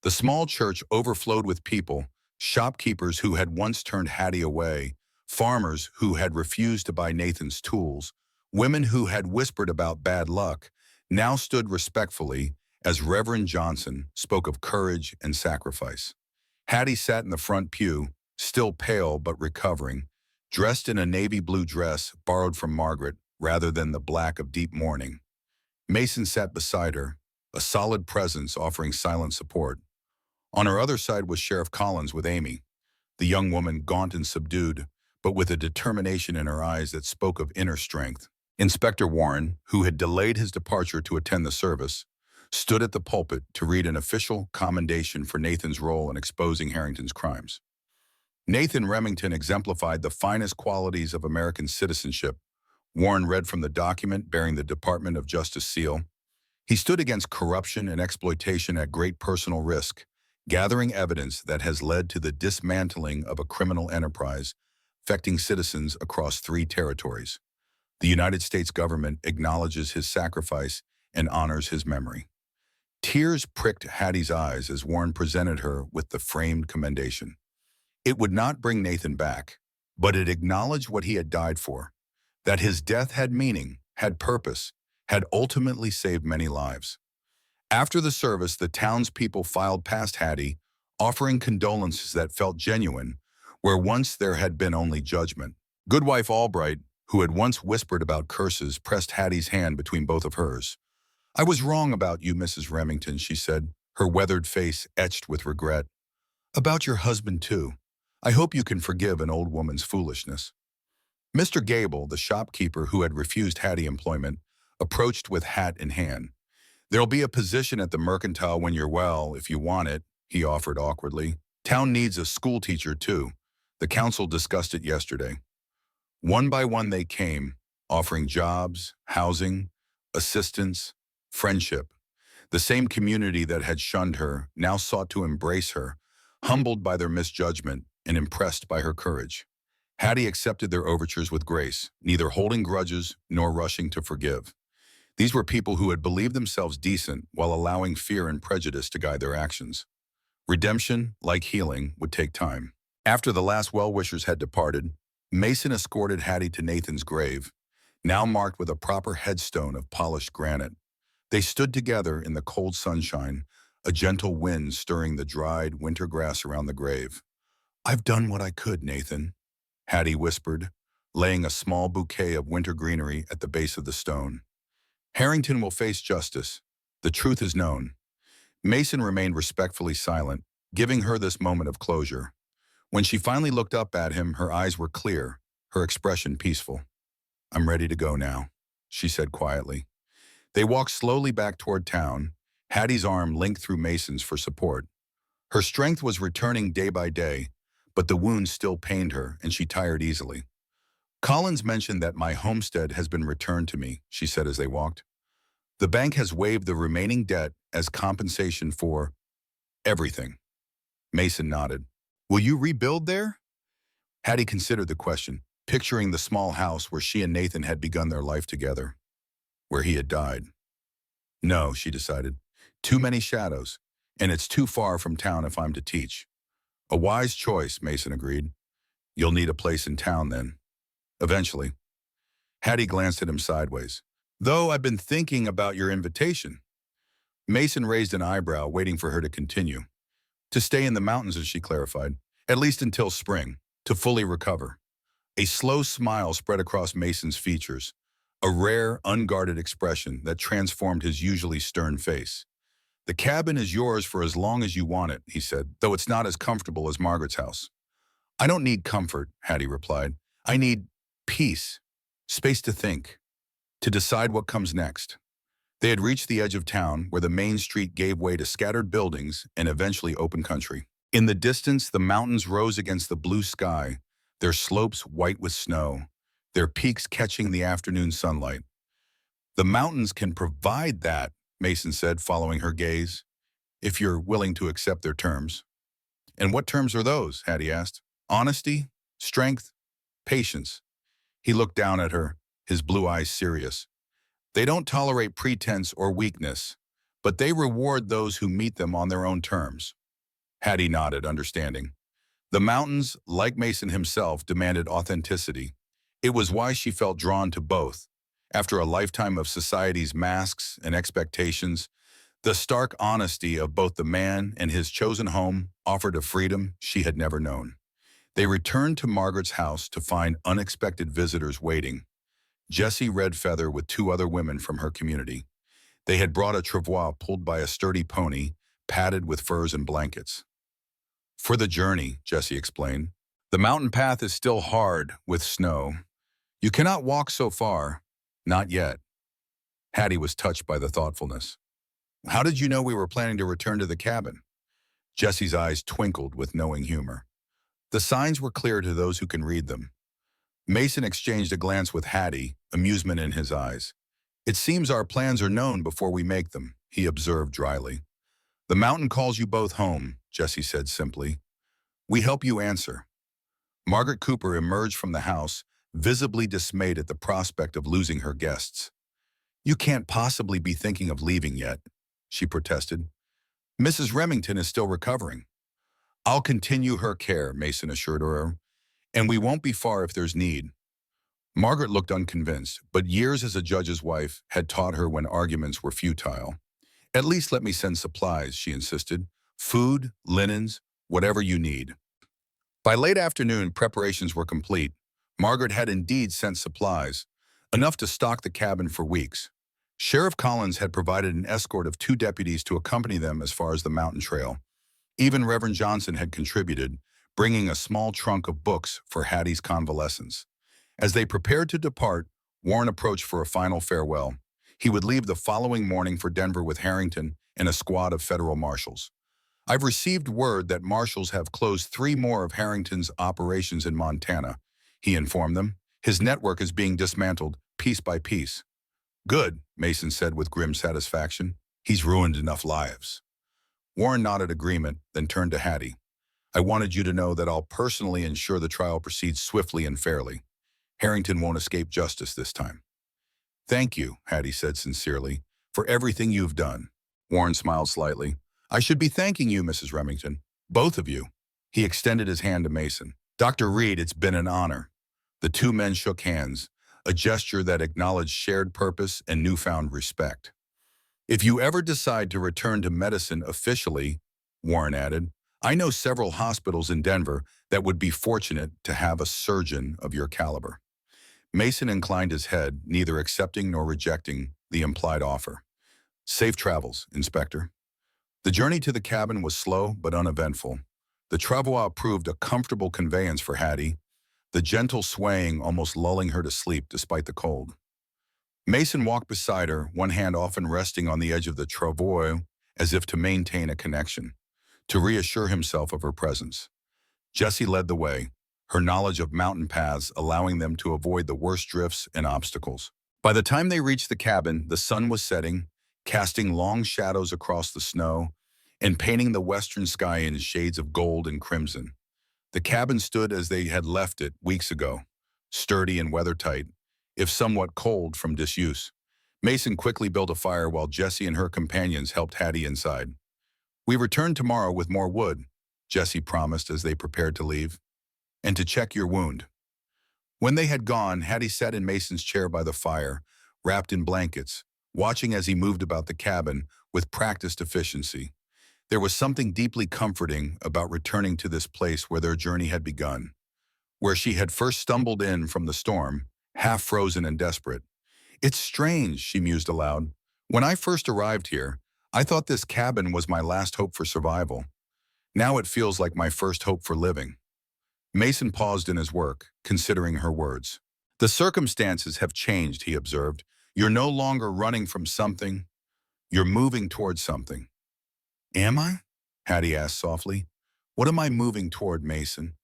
The small church overflowed with people, shopkeepers who had once turned Hattie away, farmers who had refused to buy Nathan's tools, women who had whispered about bad luck, now stood respectfully as Reverend Johnson spoke of courage and sacrifice. Hattie sat in the front pew, still pale but recovering, dressed in a navy blue dress borrowed from Margaret rather than the black of deep mourning. Mason sat beside her, a solid presence offering silent support. On her other side was Sheriff Collins with Amy, the young woman gaunt and subdued, but with a determination in her eyes that spoke of inner strength. Inspector Warren, who had delayed his departure to attend the service, stood at the pulpit to read an official commendation for Nathan's role in exposing Harrington's crimes. Nathan Remington exemplified the finest qualities of American citizenship. Warren read from the document bearing the Department of Justice seal. He stood against corruption and exploitation at great personal risk, gathering evidence that has led to the dismantling of a criminal enterprise affecting citizens across 3 territories. The United States government acknowledges his sacrifice and honors his memory. Tears pricked Hattie's eyes as Warren presented her with the framed commendation. It would not bring Nathan back, but it acknowledged what he had died for, that his death had meaning, had purpose, had ultimately saved many lives. After the service, the townspeople filed past Hattie, offering condolences that felt genuine, where once there had been only judgment. Goodwife Albright, who had once whispered about curses, pressed Hattie's hand between both of hers. I was wrong about you, Mrs. Remington, she said, her weathered face etched with regret. About your husband, too. I hope you can forgive an old woman's foolishness. Mr. Gable, the shopkeeper who had refused Hattie employment, approached with hat in hand. There'll be a position at the Mercantile when you're well, if you want it, he offered awkwardly. Town needs a school teacher, too. The council discussed it yesterday. One by one they came, offering jobs, housing, assistance, friendship. The same community that had shunned her now sought to embrace her, humbled by their misjudgment and impressed by her courage. Hattie accepted their overtures with grace, neither holding grudges nor rushing to forgive. These were people who had believed themselves decent while allowing fear and prejudice to guide their actions. Redemption, like healing, would take time. After the last well-wishers had departed, Mason escorted Hattie to Nathan's grave, now marked with a proper headstone of polished granite. They stood together in the cold sunshine, a gentle wind stirring the dried winter grass around the grave. I've done what I could, Nathan, Hattie whispered, laying a small bouquet of winter greenery at the base of the stone. Harrington will face justice. The truth is known. Mason remained respectfully silent, giving her this moment of closure. When she finally looked up at him, her eyes were clear, her expression peaceful. I'm ready to go now, she said quietly. They walked slowly back toward town, Hattie's arm linked through Mason's for support. Her strength was returning day by day, but the wound still pained her and she tired easily. Collins mentioned that my homestead has been returned to me, she said as they walked. The bank has waived the remaining debt as compensation for everything. Mason nodded. Will you rebuild there? Hattie considered the question, picturing the small house where she and Nathan had begun their life together, where he had died. No, she decided. Too many shadows, and it's too far from town if I'm to teach. A wise choice, Mason agreed. You'll need a place in town then. Eventually. Hattie glanced at him sideways. Though I've been thinking about your invitation. Mason raised an eyebrow, waiting for her to continue. To stay in the mountains, as she clarified, at least until spring, to fully recover. A slow smile spread across Mason's features, a rare, unguarded expression that transformed his usually stern face. The cabin is yours for as long as you want it, he said, though it's not as comfortable as Margaret's house. I don't need comfort, Hattie replied. I need peace, space to think, to decide what comes next. They had reached the edge of town where the main street gave way to scattered buildings and eventually open country. In the distance, the mountains rose against the blue sky, their slopes white with snow, their peaks catching the afternoon sunlight. The mountains can provide that, Mason said, following her gaze, if you're willing to accept their terms. And what terms are those? Hattie asked. Honesty, strength, patience. He looked down at her, his blue eyes serious. They don't tolerate pretense or weakness, but they reward those who meet them on their own terms. Hattie nodded, understanding. The mountains, like Mason himself, demanded authenticity. It was why she felt drawn to both. After a lifetime of society's masks and expectations, the stark honesty of both the man and his chosen home offered a freedom she had never known. They returned to Margaret's house to find unexpected visitors waiting. Jessie Redfeather with two other women from her community. They had brought a travois pulled by a sturdy pony, padded with furs and blankets. For the journey, Jessie explained. The mountain path is still hard with snow. You cannot walk so far. Not yet. Hattie was touched by the thoughtfulness. How did you know we were planning to return to the cabin? Jessie's eyes twinkled with knowing humor. The signs were clear to those who can read them. Mason exchanged a glance with Hattie, amusement in his eyes. It seems our plans are known before we make them, he observed dryly. The mountain calls you both home, Jessie said simply. We help you answer. Margaret Cooper emerged from the house, visibly dismayed at the prospect of losing her guests. You can't possibly be thinking of leaving yet, she protested. Mrs. Remington is still recovering. I'll continue her care, Mason assured her, and we won't be far if there's need. Margaret looked unconvinced, but years as a judge's wife had taught her when arguments were futile. At least let me send supplies, she insisted. Food, linens, whatever you need. By late afternoon, preparations were complete. Margaret had indeed sent supplies, enough to stock the cabin for weeks. Sheriff Collins had provided an escort of 2 deputies to accompany them as far as the mountain trail. Even Reverend Johnson had contributed, bringing a small trunk of books for Hattie's convalescence. As they prepared to depart, Warren approached for a final farewell. He would leave the following morning for Denver with Harrington and a squad of federal marshals. I've received word that marshals have closed 3 more of Harrington's operations in Montana, he informed them. His network is being dismantled, piece by piece. Good, Mason said with grim satisfaction. He's ruined enough lives. Warren nodded agreement, then turned to Hattie. I wanted you to know that I'll personally ensure the trial proceeds swiftly and fairly. Harrington won't escape justice this time. Thank you, Hattie said sincerely, for everything you've done. Warren smiled slightly. I should be thanking you, Mrs. Remington. Both of you. He extended his hand to Mason. Dr. Reed, it's been an honor. The 2 men shook hands, a gesture that acknowledged shared purpose and newfound respect. If you ever decide to return to medicine officially, Warren added, I know several hospitals in Denver that would be fortunate to have a surgeon of your caliber. Mason inclined his head, neither accepting nor rejecting the implied offer. Safe travels, Inspector. The journey to the cabin was slow but uneventful. The travois proved a comfortable conveyance for Hattie, the gentle swaying almost lulling her to sleep despite the cold. Mason walked beside her, one hand often resting on the edge of the travois as if to maintain a connection, to reassure himself of her presence. Jessie led the way, her knowledge of mountain paths allowing them to avoid the worst drifts and obstacles. By the time they reached the cabin, the sun was setting, casting long shadows across the snow and painting the western sky in shades of gold and crimson. The cabin stood as they had left it weeks ago, sturdy and weathertight, if somewhat cold from disuse. Mason quickly built a fire while Jessie and her companions helped Hattie inside. We return tomorrow with more wood, Jessie promised as they prepared to leave. and to check your wound. When they had gone, Hattie sat in Mason's chair by the fire, wrapped in blankets, watching as he moved about the cabin with practiced efficiency. There was something deeply comforting about returning to this place where their journey had begun, where she had first stumbled in from the storm, half frozen and desperate. It's strange, she mused aloud. When I first arrived here, I thought this cabin was my last hope for survival. Now it feels like my first hope for living. Mason paused in his work, considering her words. The circumstances have changed, he observed. You're no longer running from something. You're moving towards something. Am I? Hattie asked softly. What am I moving toward, Mason?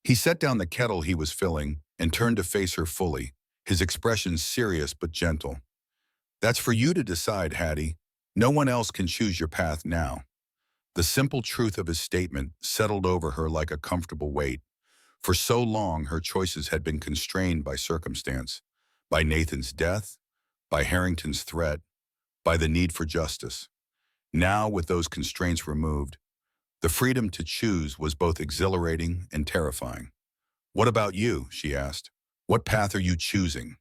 He set down the kettle he was filling and turned to face her fully, his expression serious but gentle. That's for you to decide, Hattie. No one else can choose your path now. The simple truth of his statement settled over her like a comfortable weight. For so long, her choices had been constrained by circumstance, by Nathan's death, by Harrington's threat, by the need for justice. Now, with those constraints removed, the freedom to choose was both exhilarating and terrifying. What about you? She asked. What path are you choosing?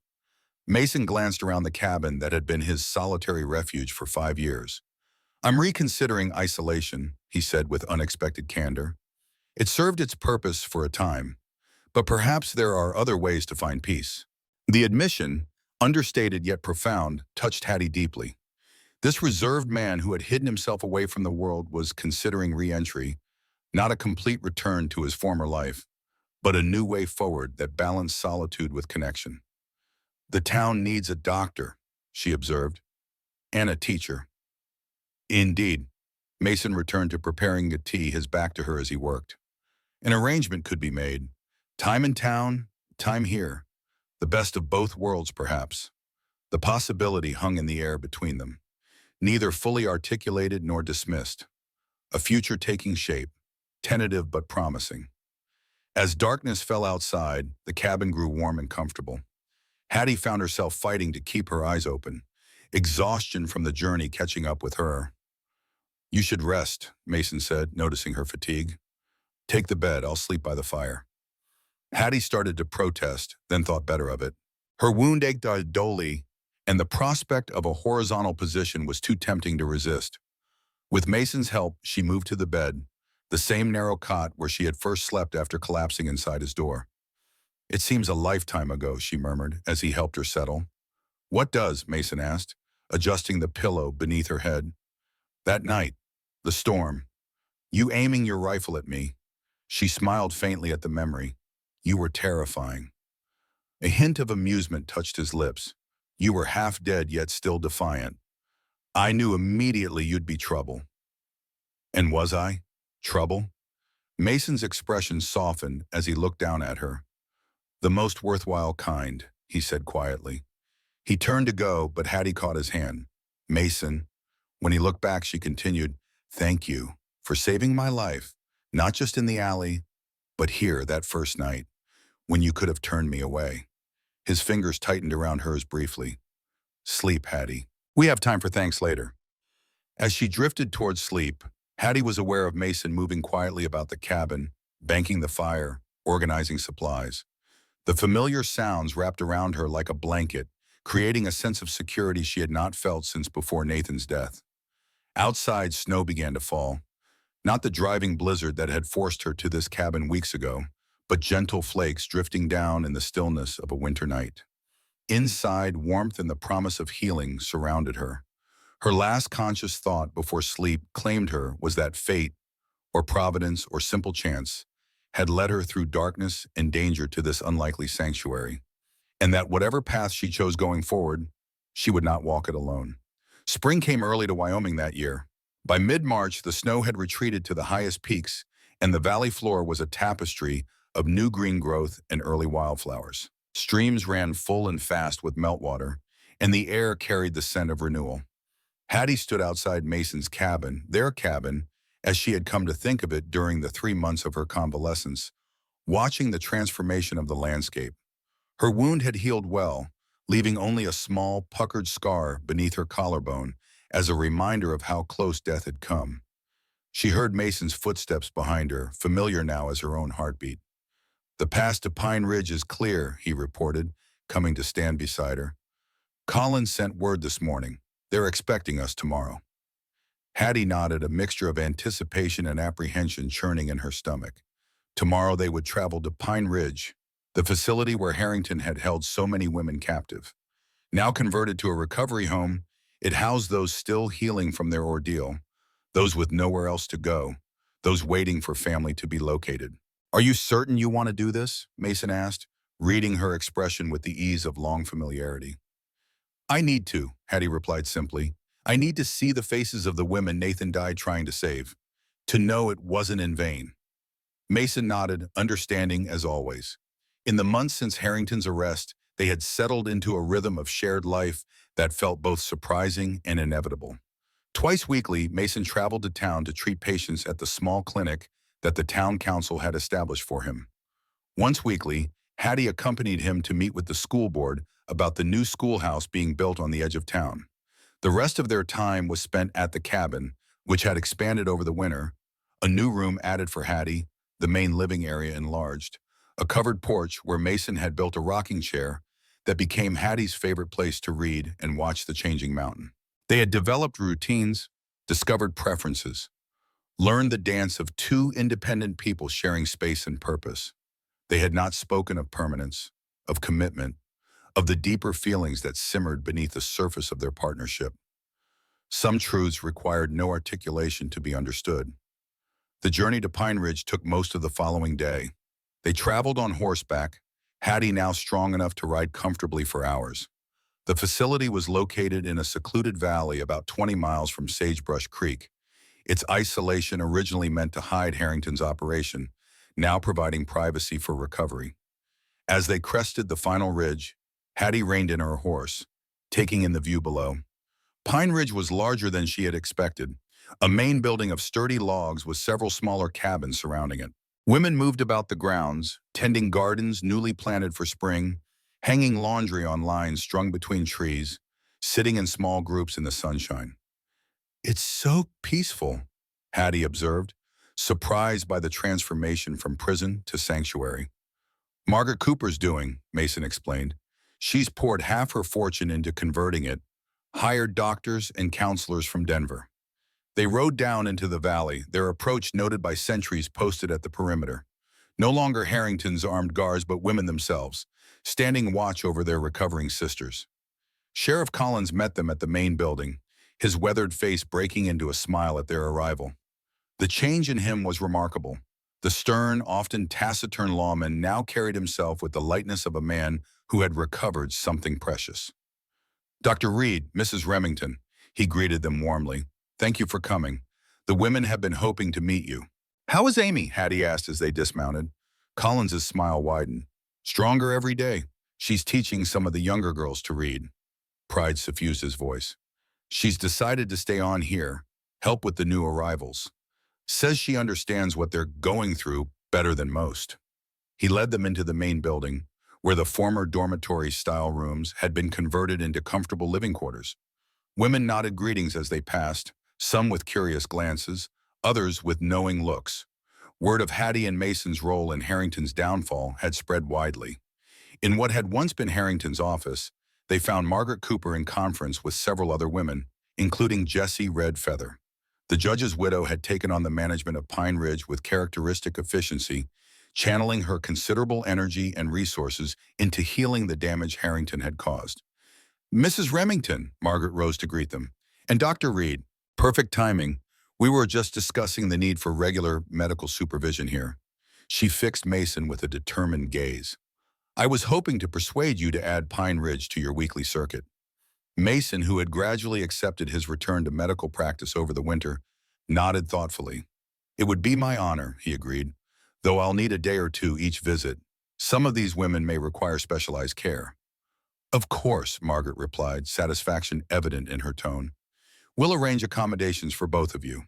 Mason glanced around the cabin that had been his solitary refuge for 5 years. I'm reconsidering isolation, he said with unexpected candor. It served its purpose for a time, but perhaps there are other ways to find peace. The admission, understated yet profound, touched Hattie deeply. This reserved man who had hidden himself away from the world was considering re-entry, not a complete return to his former life, but a new way forward that balanced solitude with connection. The town needs a doctor, she observed, and a teacher. Indeed. Mason returned to preparing the tea, his back to her as he worked. An arrangement could be made. Time in town, time here. The best of both worlds, perhaps. The possibility hung in the air between them, neither fully articulated nor dismissed. A future taking shape, tentative but promising. As darkness fell outside, the cabin grew warm and comfortable. Hattie found herself fighting to keep her eyes open, exhaustion from the journey catching up with her. You should rest, Mason said, noticing her fatigue. Take the bed, I'll sleep by the fire. Hattie started to protest, then thought better of it. Her wound ached dully, and the prospect of a horizontal position was too tempting to resist. With Mason's help, she moved to the bed, the same narrow cot where she had first slept after collapsing inside his door. It seems a lifetime ago, she murmured as he helped her settle. What does? Mason asked, adjusting the pillow beneath her head. That night, the storm. You aiming your rifle at me. She smiled faintly at the memory. You were terrifying. A hint of amusement touched his lips. You were half dead yet still defiant. I knew immediately you'd be trouble. And was I? Trouble? Mason's expression softened as he looked down at her. The most worthwhile kind, he said quietly. He turned to go, but Hattie caught his hand. Mason. When he looked back, she continued, Thank you for saving my life, not just in the alley, but here that first night, when you could have turned me away. His fingers tightened around hers briefly. Sleep, Hattie. We have time for thanks later. As she drifted towards sleep, Hattie was aware of Mason moving quietly about the cabin, banking the fire, organizing supplies. The familiar sounds wrapped around her like a blanket, creating a sense of security she had not felt since before Nathan's death. Outside, snow began to fall. Not the driving blizzard that had forced her to this cabin weeks ago, but gentle flakes drifting down in the stillness of a winter night. Inside, warmth and the promise of healing surrounded her. Her last conscious thought before sleep claimed her was that fate, or providence, or simple chance, had led her through darkness and danger to this unlikely sanctuary, and that whatever path she chose going forward, she would not walk it alone. Spring came early to Wyoming that year. By mid-March, the snow had retreated to the highest peaks, and the valley floor was a tapestry of new green growth and early wildflowers. Streams ran full and fast with meltwater, and the air carried the scent of renewal. Hattie stood outside Mason's cabin, their cabin, as she had come to think of it during the 3 months of her convalescence, watching the transformation of the landscape. Her wound had healed well, leaving only a small, puckered scar beneath her collarbone as a reminder of how close death had come. She heard Mason's footsteps behind her, familiar now as her own heartbeat. The path to Pine Ridge is clear, he reported, coming to stand beside her. Collins sent word this morning. They're expecting us tomorrow. Hattie nodded, a mixture of anticipation and apprehension churning in her stomach. Tomorrow they would travel to Pine Ridge, the facility where Harrington had held so many women captive. Now converted to a recovery home, it housed those still healing from their ordeal, those with nowhere else to go, those waiting for family to be located. Are you certain you want to do this? Mason asked, reading her expression with the ease of long familiarity. I need to, Hattie replied simply. I need to see the faces of the women Nathan died trying to save, to know it wasn't in vain. Mason nodded, understanding as always. In the months since Harrington's arrest, they had settled into a rhythm of shared life that felt both surprising and inevitable. Twice weekly, Mason traveled to town to treat patients at the small clinic that the town council had established for him. Once weekly, Hattie accompanied him to meet with the school board about the new schoolhouse being built on the edge of town. The rest of their time was spent at the cabin, which had expanded over the winter, a new room added for Hattie, the main living area enlarged, a covered porch where Mason had built a rocking chair that became Hattie's favorite place to read and watch the changing mountain. They had developed routines, discovered preferences, learned the dance of two independent people sharing space and purpose. They had not spoken of permanence, of commitment, of the deeper feelings that simmered beneath the surface of their partnership. Some truths required no articulation to be understood. The journey to Pine Ridge took most of the following day. They traveled on horseback, Hattie now strong enough to ride comfortably for hours. The facility was located in a secluded valley about 20 miles from Sagebrush Creek, its isolation originally meant to hide Harrington's operation, now providing privacy for recovery. As they crested the final ridge, Hattie reined in her horse, taking in the view below. Pine Ridge was larger than she had expected, a main building of sturdy logs with several smaller cabins surrounding it. Women moved about the grounds, tending gardens newly planted for spring, hanging laundry on lines strung between trees, sitting in small groups in the sunshine. It's so peaceful, Hattie observed, surprised by the transformation from prison to sanctuary. Margaret Cooper's doing, Mason explained. She's poured half her fortune into converting it, hired doctors and counselors from Denver. They rode down into the valley, their approach noted by sentries posted at the perimeter. No longer Harrington's armed guards, but women themselves, standing watch over their recovering sisters. Sheriff Collins met them at the main building, his weathered face breaking into a smile at their arrival. The change in him was remarkable. The stern, often taciturn lawman now carried himself with the lightness of a man who had recovered something precious. Dr. Reed, Mrs. Remington, he greeted them warmly. Thank you for coming. The women have been hoping to meet you. How is Amy? Hattie asked as they dismounted. Collins's smile widened. Stronger every day. She's teaching some of the younger girls to read. Pride suffused his voice. She's decided to stay on here, help with the new arrivals. Says she understands what they're going through better than most. He led them into the main building, where the former dormitory-style rooms had been converted into comfortable living quarters. Women nodded greetings as they passed, some with curious glances, others with knowing looks. Word of Hattie and Mason's role in Harrington's downfall had spread widely. In what had once been Harrington's office, they found Margaret Cooper in conference with several other women, including Jessie Red Feather. The judge's widow had taken on the management of Pine Ridge with characteristic efficiency, channeling her considerable energy and resources into healing the damage Harrington had caused. Mrs. Remington, Margaret rose to greet them, and Dr. Reed. Perfect timing. We were just discussing the need for regular medical supervision here. She fixed Mason with a determined gaze. I was hoping to persuade you to add Pine Ridge to your weekly circuit. Mason, who had gradually accepted his return to medical practice over the winter, nodded thoughtfully. It would be my honor, he agreed, though I'll need a day or two each visit. Some of these women may require specialized care. Of course, Margaret replied, satisfaction evident in her tone. We'll arrange accommodations for both of you.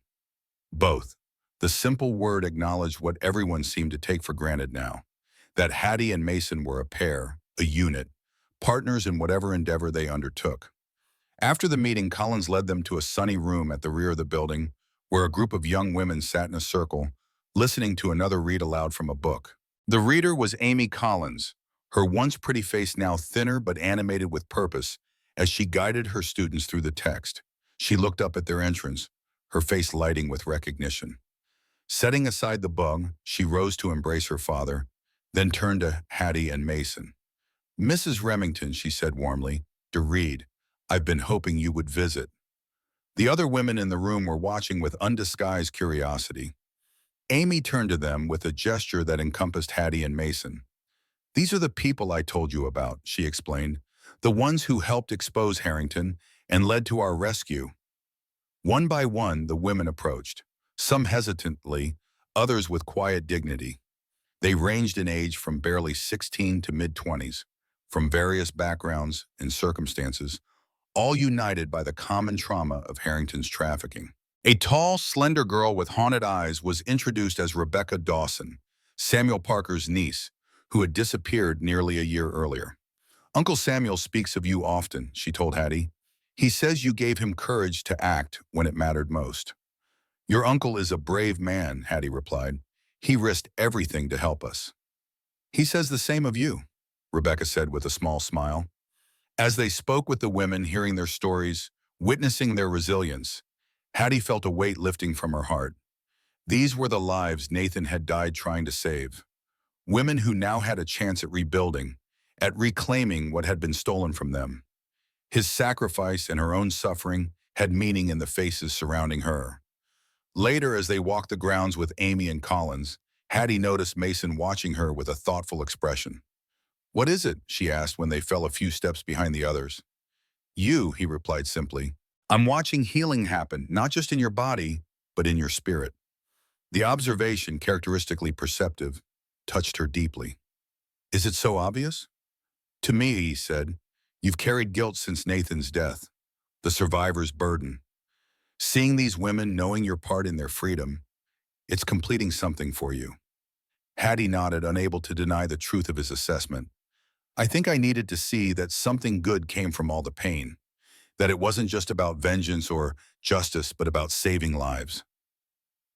Both. The simple word acknowledged what everyone seemed to take for granted now, that Hattie and Mason were a pair, a unit, partners in whatever endeavor they undertook. After the meeting, Collins led them to a sunny room at the rear of the building, where a group of young women sat in a circle, listening to another read aloud from a book. The reader was Amy Collins, her once pretty face now thinner but animated with purpose as she guided her students through the text. She looked up at their entrance, her face lighting with recognition. Setting aside the bug, she rose to embrace her father, then turned to Hattie and Mason. "Mrs. Remington," she said warmly, "to read. I've been hoping you would visit." The other women in the room were watching with undisguised curiosity. Amy turned to them with a gesture that encompassed Hattie and Mason. "These are the people I told you about," she explained, "the ones who helped expose Harrington and led to our rescue." One by one, the women approached, some hesitantly, others with quiet dignity. They ranged in age from barely 16 to mid-20s, from various backgrounds and circumstances, all united by the common trauma of Harrington's trafficking. A tall, slender girl with haunted eyes was introduced as Rebecca Dawson, Samuel Parker's niece, who had disappeared nearly a year earlier. "Uncle Samuel speaks of you often," she told Hattie. "He says you gave him courage to act when it mattered most." "Your uncle is a brave man," Hattie replied. "He risked everything to help us." "He says the same of you," Rebecca said with a small smile. As they spoke with the women, hearing their stories, witnessing their resilience, Hattie felt a weight lifting from her heart. These were the lives Nathan had died trying to save. Women who now had a chance at rebuilding, at reclaiming what had been stolen from them. His sacrifice and her own suffering had meaning in the faces surrounding her. Later, as they walked the grounds with Amy and Collins, Hattie noticed Mason watching her with a thoughtful expression. "What is it?" she asked when they fell a few steps behind the others. "You," he replied simply. "I'm watching healing happen, not just in your body, but in your spirit." The observation, characteristically perceptive, touched her deeply. "Is it so obvious?" "To me," he said, "you've carried guilt since Nathan's death, the survivor's burden. Seeing these women, knowing your part in their freedom, it's completing something for you." Hattie nodded, unable to deny the truth of his assessment. "I think I needed to see that something good came from all the pain, that it wasn't just about vengeance or justice, but about saving lives."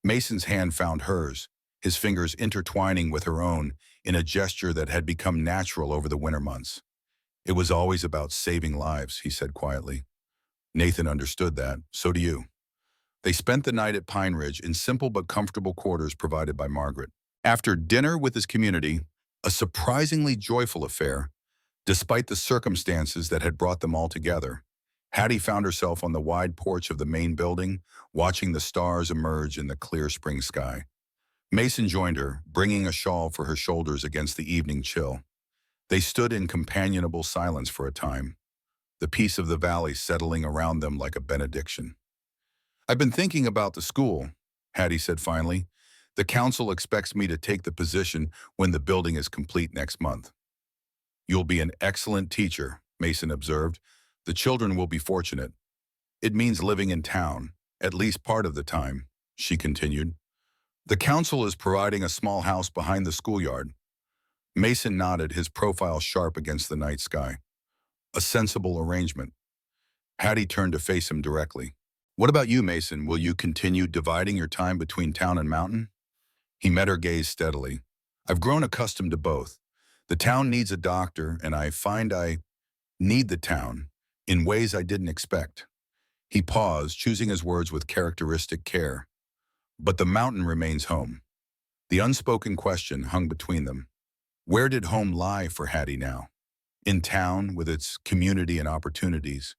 Mason's hand found hers, his fingers intertwining with her own in a gesture that had become natural over the winter months. "It was always about saving lives," he said quietly. Nathan understood that. So do you. They spent the night at Pine Ridge in simple but comfortable quarters provided by Margaret. After dinner with his community, a surprisingly joyful affair, despite the circumstances that had brought them all together, Hattie found herself on the wide porch of the main building, watching the stars emerge in the clear spring sky. Mason joined her, bringing a shawl for her shoulders against the evening chill. They stood in companionable silence for a time, the peace of the valley settling around them like a benediction. "I've been thinking about the school," Hattie said finally. "The council expects me to take the position when the building is complete next month." "You'll be an excellent teacher," Mason observed. "The children will be fortunate. It means living in town, at least part of the time," she continued. "The council is providing a small house behind the schoolyard." Mason nodded, his profile sharp against the night sky. "A sensible arrangement." Hattie turned to face him directly. "What about you, Mason? Will you continue dividing your time between town and mountain?" He met her gaze steadily. "I've grown accustomed to both. The town needs a doctor, and I find I need the town in ways I didn't expect." He paused, choosing his words with characteristic care. "But the mountain remains home." The unspoken question hung between them. Where did home lie for Hattie now? In town, with its community and opportunities,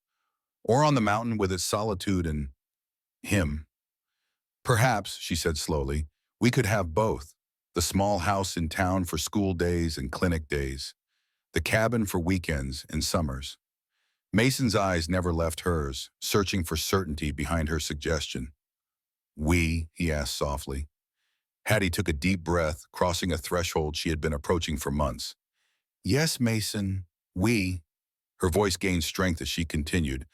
or on the mountain with its solitude and him? "Perhaps," she said slowly, "we could have both. The small house in town for school days and clinic days. The cabin for weekends and summers." Mason's eyes never left hers, searching for certainty behind her suggestion. "We?" he asked softly. Hattie took a deep breath, crossing a threshold she had been approaching for months. "Yes, Mason, we." Her voice gained strength as she continued.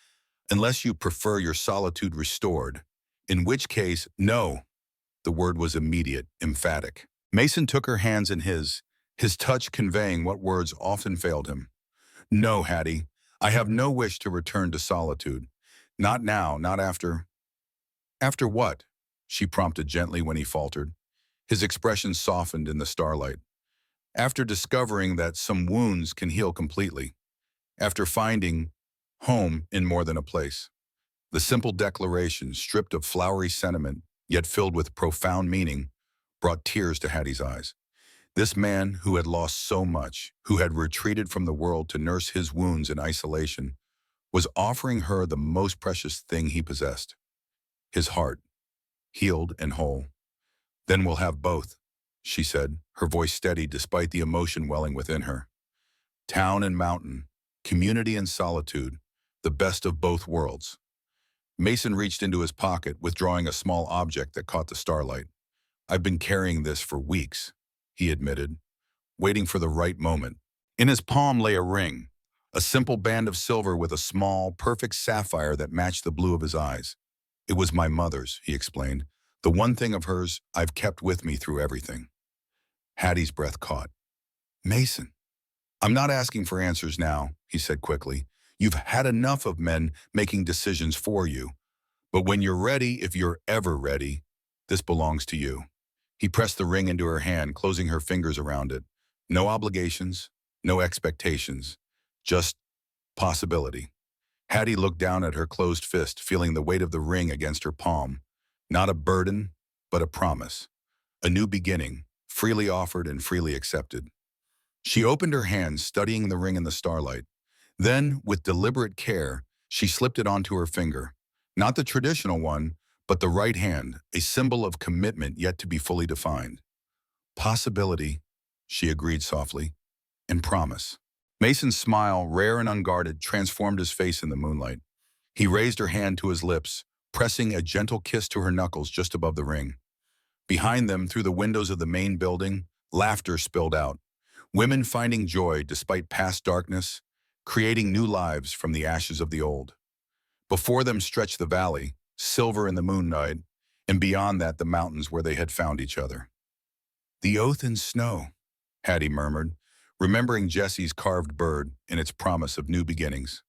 "Unless you prefer your solitude restored. In which case, no." The word was immediate, emphatic. Mason took her hands in his touch conveying what words often failed him. "No, Hattie, I have no wish to return to solitude. Not now, not after." "After what?" she prompted gently when he faltered. His expression softened in the starlight. After discovering that some wounds can heal completely, after finding home in more than a place. The simple declaration, stripped of flowery sentiment, yet filled with profound meaning, brought tears to Hattie's eyes. This man who had lost so much, who had retreated from the world to nurse his wounds in isolation, was offering her the most precious thing he possessed, his heart, healed and whole. Then we'll have both, she said, her voice steady despite the emotion welling within her. Town and mountain, community and solitude, the best of both worlds. Mason reached into his pocket, withdrawing a small object that caught the starlight. I've been carrying this for weeks, he admitted, waiting for the right moment. In his palm lay a ring, a simple band of silver with a small, perfect sapphire that matched the blue of his eyes. It was my mother's, he explained, the one thing of hers I've kept with me through everything. Hattie's breath caught. Mason. I'm not asking for answers now, he said quickly. You've had enough of men making decisions for you. But when you're ready, if you're ever ready, this belongs to you. He pressed the ring into her hand, closing her fingers around it. No obligations, no expectations, just possibility. Hattie looked down at her closed fist, feeling the weight of the ring against her palm. Not a burden, but a promise. A new beginning, freely offered and freely accepted. She opened her hands, studying the ring in the starlight. Then, with deliberate care, she slipped it onto her finger. Not the traditional one, but the right hand, a symbol of commitment yet to be fully defined. Possibility, she agreed softly, and promise. Mason's smile, rare and unguarded, transformed his face in the moonlight. He raised her hand to his lips, pressing a gentle kiss to her knuckles just above the ring. Behind them, through the windows of the main building, laughter spilled out. Women finding joy despite past darkness, creating new lives from the ashes of the old. Before them stretched the valley, silver in the moonlight, and beyond that the mountains where they had found each other. The oath in snow, Hattie murmured, remembering Jesse's carved bird and its promise of new beginnings.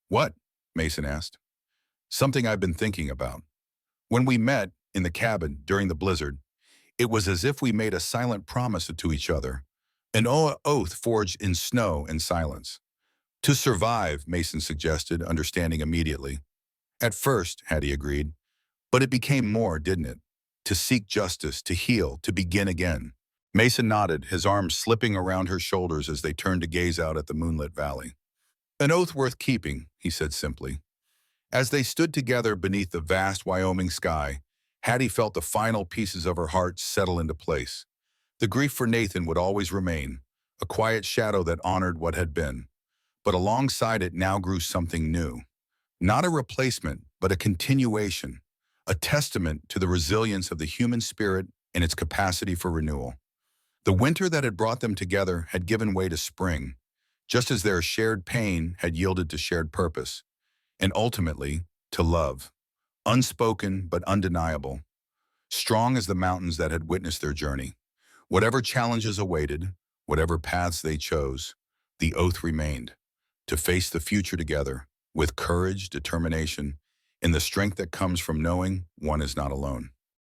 What? Mason asked. Something I've been thinking about. When we met in the cabin during the blizzard, it was as if we made a silent promise to each other, an oath forged in snow and silence. To survive, Mason suggested, understanding immediately. At first, Hattie agreed, but it became more, didn't it? To seek justice, to heal, to begin again. Mason nodded, his arms slipping around her shoulders as they turned to gaze out at the moonlit valley. An oath worth keeping, he said simply. As they stood together beneath the vast Wyoming sky, Hattie felt the final pieces of her heart settle into place. The grief for Nathan would always remain, a quiet shadow that honored what had been. But alongside it now grew something new. Not a replacement, but a continuation, a testament to the resilience of the human spirit and its capacity for renewal. The winter that had brought them together had given way to spring, just as their shared pain had yielded to shared purpose, and ultimately to love, unspoken but undeniable, strong as the mountains that had witnessed their journey. Whatever challenges awaited, whatever paths they chose, the oath remained, to face the future together, with courage, determination, and the strength that comes from knowing one is not alone.